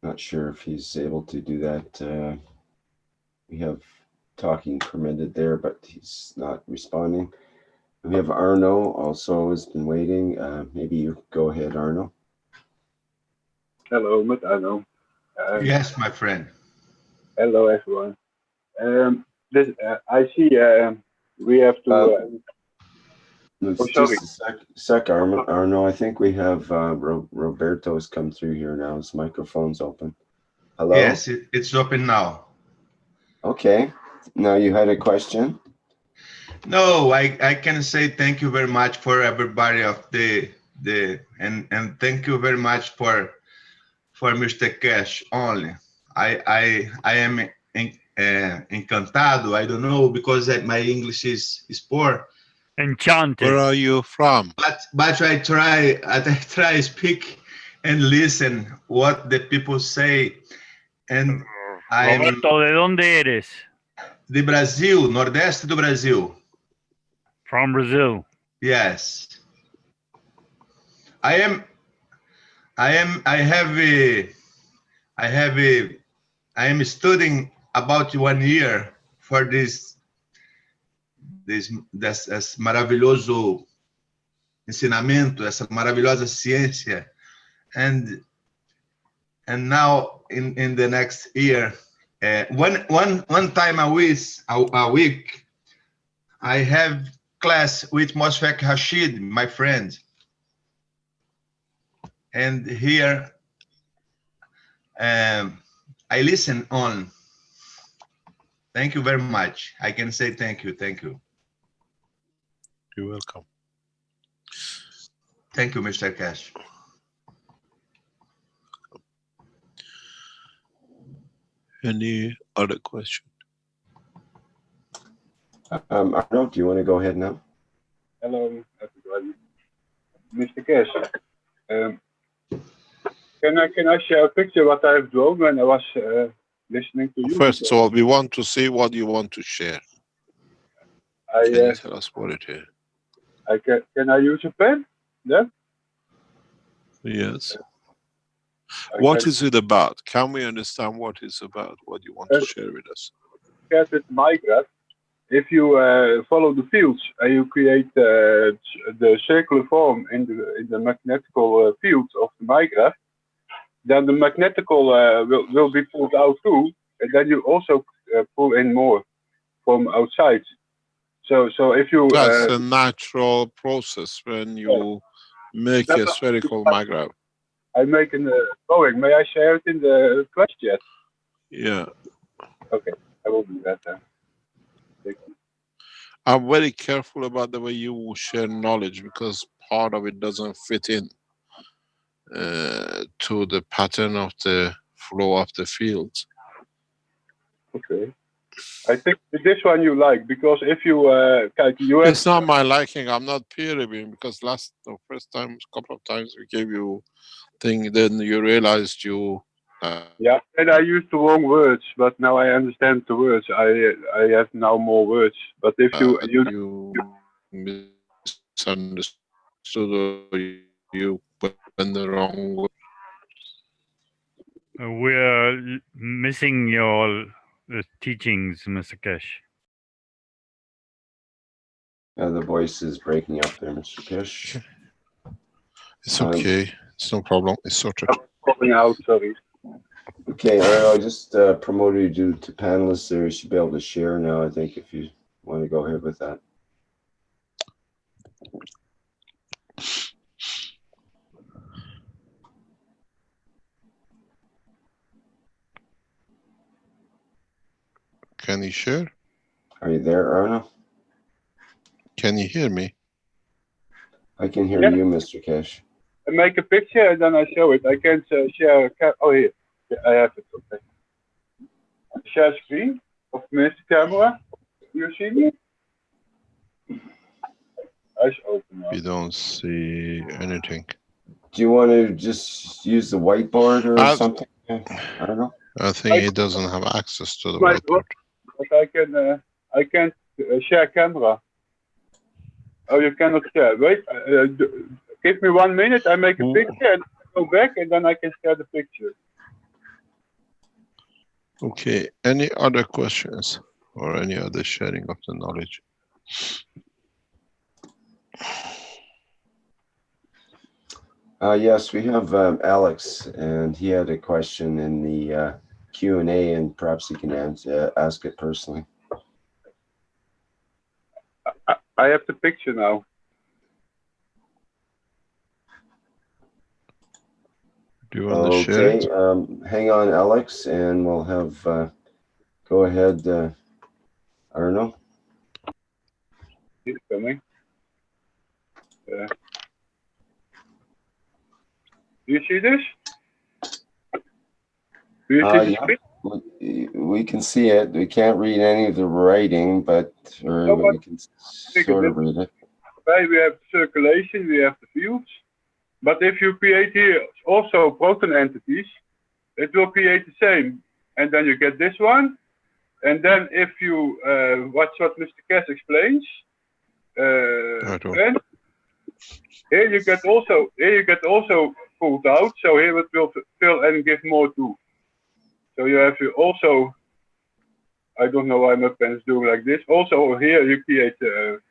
Not sure if he's able to do that. We have talking permitted there, but he's not responding. We have Arno also has been waiting. Maybe you go ahead, Arno. Hello, met Arno. Yes, my friend. Hello, everyone. I see we have to... Just a sec, Arno. I think we have Roberto's come through here now. His microphone's open. Hello? Yes, it's open now. Okay. Now you had a question? No, I can say thank you very much for everybody of and thank you very much for Mr. Keshe only. I am encantado. I don't know, because my English is poor. Enchanted. Where are you from? But I try speak and listen what the people say. And Roberto, ¿de dónde eres? De Brasil, Nordeste do Brasil. From Brazil. Yes. I am studying about 1 year for this maravilhoso ensinamento, essa maravilhosa ciência, and now in the next year, one time a week, I have class with Mosfek Rashid, my friend, and here I listen on. Thank you very much. I can say thank you. Thank you. You're welcome. Thank you, Mr. Keshe. Any other question? Arno, do you want to go ahead now? Hello, everybody. Mr. Keshe, can I share a picture what I've drawn when I was listening to you? First of all, we want to see what you want to share. Can you tell us what it is? Can I use a pen? Yeah? Yes. What is it about? Can we understand what it's about, what you want to share with us? With Minecraft, if you follow the fields and you create the circular form in the magnetical fields of the Minecraft, then the magnetical will be pulled out too, and then you also pull in more from outside. So if you that's a natural process when you make a spherical Minecraft. I make a drawing. May I share it in the class chat? Yeah. Okay, I will do that then. Thank you. I'm very careful about the way you share knowledge because part of it doesn't fit in to the pattern of the flow of the fields. Okay. I think this one you like because if you it's not my liking. I'm not peer reviewing because first time, couple of times we gave you thing, then you realized you. Yeah, and I used the wrong words, but now I understand the words. I have now more words. But if you misunderstood or you went the wrong way. We're missing your teachings, Mr. Keshe. The voice is breaking up there, Mr. Keshe. It's okay. It's no problem. It's sorted. Calling out, sorry. Okay, I just promoted you to panelists there. You should be able to share now, I think, if you want to go ahead with that. Can you share? Are you there, Arno? Can you hear me? I can hear you, Mr. Keshe. I make a picture and then I show it. I can't share. Oh, here. I have it. Okay. Share screen of Mr. Camera. Do you see me? Eyes open now. We don't see anything. Do you want to just use the whiteboard or something? I don't know. I think he doesn't have access to the whiteboard. But I can't share camera. Oh, you cannot share. Wait, give me 1 minute. I make a picture and go back, and then I can share the picture. Okay. Any other questions or any other sharing of the knowledge? Yes, we have Alex, and he had a question in the Q&A, and perhaps he can ask it personally. I have the picture now. Do you want to share it? Okay, hang on, Alex, and we'll have, go ahead, Arno. He's coming. Do you see this? Do you see Yeah, we can see it. We can't read any of the writing, but we can sort of read it. We have circulation, we have the fields. But if you create here also proton entities, it will create the same. And then you get this one. And then if you watch what Mr. Keshe explains, then here you get also pulled out. So here it will fill and give more too. So you have also, I don't know why my pen is doing like this. Also here you create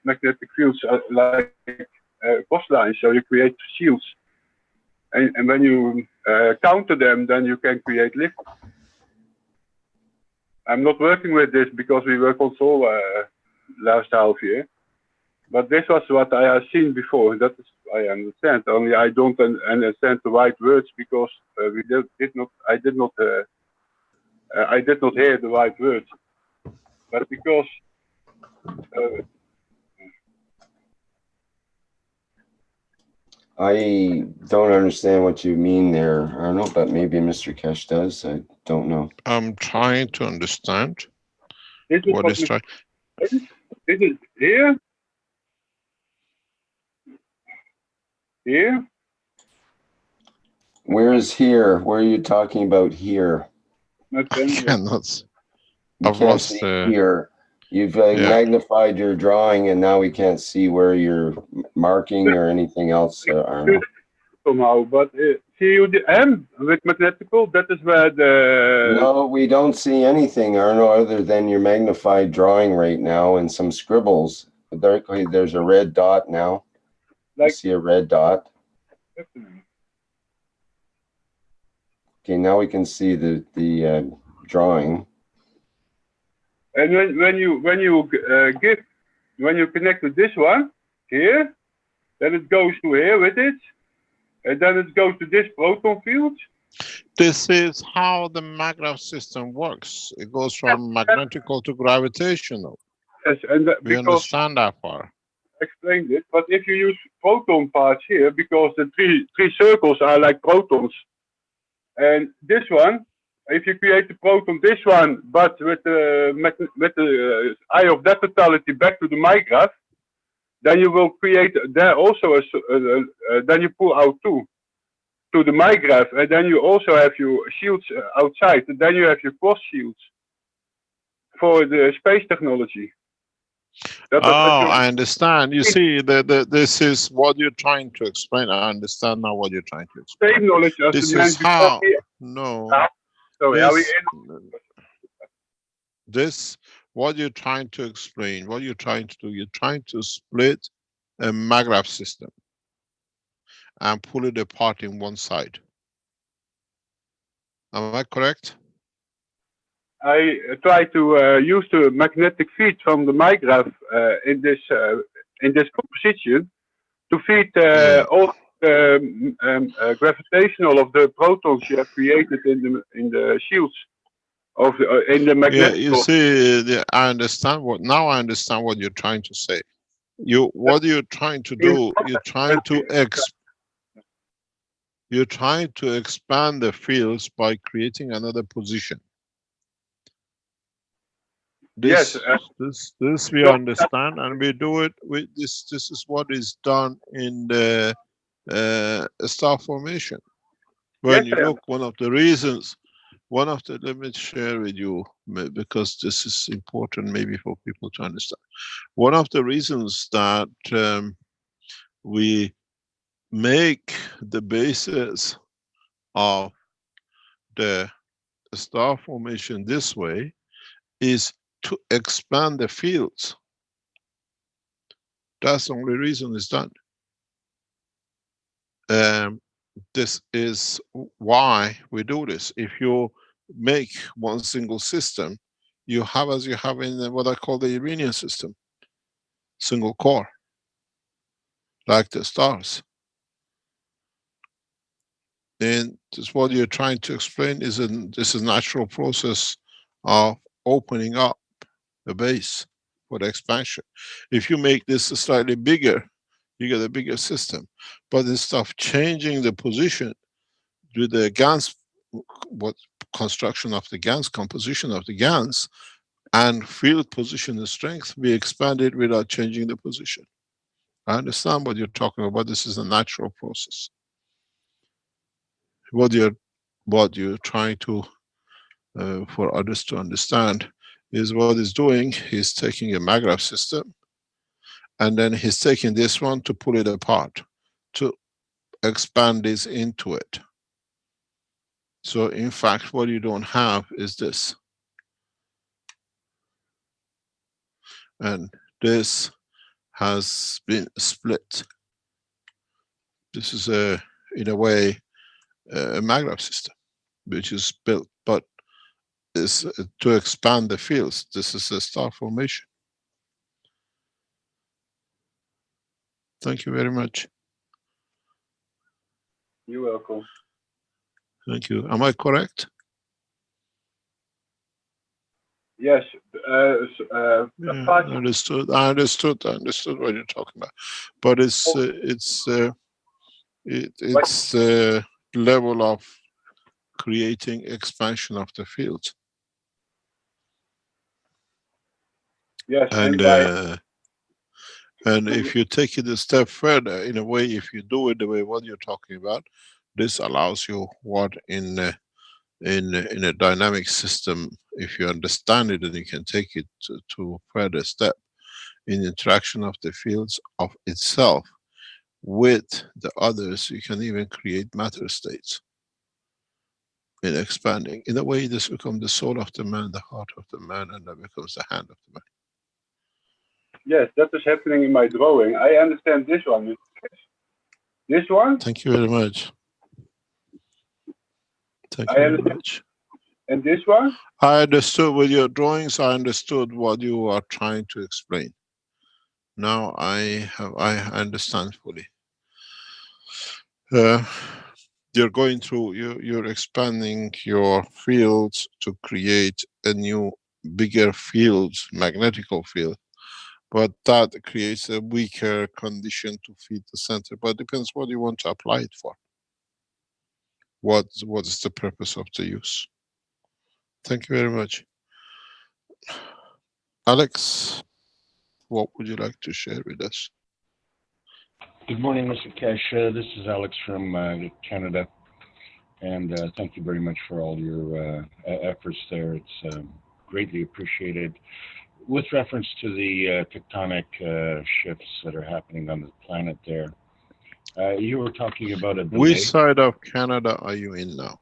magnetic fields like cross lines. So you create shields. and when you counter them, then you can create lift. I'm not working with this because we work on solar last half year, but this was what I have seen before. That is I understand. Only I don't understand the right words because I did not hear the right words. But because I don't understand what you mean there, Arnold, but maybe Mr. Keshe does. I don't know. I'm trying to understand this is what is trying. This is here. Here. Where is here? Where are you talking about here? I cannot. We can't see here. You've magnified your drawing, and now we can't see where you're marking or anything else, Arnold. Somehow, but see you the M with magnetical. That is where the. No, we don't see anything, Arnold, other than your magnified drawing right now and some scribbles. There's a red dot now. I see a red dot. Okay, now we can see the drawing. And when you connect with this one here, then it goes to here with it, and then it goes to this proton field. This is how the magnetic system works. It goes from magnetical to gravitational. Yes, and we understand that part. Explained it, but if you use proton parts here, because the three circles are like protons, and this one, if you create the proton, this one, but with the eye of that totality back to the MyGraph, then you will create there also then you pull out two to the MyGraph, and then you also have your shields outside, and then you have your cross shields for the space technology. I understand. You see, this is what you're trying to explain. I understand now what you're trying to explain. Same knowledge as this the is how. No. Sorry, this, what you're trying to explain, what you're trying to do, you're trying to split a maglev system and pull it apart in one side. Am I correct? I try to use the magnetic field from the MyGraph in this composition to feed all the gravitational of the protons you have created in the shields of in the magnetic. Yeah, you see, I understand what now. I understand what you're trying to say. What you're trying to do, you're trying to expand the fields by creating another position. This we understand, and we do it with this. This is what is done in the star formation. When you look, one of the reasons, let me share with you, because this is important maybe for people to understand. One of the reasons that we make the basis of the star formation this way is to expand the fields. That's the only reason it's done. This is why we do this. If you make one single system, you have, as you have in what I call the Uranian system, single core, like the stars. And this, what you're trying to explain is this is a natural process of opening up the base for the expansion. If you make this slightly bigger, you get a bigger system. But instead of changing the position with the GANs, what construction of the GANs, composition of the GANs, and field position and strength, we expand it without changing the position. I understand what you're talking about. This is a natural process. What you're trying to for others to understand is what he's doing. He's taking a maglev system, and then he's taking this one to pull it apart, to expand this into it. So in fact, what you don't have is this. And this has been split. This is in a way, a magnetic system, which is built, but is to expand the fields. This is a star formation. Thank you very much. You're welcome. Thank you. Am I correct? Yes. Yeah, I understood what you're talking about. But it's level of creating expansion of the field. Yes, and if you take it a step further, in a way, if you do it the way what you're talking about, this allows you what in a dynamic system, if you understand it, and you can take it to further step in interaction of the fields of itself with the others, you can even create matter states in expanding. In a way, this becomes the soul of the man, the heart of the man, and that becomes the hand of the man. yes, that is happening in my drawing. I understand this one, Mr. Keshe. This one? Thank you very much. Thank you very much. And this one? I understood with your drawings, I understood what you are trying to explain. Now I understand fully. You're going through, you're expanding your fields to create a new, bigger field, magnetical field. But that creates a weaker condition to feed the center. But it depends what you want to apply it for. What is the purpose of the use? Thank you very much. Alex, what would you like to share with us? Good morning, Mr. Keshe. This is Alex from Canada, and thank you very much for all your efforts there. It's greatly appreciated. With reference to the tectonic shifts that are happening on the planet there, you were talking about a delay. Which side of Canada are you in now?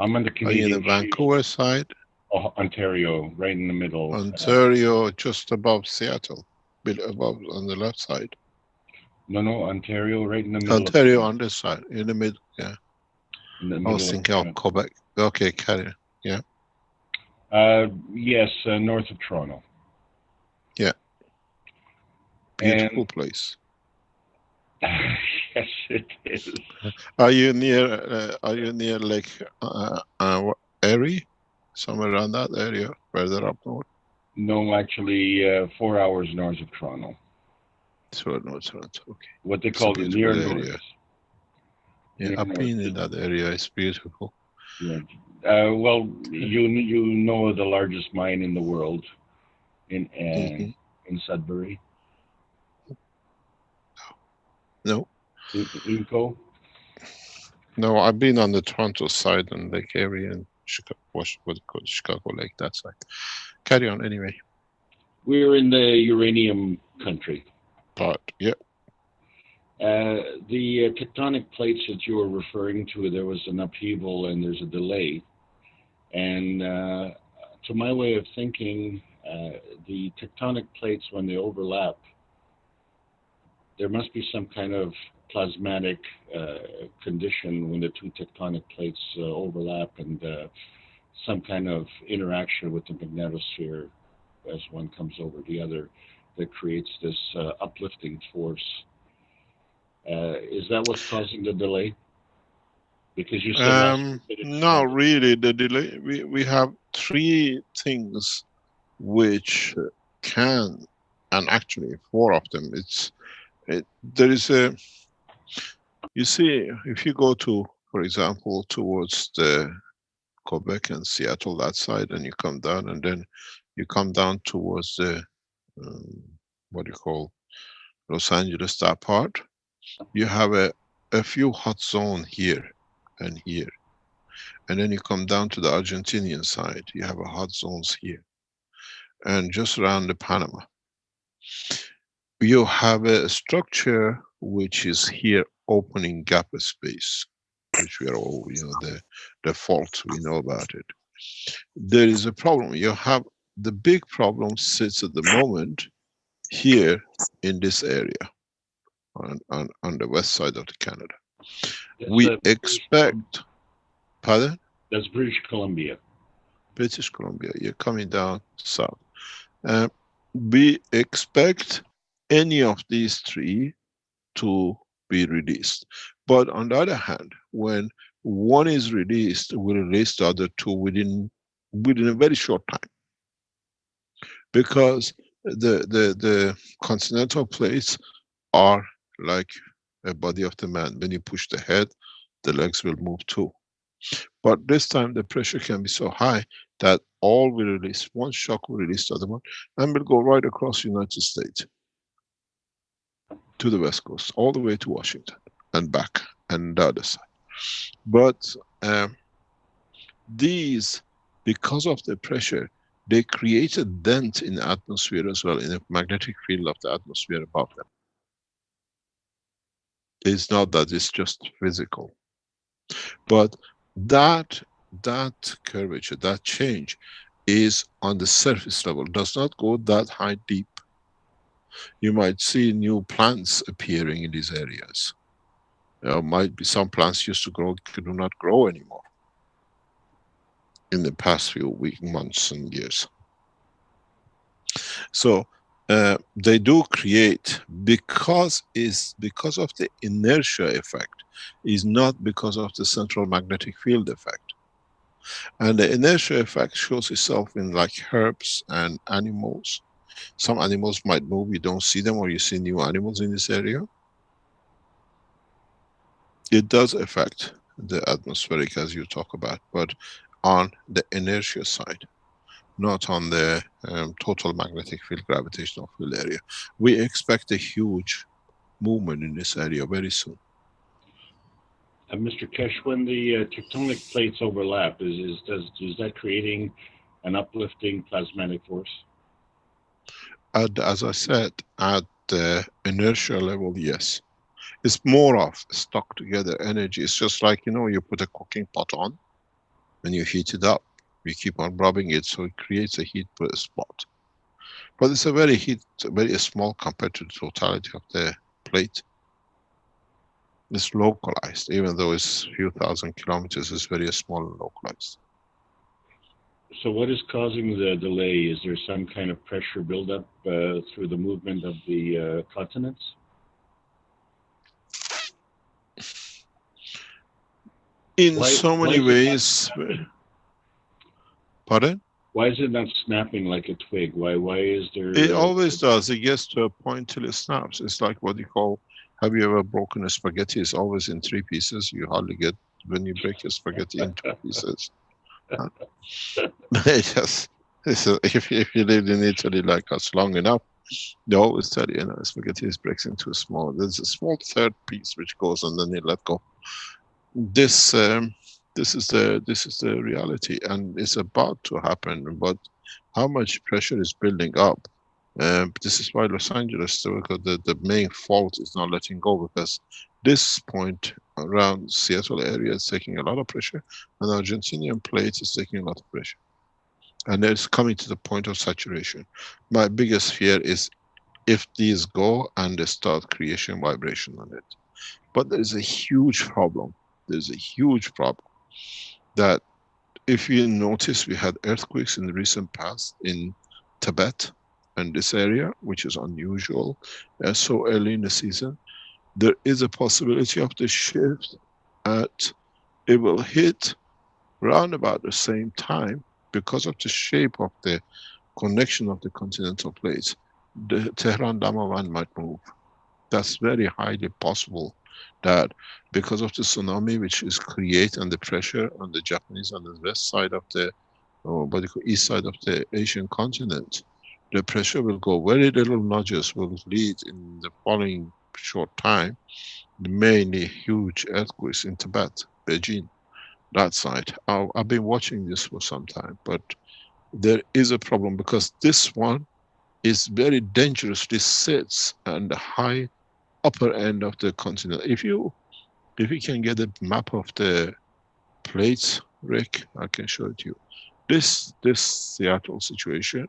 I'm on the Canadian. Are you in the Vancouver side? Oh, Ontario, right in the middle. Ontario, just above Seattle, above on the left side. No, Ontario, right in the middle. Ontario on this side, in the middle, yeah. In the I middle was thinking of Quebec. Okay, carry on. Yeah. Yes, north of Toronto. Yeah. Beautiful place. Yes, it is. Are you near Lake Erie? Somewhere around that area, further up north? No, actually, 4 hours north of Toronto. North, okay. What they call the near north. Yeah, near I've north. been in that area. It's beautiful. Yeah. Well, you know the largest mine in the world in Sudbury. No. Inco. No, I've been on the Toronto side and Lake Erie and Chicago Lake, that side. Carry on anyway. We're in the uranium country. Part, yeah. The tectonic plates that you were referring to, there was an upheaval and there's a delay. And to my way of thinking, the tectonic plates, when they overlap, there must be some kind of plasmatic condition when the two tectonic plates overlap, and some kind of interaction with the magnetosphere as one comes over the other that creates this uplifting force. Is that what's causing the delay? Because you said no, really, the delay. We have three things which can, and actually four of them. There is a. You see, if you go to, for example, towards the Quebec and Seattle, that side, and you come down, and then you come down towards the what do you call Los Angeles, that part, you have a few hot zones here and here, and then you come down to the Argentinian side, you have a hot zones here, and just around the Panama you have a structure which is here opening gap space, which we are all, the fault, we know about it. There is a problem. You have the big problem sits at the moment here in this area on the west side of Canada. We expect, pardon? That's British Columbia. British Columbia, you're coming down south. We expect any of these three to be released. But on the other hand, when one is released, we release the other two within a very short time. Because the continental plates are like a body of the man. When you push the head, the legs will move too. But this time the pressure can be so high that all will release. One shock will release the other one, and will go right across the United States to the West Coast, all the way to Washington and back, and the other side. But these, because of the pressure, they create a dent in the atmosphere as well, in the magnetic field of the atmosphere above them. It's not that it's just physical. But that curvature, that change is on the surface level, does not go that high deep. You might see new plants appearing in these areas. There might be some plants used to grow, do not grow anymore in the past few weeks, months and years. So they do create, because of the inertia effect, is not because of the central magnetic field effect. And the inertia effect shows itself in like herbs and animals. Some animals might move, you don't see them, or you see new animals in this area. It does affect the atmospheric, as you talk about, but on the inertia side, not on the total magnetic field, gravitational field area. We expect a huge movement in this area very soon. Mr. Keshe, when the tectonic plates overlap, is that creating an uplifting plasmatic force? As I said, at the inertia level, yes. It's more of stuck together energy. It's just like, you put a cooking pot on and you heat it up. You keep on rubbing it, so it creates a heat spot. But it's a very small compared to the totality of the plate. It's localized, even though it's a few thousand kilometers, it's very small and localized. So what is causing the delay? Is there some kind of pressure buildup through the movement of the continents? In so many ways. Pardon? Why is it not snapping like a twig? Why is there... It always does. It gets to a point till it snaps. It's like what you call, have you ever broken a spaghetti? It's always in 3 pieces. You hardly get, when you break a spaghetti in 2 pieces. Yes. If you lived in Italy like us long enough, they always tell you, spaghetti breaks into a small, there's a small third piece which goes and then you let go. This is the reality, and it's about to happen. But how much pressure is building up? This is why Los Angeles, the main fault is not letting go, because this point around Seattle area is taking a lot of pressure, and the Argentinian plate is taking a lot of pressure, and it's coming to the point of saturation. My biggest fear is if these go and they start creation vibration on it. But there is a huge problem. There's a huge problem that if you notice, we had earthquakes in the recent past in Tibet and this area, which is unusual, so early in the season. There is a possibility of the shift it will hit round about the same time because of the shape of the connection of the continental plates. The Tehran Damavan might move. That's very highly possible, that because of the tsunami which is created and the pressure on the Japanese on the west side of the, east side of the Asian continent, the pressure will go, very little nudges will lead in the following short time, mainly huge earthquakes in Tibet, Beijing, that side. I've been watching this for some time, but there is a problem because this one is very dangerously sits on the high upper end of the continent. If you can get a map of the plates, Rick, I can show it to you. This Seattle situation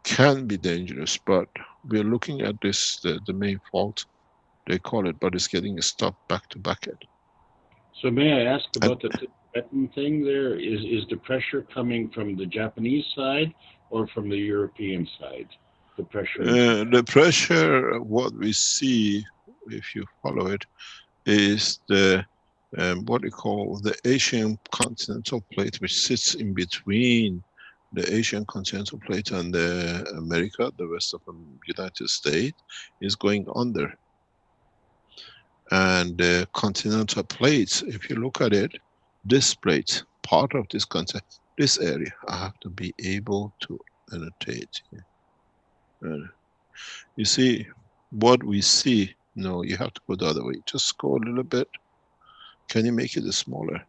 can be dangerous, but we're looking at this, the main fault they call it, but it's getting stopped back to Beckett. So may I ask about the Tibetan thing there? Is the pressure coming from the Japanese side or from the European side? The pressure. The pressure, what we see, if you follow it, is the what we call the Asian continental plate, which sits in between the Asian continental plate and the America, the rest of the United States, is going under. And the continental plates, if you look at it, this plate, part of this continent, this area, I have to be able to annotate here. You see, what we see, no, you have to go the other way. Just go a little bit. Can you make it smaller?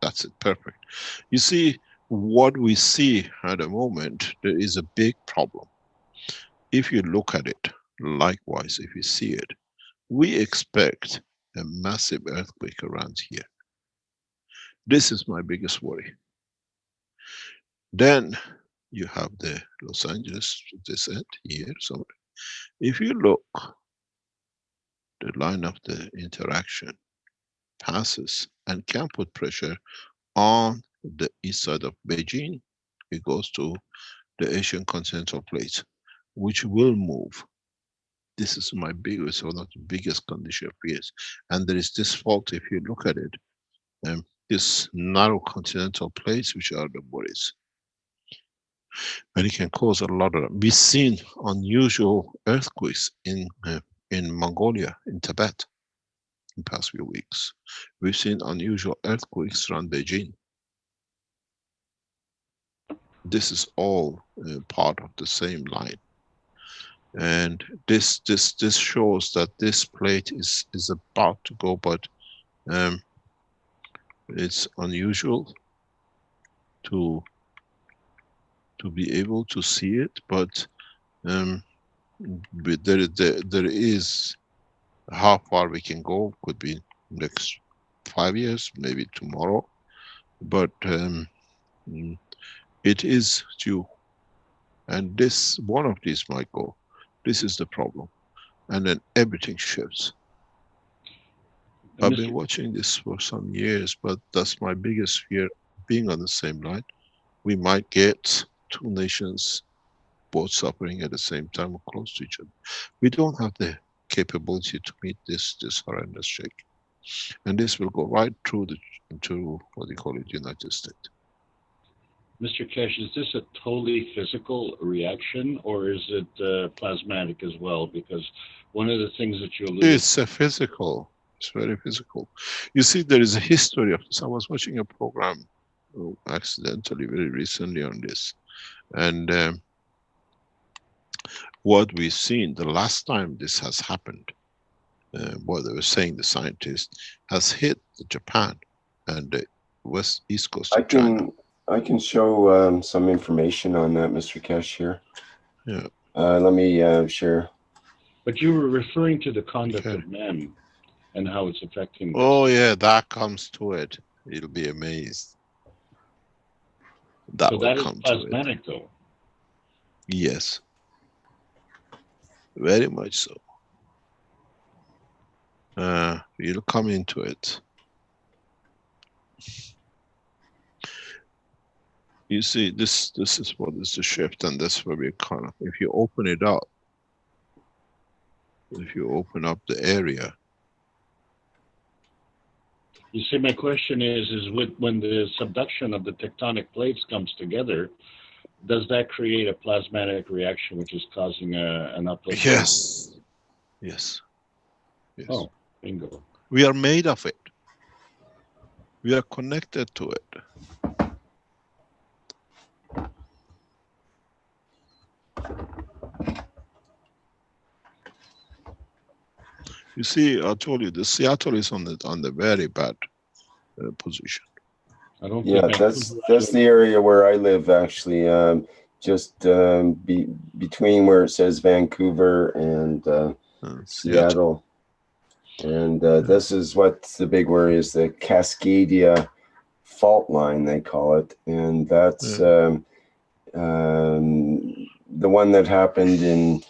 That's it, perfect. You see, what we see at the moment, there is a big problem. If you look at it, likewise, if you see it, we expect a massive earthquake around here. This is my biggest worry. Then you have the Los Angeles descent here somewhere. If you look, the line of the interaction passes and can put pressure on the east side of Beijing. It goes to the Asian continental plate, which will move. This is my biggest, one of the biggest condition fears. And there is this fault, if you look at it, this narrow continental plates, which are the worries. And it can cause a lot of, we've seen unusual earthquakes in Mongolia, in Tibet, in the past few weeks. We've seen unusual earthquakes around Beijing. This is all part of the same line. And this shows that this plate is about to go, but it's unusual to be able to see it, but there is how far we can go, could be next 5 years, maybe tomorrow, but it is due. And this, one of these might go. This is the problem. And then everything shifts. I've been watching this for some years, but that's my biggest fear, being on the same line. We might get two nations both suffering at the same time or close to each other. We don't have the capability to meet this horrendous shake. And this will go right through to what they call it, United States. Mr. Keshe, is this a totally physical reaction, or is it plasmatic as well? Because one of the things that you alluded to... It's a physical. It's very physical. You see, there is a history of this. I was watching a program accidentally very recently on this. And what we've seen, the last time this has happened, what they were saying, the scientists, has hit Japan and the east coast of China. I can show some information on that, Mr. Keshe, here. Yeah. Let me share. But you were referring to the conduct of men and how it's affecting them. Oh yeah, that comes to it. You'll be amazed. That so will that is come plasmatic, to it. though. Yes. Very much so. You'll come into it. You see, this is what is the shift, and that's where we kind of, if you open it up, if you open up the area. You see, my question is when the subduction of the tectonic plates comes together, does that create a plasmatic reaction which is causing an uplift? Yes. Yes. Yes. Oh, bingo. We are made of it. We are connected to it. You see, I told you, the Seattle is on the very bad position. I don't think that's the area where I live, actually. Just between where it says Vancouver and Seattle. And this is what the big worry is, the Cascadia fault line, they call it. And that's The one that happened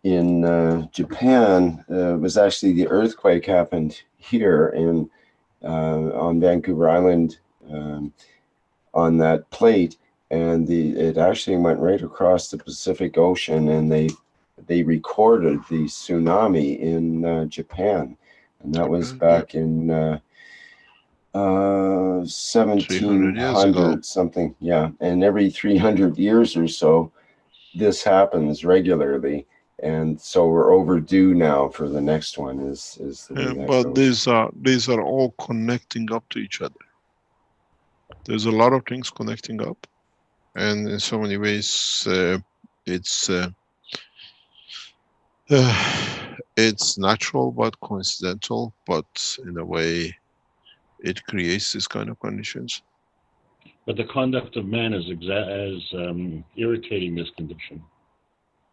in Japan was actually the earthquake happened here on Vancouver Island, on that plate, and it actually went right across the Pacific Ocean, and they recorded the tsunami in Japan, and that was back in 1700 something. Yeah, and every 300 years or so, this happens regularly, and so we're overdue now for the next one. Is the way that but goes. these are all connecting up to each other. There's a lot of things connecting up, and in so many ways, it's natural but coincidental, but in a way, it creates this kind of conditions. But the conduct of man is irritating this condition.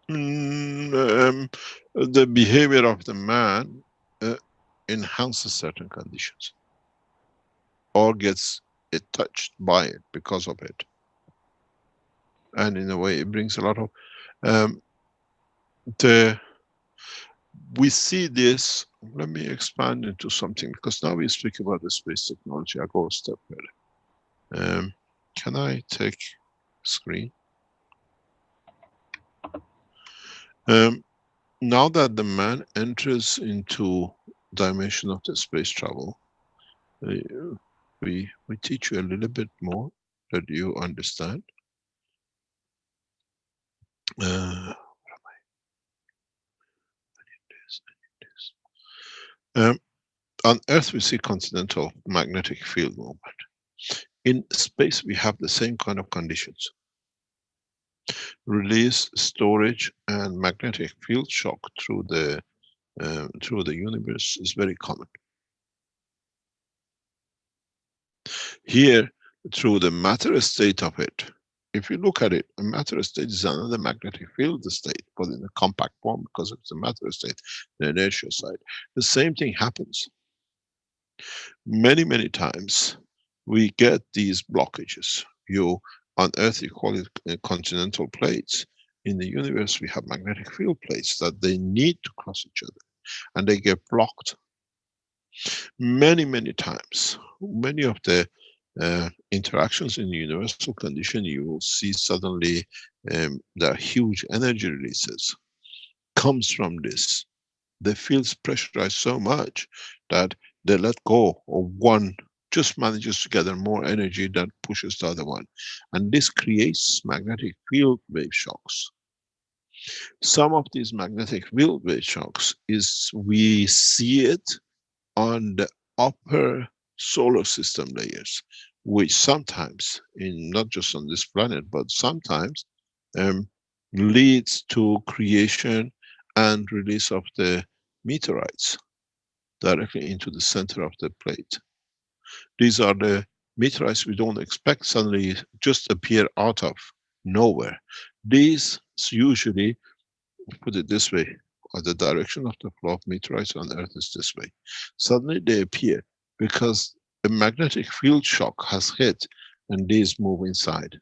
The behavior of the man enhances certain conditions, or gets it touched by it because of it, and in a way, it brings a lot of we see this. Let me expand into something, because now we speak about the space technology. I'll go a step further. Can I take screen? Now that the man enters into dimension of the space travel, we teach you a little bit more that you understand. Where am I? I need this. On Earth, we see continental magnetic field movement. In space, we have the same kind of conditions. Release, storage, and magnetic field shock through the universe is very common. Here, through the matter state of it, if you look at it, a matter state is another magnetic field state, but in a compact form because it's a matter state, the inertial side. The same thing happens. Many times we get these blockages. On Earth, you call it continental plates. In the universe, we have magnetic field plates that they need to cross each other, and they get blocked. Many times, many of the interactions in the universal condition, you will see suddenly there are huge energy releases comes from this. The fields pressurize so much that they let go of one, just manages to gather more energy that pushes the other one, and this creates magnetic field wave shocks. Some of these magnetic field wave shocks we see it on the upper solar system layers, which sometimes, not just on this planet, but sometimes leads to creation and release of the meteorites directly into the center of the plate. These are the meteorites we don't expect suddenly just appear out of nowhere. These usually, put it this way, the direction of the flow of meteorites on Earth is this way. Suddenly they appear because a magnetic field shock has hit and these move inside.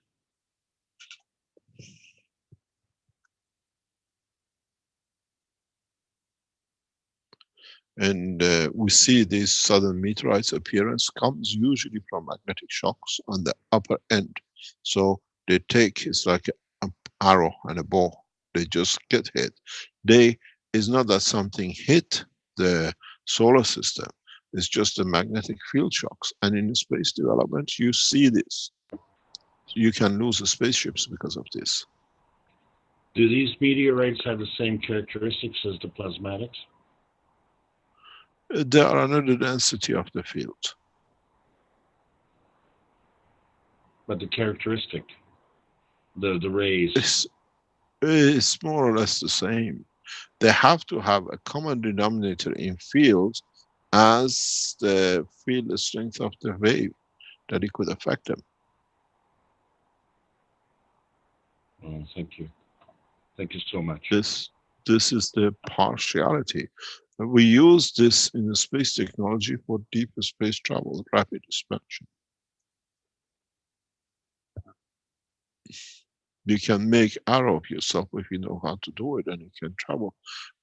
And we see these sudden meteorites appearance comes usually from magnetic shocks on the upper end. So they take, it's like an arrow and a bow. They just get hit. It's not that something hit the solar system. It's just the magnetic field shocks. And in space development, you see this. You can lose the spaceships because of this. Do these meteorites have the same characteristics as the plasmatics? They are another density of the field. But the characteristic, the rays? It's more or less the same. They have to have a common denominator in fields as the field strength of the wave that it could affect them. Oh, thank you. Thank you so much. This is the partiality. We use this in the space technology for deeper space travel, rapid expansion. You can make arrow of yourself if you know how to do it, and you can travel.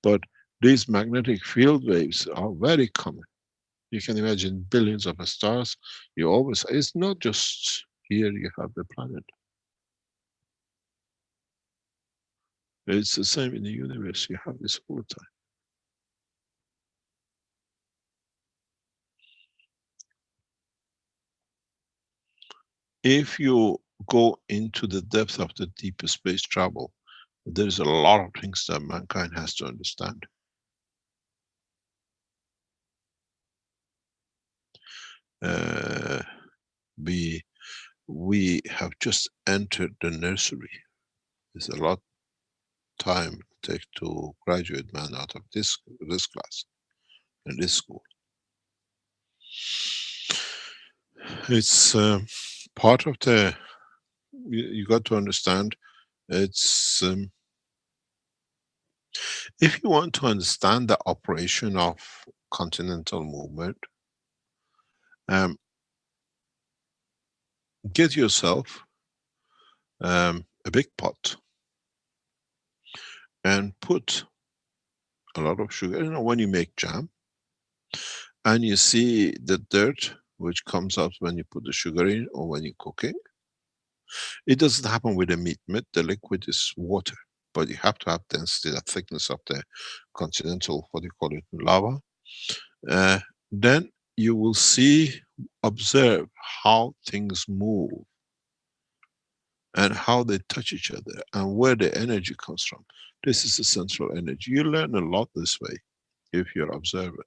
But these magnetic field waves are very common. You can imagine billions of stars. You always, it's not just here you have the planet. It's the same in the universe. You have this all the time. If you go into the depth of the deep space travel, there's a lot of things that mankind has to understand. We have just entered the nursery. There's a lot time it takes to graduate man out of this class and this school. It's part of the, you got to understand, it's if you want to understand the operation of continental movement, get yourself a big pot and put a lot of sugar. You know, when you make jam and you see the dirt which comes out when you put the sugar in or when you're cooking, it doesn't happen with the meat. The liquid is water, but you have to have density, the thickness of the continental, what do you call it, lava. Then you will see, observe how things move and how they touch each other and where the energy comes from. This is the central energy. You learn a lot this way if you're observant.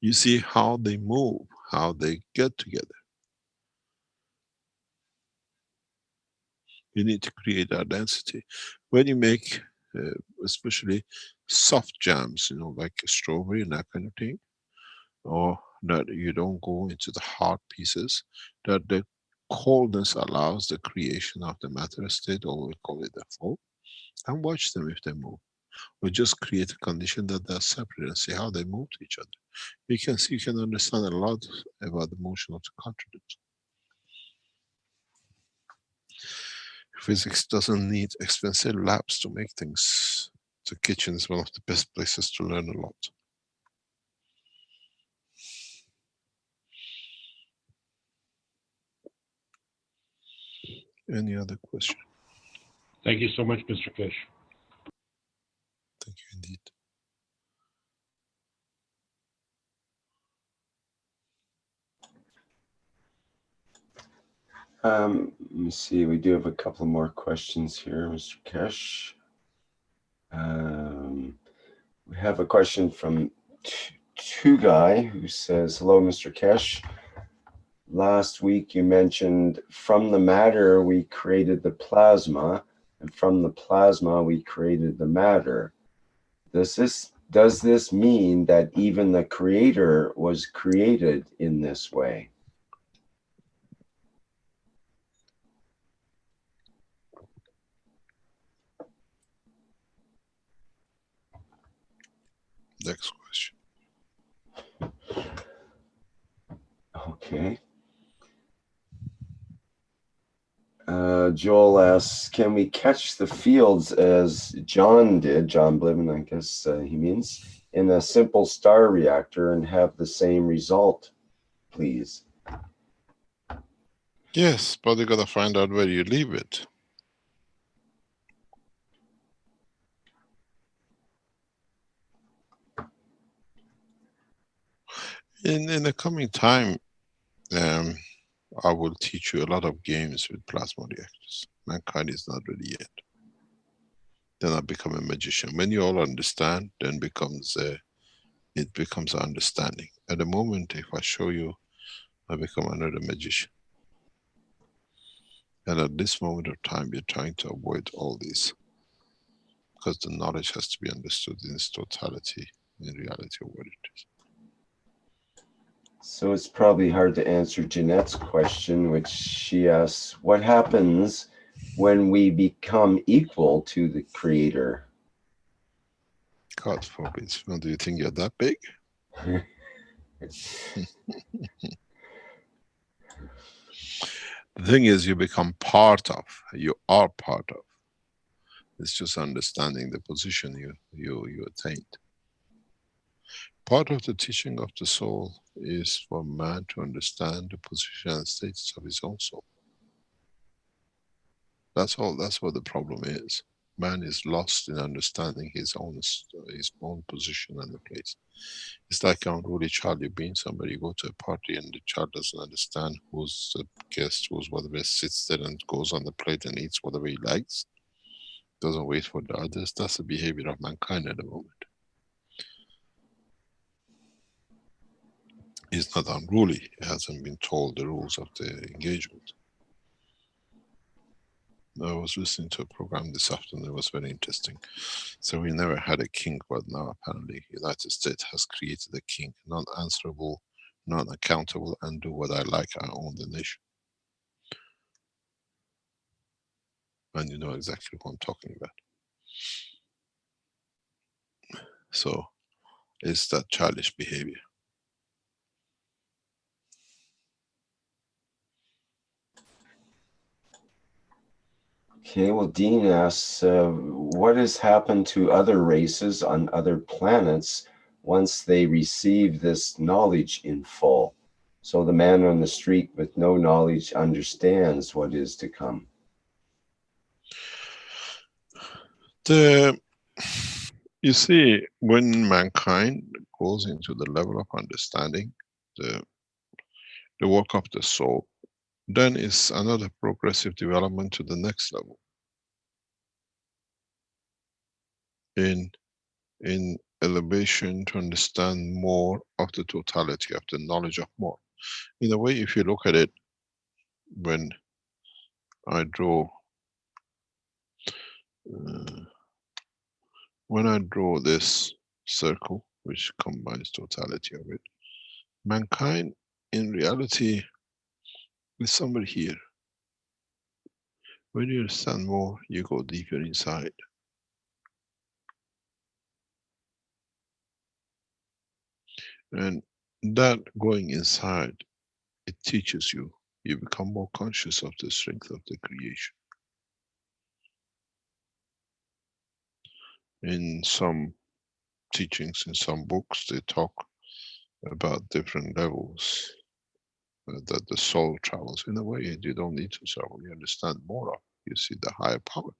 You see how they move, how they get together. You need to create that density. When you make especially soft jams, you know, like strawberry and that kind of thing, or that you don't go into the hard pieces, that the coldness allows the creation of the matter state, or we call it the flow, and watch them if they move. Or just create a condition that they're separate and see how they move to each other. You can understand a lot about the motion of the continent. Physics doesn't need expensive labs to make things. The kitchen is one of the best places to learn a lot. Any other question? Thank you so much, Mr. Keshe. Thank you indeed. Let me see, we do have a couple more questions here, Mr. Keshe. We have a question from Two Guy who says, hello, Mr. Keshe. Last week you mentioned from the matter we created the plasma, and from the plasma we created the matter. Does this mean that even the creator was created in this way? Next question. Okay. Joel asks, can we catch the fields as John did, John Bliven, I guess he means, in a simple star reactor and have the same result, please? Yes, but you gotta find out where you leave it. In the coming time, I will teach you a lot of games with plasma reactors. Mankind is not ready yet. Then I become a magician. When you all understand, then it becomes understanding. At the moment, if I show you, I become another magician. And at this moment of time, we're trying to avoid all these, because the knowledge has to be understood in its totality, in reality of what it is. So it's probably hard to answer Jeanette's question, which she asks, what happens when we become equal to the creator? God forbid. Well, do you think you're that big? thing is, you become part of, you are part of. It's just understanding the position you attained. Part of the teaching of the soul is for man to understand the position and status of his own soul. That's all. That's what the problem is. Man is lost in understanding his own position and the place. It's like an unruly child. You bring somebody, you go to a party, and the child doesn't understand who's the guest, who's whatever, sits there and goes on the plate and eats whatever he likes. Doesn't wait for the others. That's the behavior of mankind at the moment. He's not unruly. He hasn't been told the rules of the engagement. I was listening to a program this afternoon. It was very interesting. So we never had a king, but now apparently the United States has created a king, non-answerable, non-accountable, and do what I like. I own the nation. And you know exactly what I'm talking about. So it's that childish behavior. Okay, well, Dean asks, what has happened to other races on other planets once they receive this knowledge in full? So the man on the street with no knowledge understands what is to come. You see, when mankind goes into the level of understanding, the work of the soul, then it's another progressive development to the next level. In elevation to understand more of the totality of the knowledge of more. In a way, if you look at it, when I draw this circle, which combines totality of it, mankind in reality is somewhere here. When you understand more, you go deeper inside. And that going inside, it teaches you, you become more conscious of the strength of the creation. In some teachings, in some books, they talk about different levels that the soul travels. In a way, you don't need to travel, you understand more of, you see the higher power.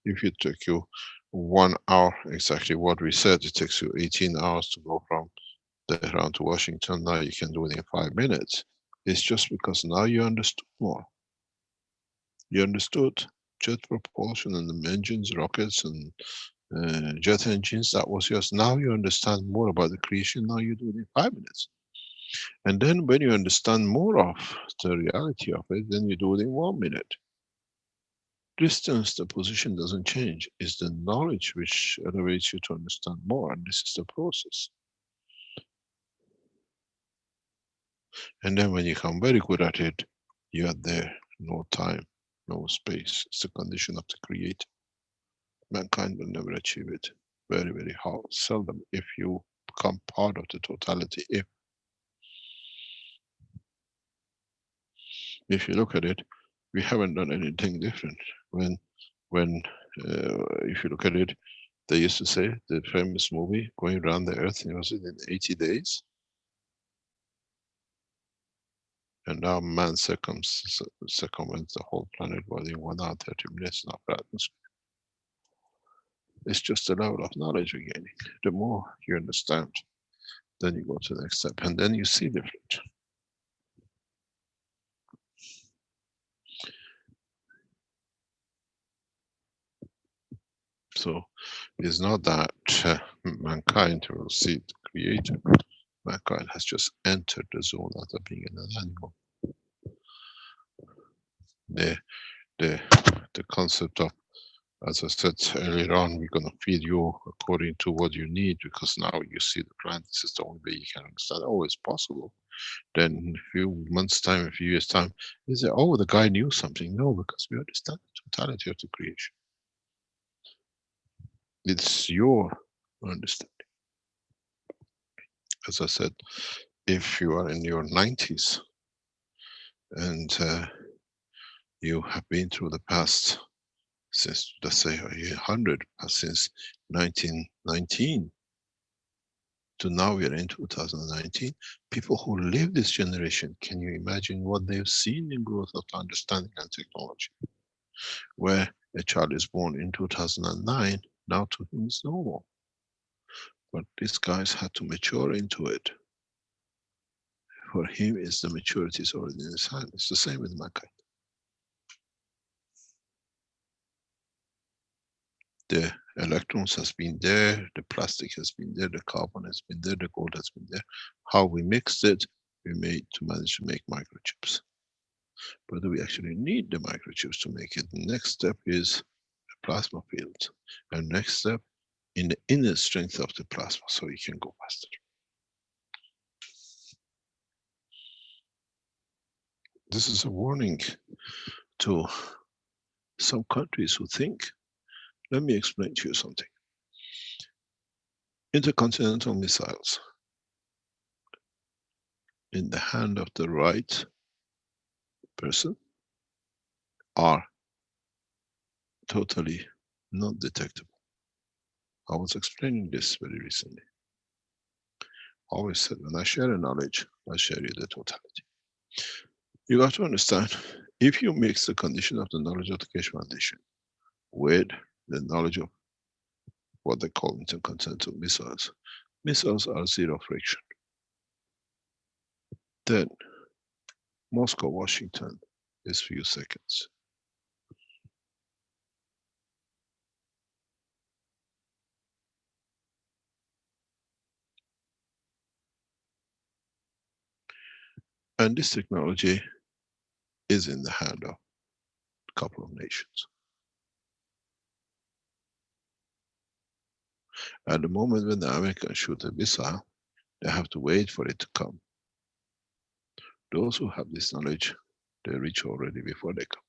If it took you 1 hour, exactly what we said, it takes you 18 hours to go from Tehran to Washington, now you can do it in 5 minutes. It's just because now you understood more. You understood jet propulsion and the engines, rockets and jet engines, that was yours. Now you understand more about the creation, now you do it in 5 minutes. And then when you understand more of the reality of it, then you do it in 1 minute. Distance, the position doesn't change. It's the knowledge which elevates you to understand more, and this is the process. And then when you become very good at it, you are there, no time, no space. It's the condition of the creator. Mankind will never achieve it. Very, very hard, seldom, if you become part of the totality. If you look at it, we haven't done anything different. If you look at it, they used to say, the famous movie, going around the earth, was it in 80 days? And now man circumvents the whole planet within 1 hour, 30 minutes in our atmosphere. It's just the level of knowledge we're gaining. The more you understand, then you go to the next step, and then you see different. So it's not that mankind will see the creator. Mankind has just entered the zone of being an animal. The concept of, as I said earlier on, we're going to feed you according to what you need, because now you see the plant, this is the only way you can understand. Oh, it's possible. Then in a few months' time, a few years' time, is it, oh, the guy knew something? No, because we understand the totality of the creation. It's your understanding. As I said, if you are in your 90s and You have been through the past since, let's say, 100, since 1919 to now we are in 2019. People who live this generation, can you imagine what they've seen in growth of understanding and technology? Where a child is born in 2009, now to him is normal. But these guys had to mature into it. For him, is the maturity is already in his hand. It's the same with mankind. The electrons has been there, the plastic has been there, the carbon has been there, the gold has been there. How we mixed it, we made to manage to make microchips. But do we actually need the microchips to make it? The next step is a plasma field. And next step, in the inner strength of the plasma, so you can go faster. This is a warning to some countries who think, let me explain to you something. Intercontinental missiles in the hand of the right person are totally not detectable. I was explaining this very recently. I always said, when I share a knowledge, I share you the totality. You got to understand, if you mix the condition of the knowledge of the Keshe Foundation with the knowledge of what they call intercontinental missiles, missiles are zero friction. Then Moscow, Washington is few seconds. And this technology is in the hand of a couple of nations. At the moment when the Americans shoot a missile, they have to wait for it to come. Those who have this knowledge, they reach already before they come.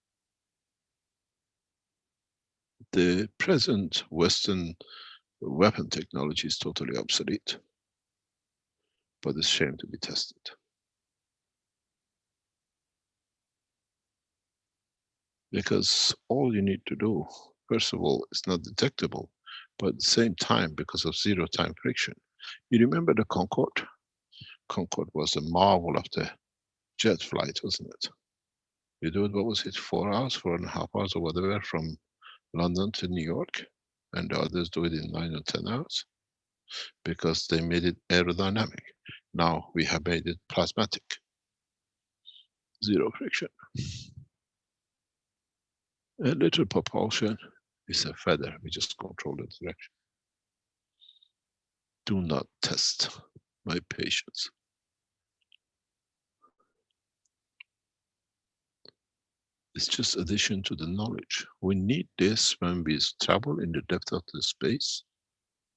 The present Western weapon technology is totally obsolete, but it's shame to be tested. Because all you need to do, first of all, it's not detectable, but at the same time, because of zero time friction. You remember the Concorde? Concorde was a marvel of the jet flight, wasn't it? You do it, what was it, 4 hours, 4.5 hours or whatever, from London to New York, and the others do it in 9 or 10 hours, because they made it aerodynamic. Now we have made it plasmatic, zero friction. A little propulsion is a feather, we just control the direction. Do not test my patience. It's just addition to the knowledge. We need this when we travel in the depth of the space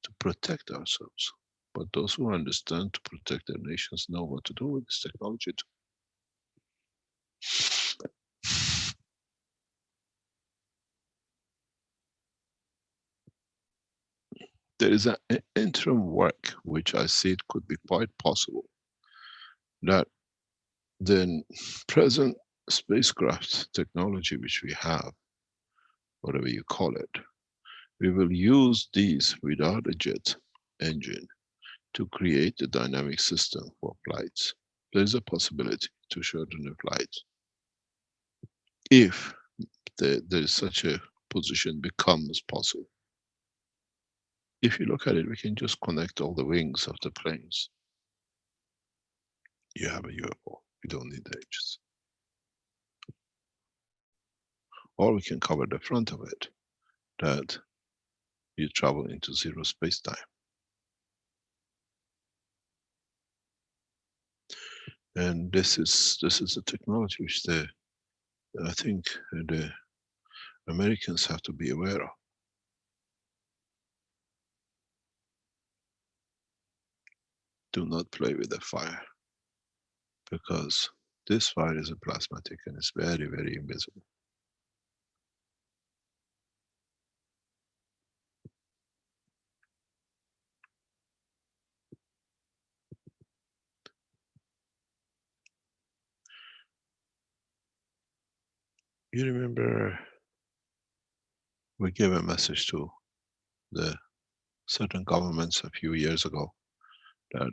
to protect ourselves. But those who understand to protect their nations know what to do with this technology too. There is an interim work which I see it could be quite possible, that the present spacecraft technology which we have, whatever you call it, we will use these without a jet engine to create a dynamic system for flights. There is a possibility to shorten the flight if there is such a position becomes possible. If you look at it, we can just connect all the wings of the planes. You have a UFO. You don't need the edges. Or we can cover the front of it, that you travel into zero space-time. And this is a technology which I think the Americans have to be aware of. Do not play with the fire, because this fire is a plasmatic and it's very, very invisible. You remember we gave a message to the certain governments a few years ago that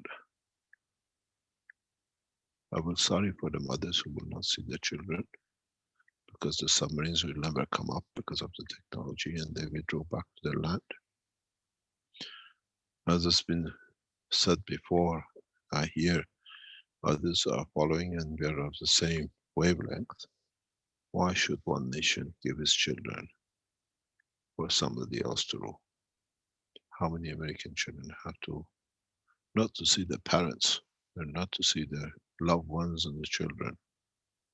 I was sorry for the mothers who will not see their children because the submarines will never come up because of the technology, and they withdrew back to their land. As has been said before, I hear others are following and we are of the same wavelength. Why should one nation give its children for somebody else to rule? How many American children have to not to see their parents and not to see their loved ones and the children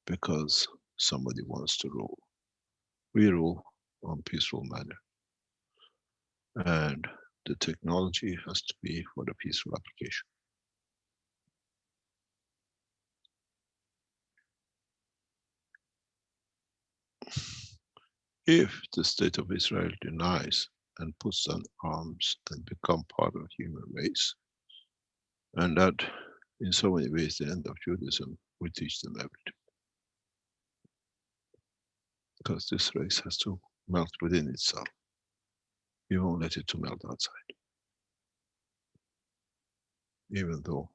because somebody wants to rule? We rule on peaceful manner, and the technology has to be for the peaceful application. If the state of Israel denies and puts down arms and become part of human race, and that in so many ways the end of Judaism, we teach them everything. Because this race has to melt within itself. You won't let it to melt outside. Even though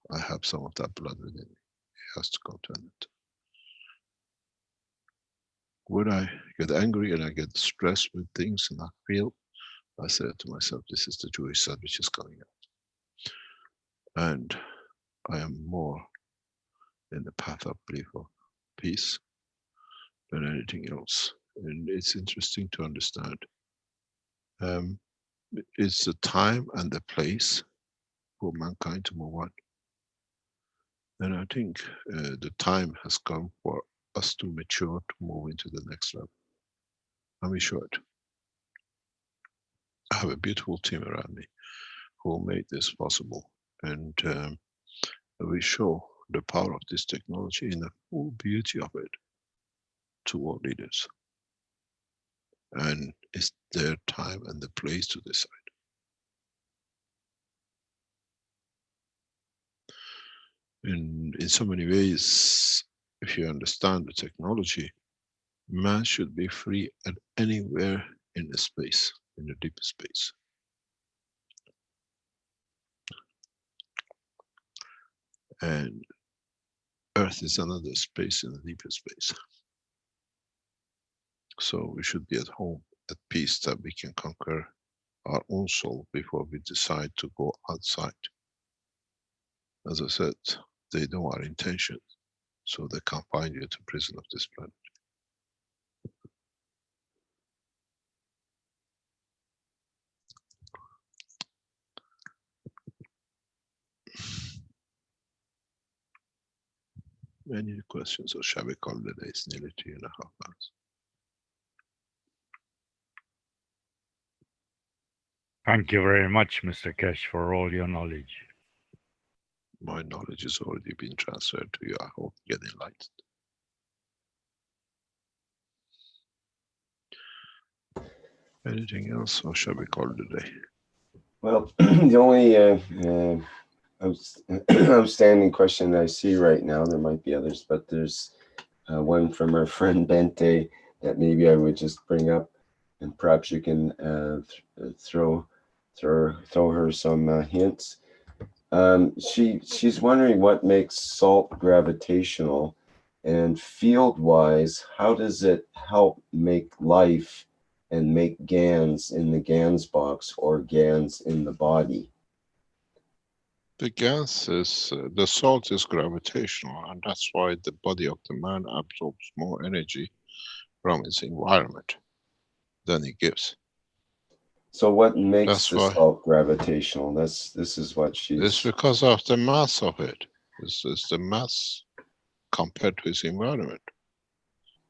I have some of that blood within me, it has to come to an end. When I get angry and I get stressed with things and I feel, I say to myself, this is the Jewish side which is coming out. And I am more in the path of belief of peace than anything else. And it's interesting to understand. It's the time and the place for mankind to move on. And I think the time has come for us to mature, to move into the next level. And we should. I have a beautiful team around me who made this possible. And we show the power of this technology in the full beauty of it to all leaders. And it's their time and the place to decide. In so many ways, if you understand the technology, man should be free at anywhere in the space, in the deep space. And Earth is another space in the deeper space. So we should be at home, at peace, that we can conquer our own soul before we decide to go outside. As I said, they know our intention, so they confine you to prison of this planet. Any questions, or shall we call it a day? It's nearly 3.5 hours. Thank you very much, Mr. Keshe, for all your knowledge. My knowledge has already been transferred to you. I hope you get enlightened. Anything else, or shall we call it a day? Well, the only outstanding question I see right now, there might be others, but there's one from our friend Bente that maybe I would just bring up, and perhaps you can throw her some hints. She's wondering what makes salt gravitational, and field-wise, how does it help make life and make GANs in the GANs box or GANs in the body? The gas is, the salt is gravitational, and that's why the body of the man absorbs more energy from its environment than it gives. So what makes the salt gravitational? This is what she's... It's because of the mass of it. It's the mass compared to its environment.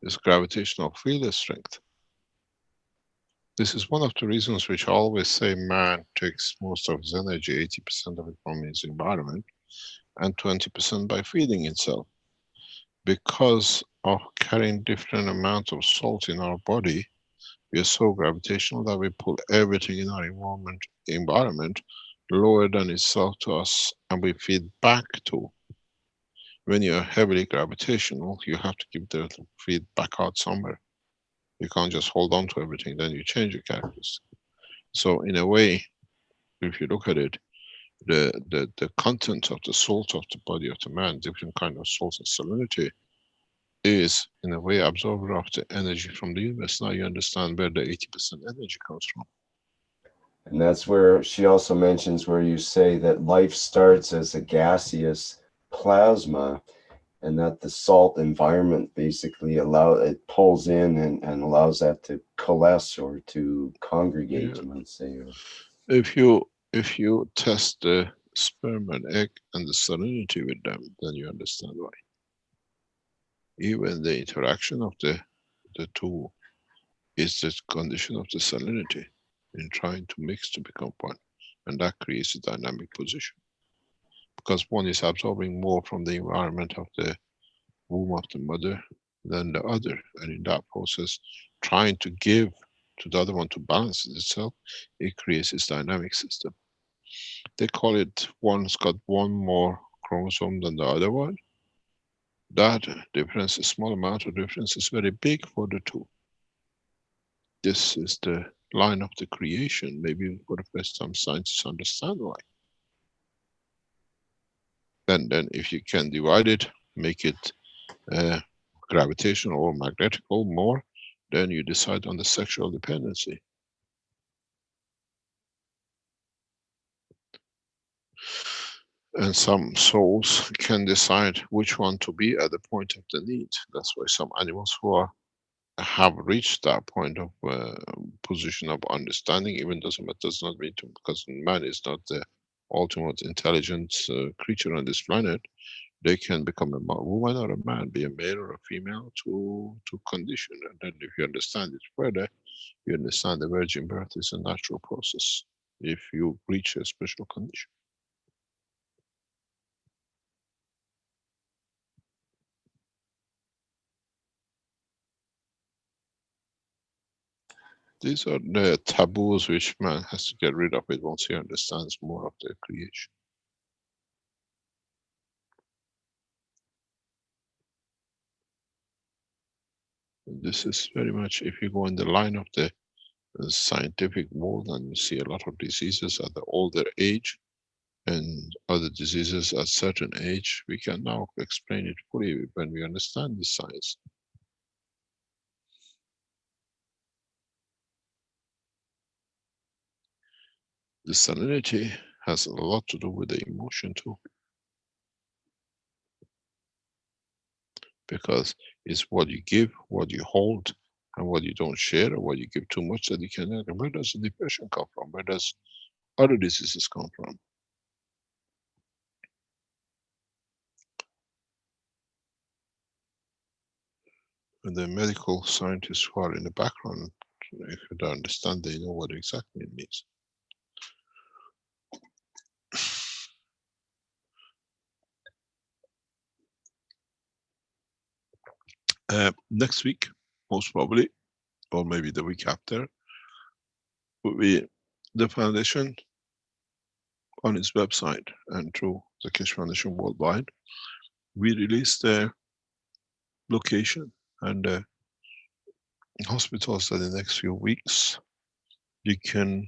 It's gravitational field strength. This is one of the reasons which I always say man takes most of his energy, 80% of it from his environment, and 20% by feeding itself. Because of carrying different amounts of salt in our body, we are so gravitational that we pull everything in our environment lower than itself to us, and we feed back to. When you're heavily gravitational, you have to keep the feed back out somewhere. You can't just hold on to everything, then you change your characteristics. So in a way, if you look at it, the content of the salt of the body of the man, different kind of salt and salinity, is in a way absorber of the energy from the universe. Now you understand where the 80% energy comes from. And that's where she also mentions where you say that life starts as a gaseous plasma, and that the salt environment basically it pulls in and allows that to coalesce or to congregate, you might say. If you test the sperm and egg and the salinity with them, then you understand why. Even the interaction of the two is the condition of the salinity in trying to mix to become one, and that creates a dynamic position. Because one is absorbing more from the environment of the womb of the mother than the other, and in that process, trying to give to the other one to balance itself, it creates this dynamic system. They call it one's got one more chromosome than the other one. That difference, a small amount of difference, is very big for the two. This is the line of the creation. Maybe for the first time scientists understand why. And then if you can divide it, make it gravitational or magnetical more, then you decide on the sexual dependency. And some souls can decide which one to be at the point of the need. That's why some animals who have reached that point of position of understanding, even though it does not mean to, because man is not the ultimate intelligent creature on this planet, they can become a woman or a man, be a male or a female to condition. And then if you understand it further, you understand the virgin birth is a natural process if you reach a special condition. These are the taboos which man has to get rid of it once he understands more of their creation. And this is very much, if you go in the line of the scientific world and you see a lot of diseases at the older age and other diseases at certain age, we can now explain it fully when we understand the science. The salinity has a lot to do with the emotion too, because it's what you give, what you hold, and what you don't share, or what you give too much that you cannot. Where does the depression come from? Where does other diseases come from? And the medical scientists who are in the background, if you don't understand, they know what exactly it means. Next week, most probably, or maybe the week after, will be the foundation on its website and through the Keshe Foundation worldwide. We release the location and the hospitals that in the next few weeks you can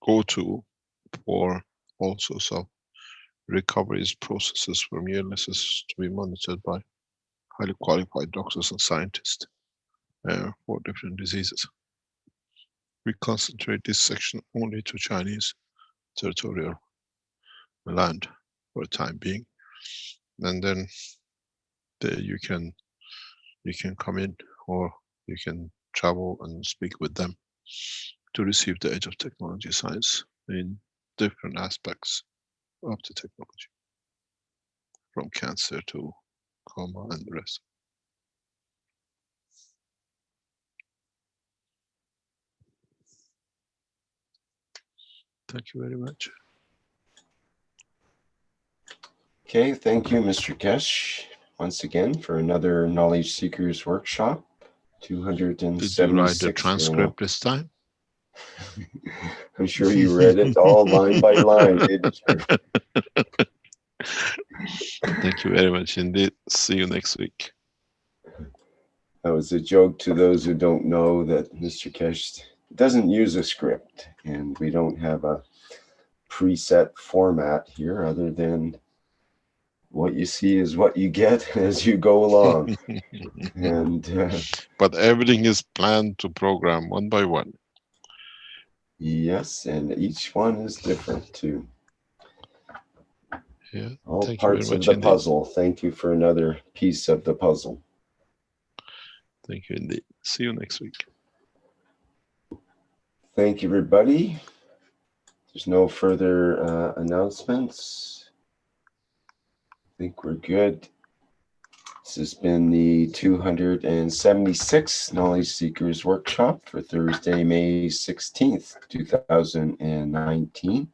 go to for all sorts of recoveries processes from illnesses to be monitored by highly qualified doctors and scientists for different diseases. We concentrate this section only to Chinese territorial land for the time being, and then you can come in, or you can travel and speak with them to receive the edge of technology science in different aspects of the technology, from cancer to coma and the rest. Thank you very much. Okay, thank you, Mr. Keshe, once again for another Knowledge Seekers workshop. 276. Did you write the transcript this time? I'm sure you read it all line by line, didn't you? Thank you very much indeed. See you next week. That was a joke to those who don't know that Mr. Keshe doesn't use a script, and we don't have a preset format here other than what you see is what you get as you go along. And but everything is planned to program one by one. yes, and each one is different too. Yeah, all thank you very parts of much the indeed. puzzle. Thank you for another piece of the puzzle. Thank you indeed. See you next week. Thank you, everybody. There's no further announcements. I think we're good. This has been the 276th Knowledge Seekers Workshop for Thursday, May 16th, 2019.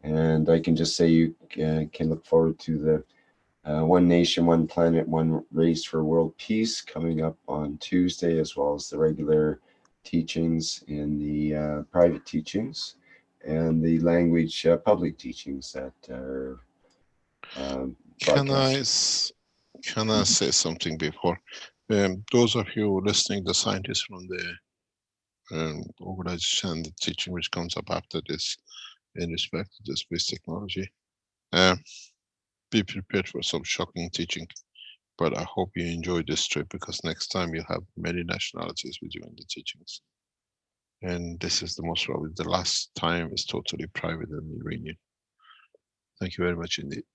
And I can just say you can look forward to the One Nation, One Planet, One Race for World Peace coming up on Tuesday, as well as the regular teachings in the private teachings and the language public teachings that are broadcast. Can I say something before? Those of you listening, the scientists from the organization, the teaching which comes up after this in respect to the space technology, be prepared for some shocking teaching. But I hope you enjoy this trip, because next time you'll have many nationalities with you in the teachings. And this is the most probably the last time is totally private and reunion. Thank you very much indeed.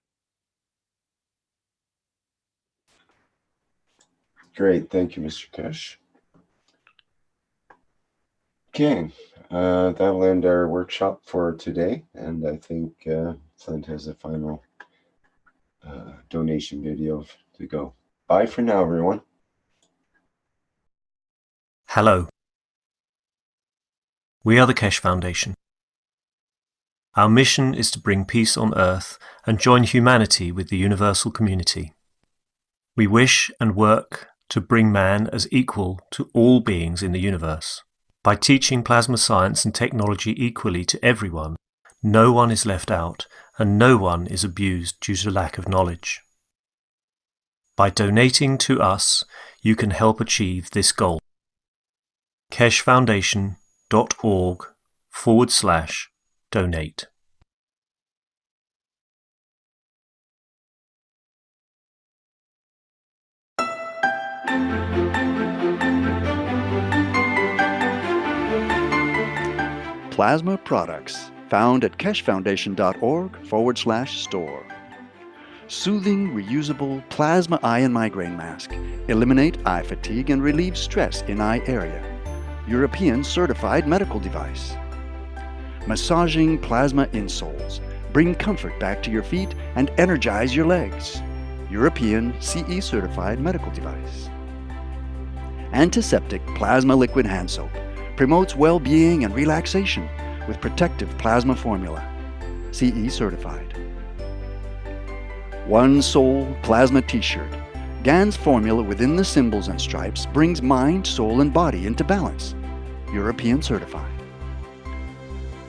Great, thank you, Mr. Keshe. Okay, that'll end our workshop for today, and I think Flint has a final donation video to go. Bye for now, everyone. Hello. We are the Keshe Foundation. Our mission is to bring peace on Earth and join humanity with the universal community. We wish and work to bring man as equal to all beings in the universe. By teaching plasma science and technology equally to everyone, no one is left out and no one is abused due to lack of knowledge. By donating to us, you can help achieve this goal. keshefoundation.org/donate. Plasma products found at keshefoundation.org/store. Soothing, reusable plasma eye and migraine mask. Eliminate eye fatigue and relieve stress in eye area. European certified medical device. Massaging plasma insoles. Bring comfort back to your feet and energize your legs. European CE certified medical device. Antiseptic plasma liquid hand soap. Promotes well-being and relaxation with protective plasma formula. CE certified. One Soul Plasma T-shirt. GAN's formula within the symbols and stripes brings mind, soul, and body into balance. European certified.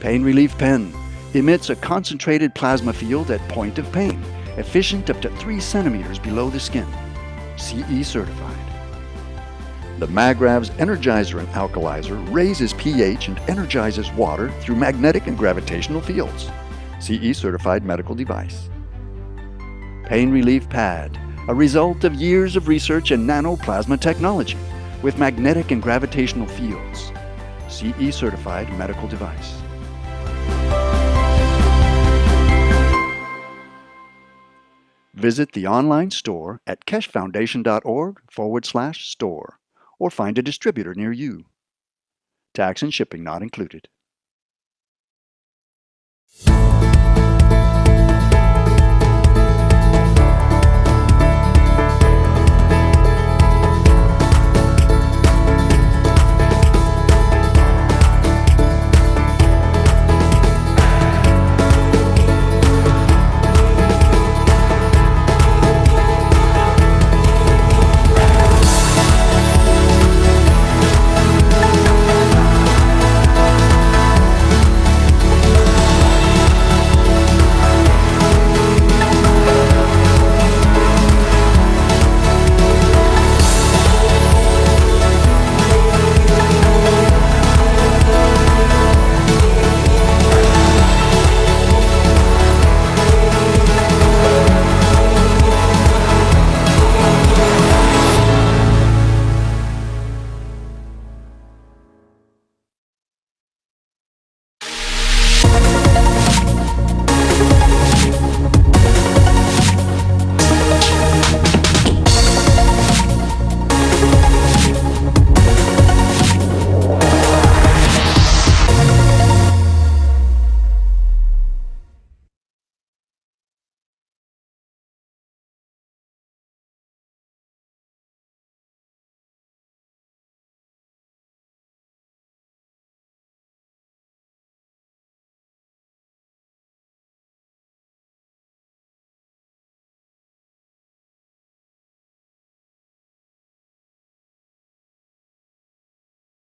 Pain Relief Pen. Emits a concentrated plasma field at point of pain, efficient up to 3 centimeters below the skin. CE certified. The Magrav's Energizer and Alkalizer raises pH and energizes water through magnetic and gravitational fields. CE certified medical device. Pain Relief Pad, a result of years of research in nanoplasma technology with magnetic and gravitational fields. CE certified medical device. Visit the online store at keshefoundation.org/store or find a distributor near you. Tax and shipping not included.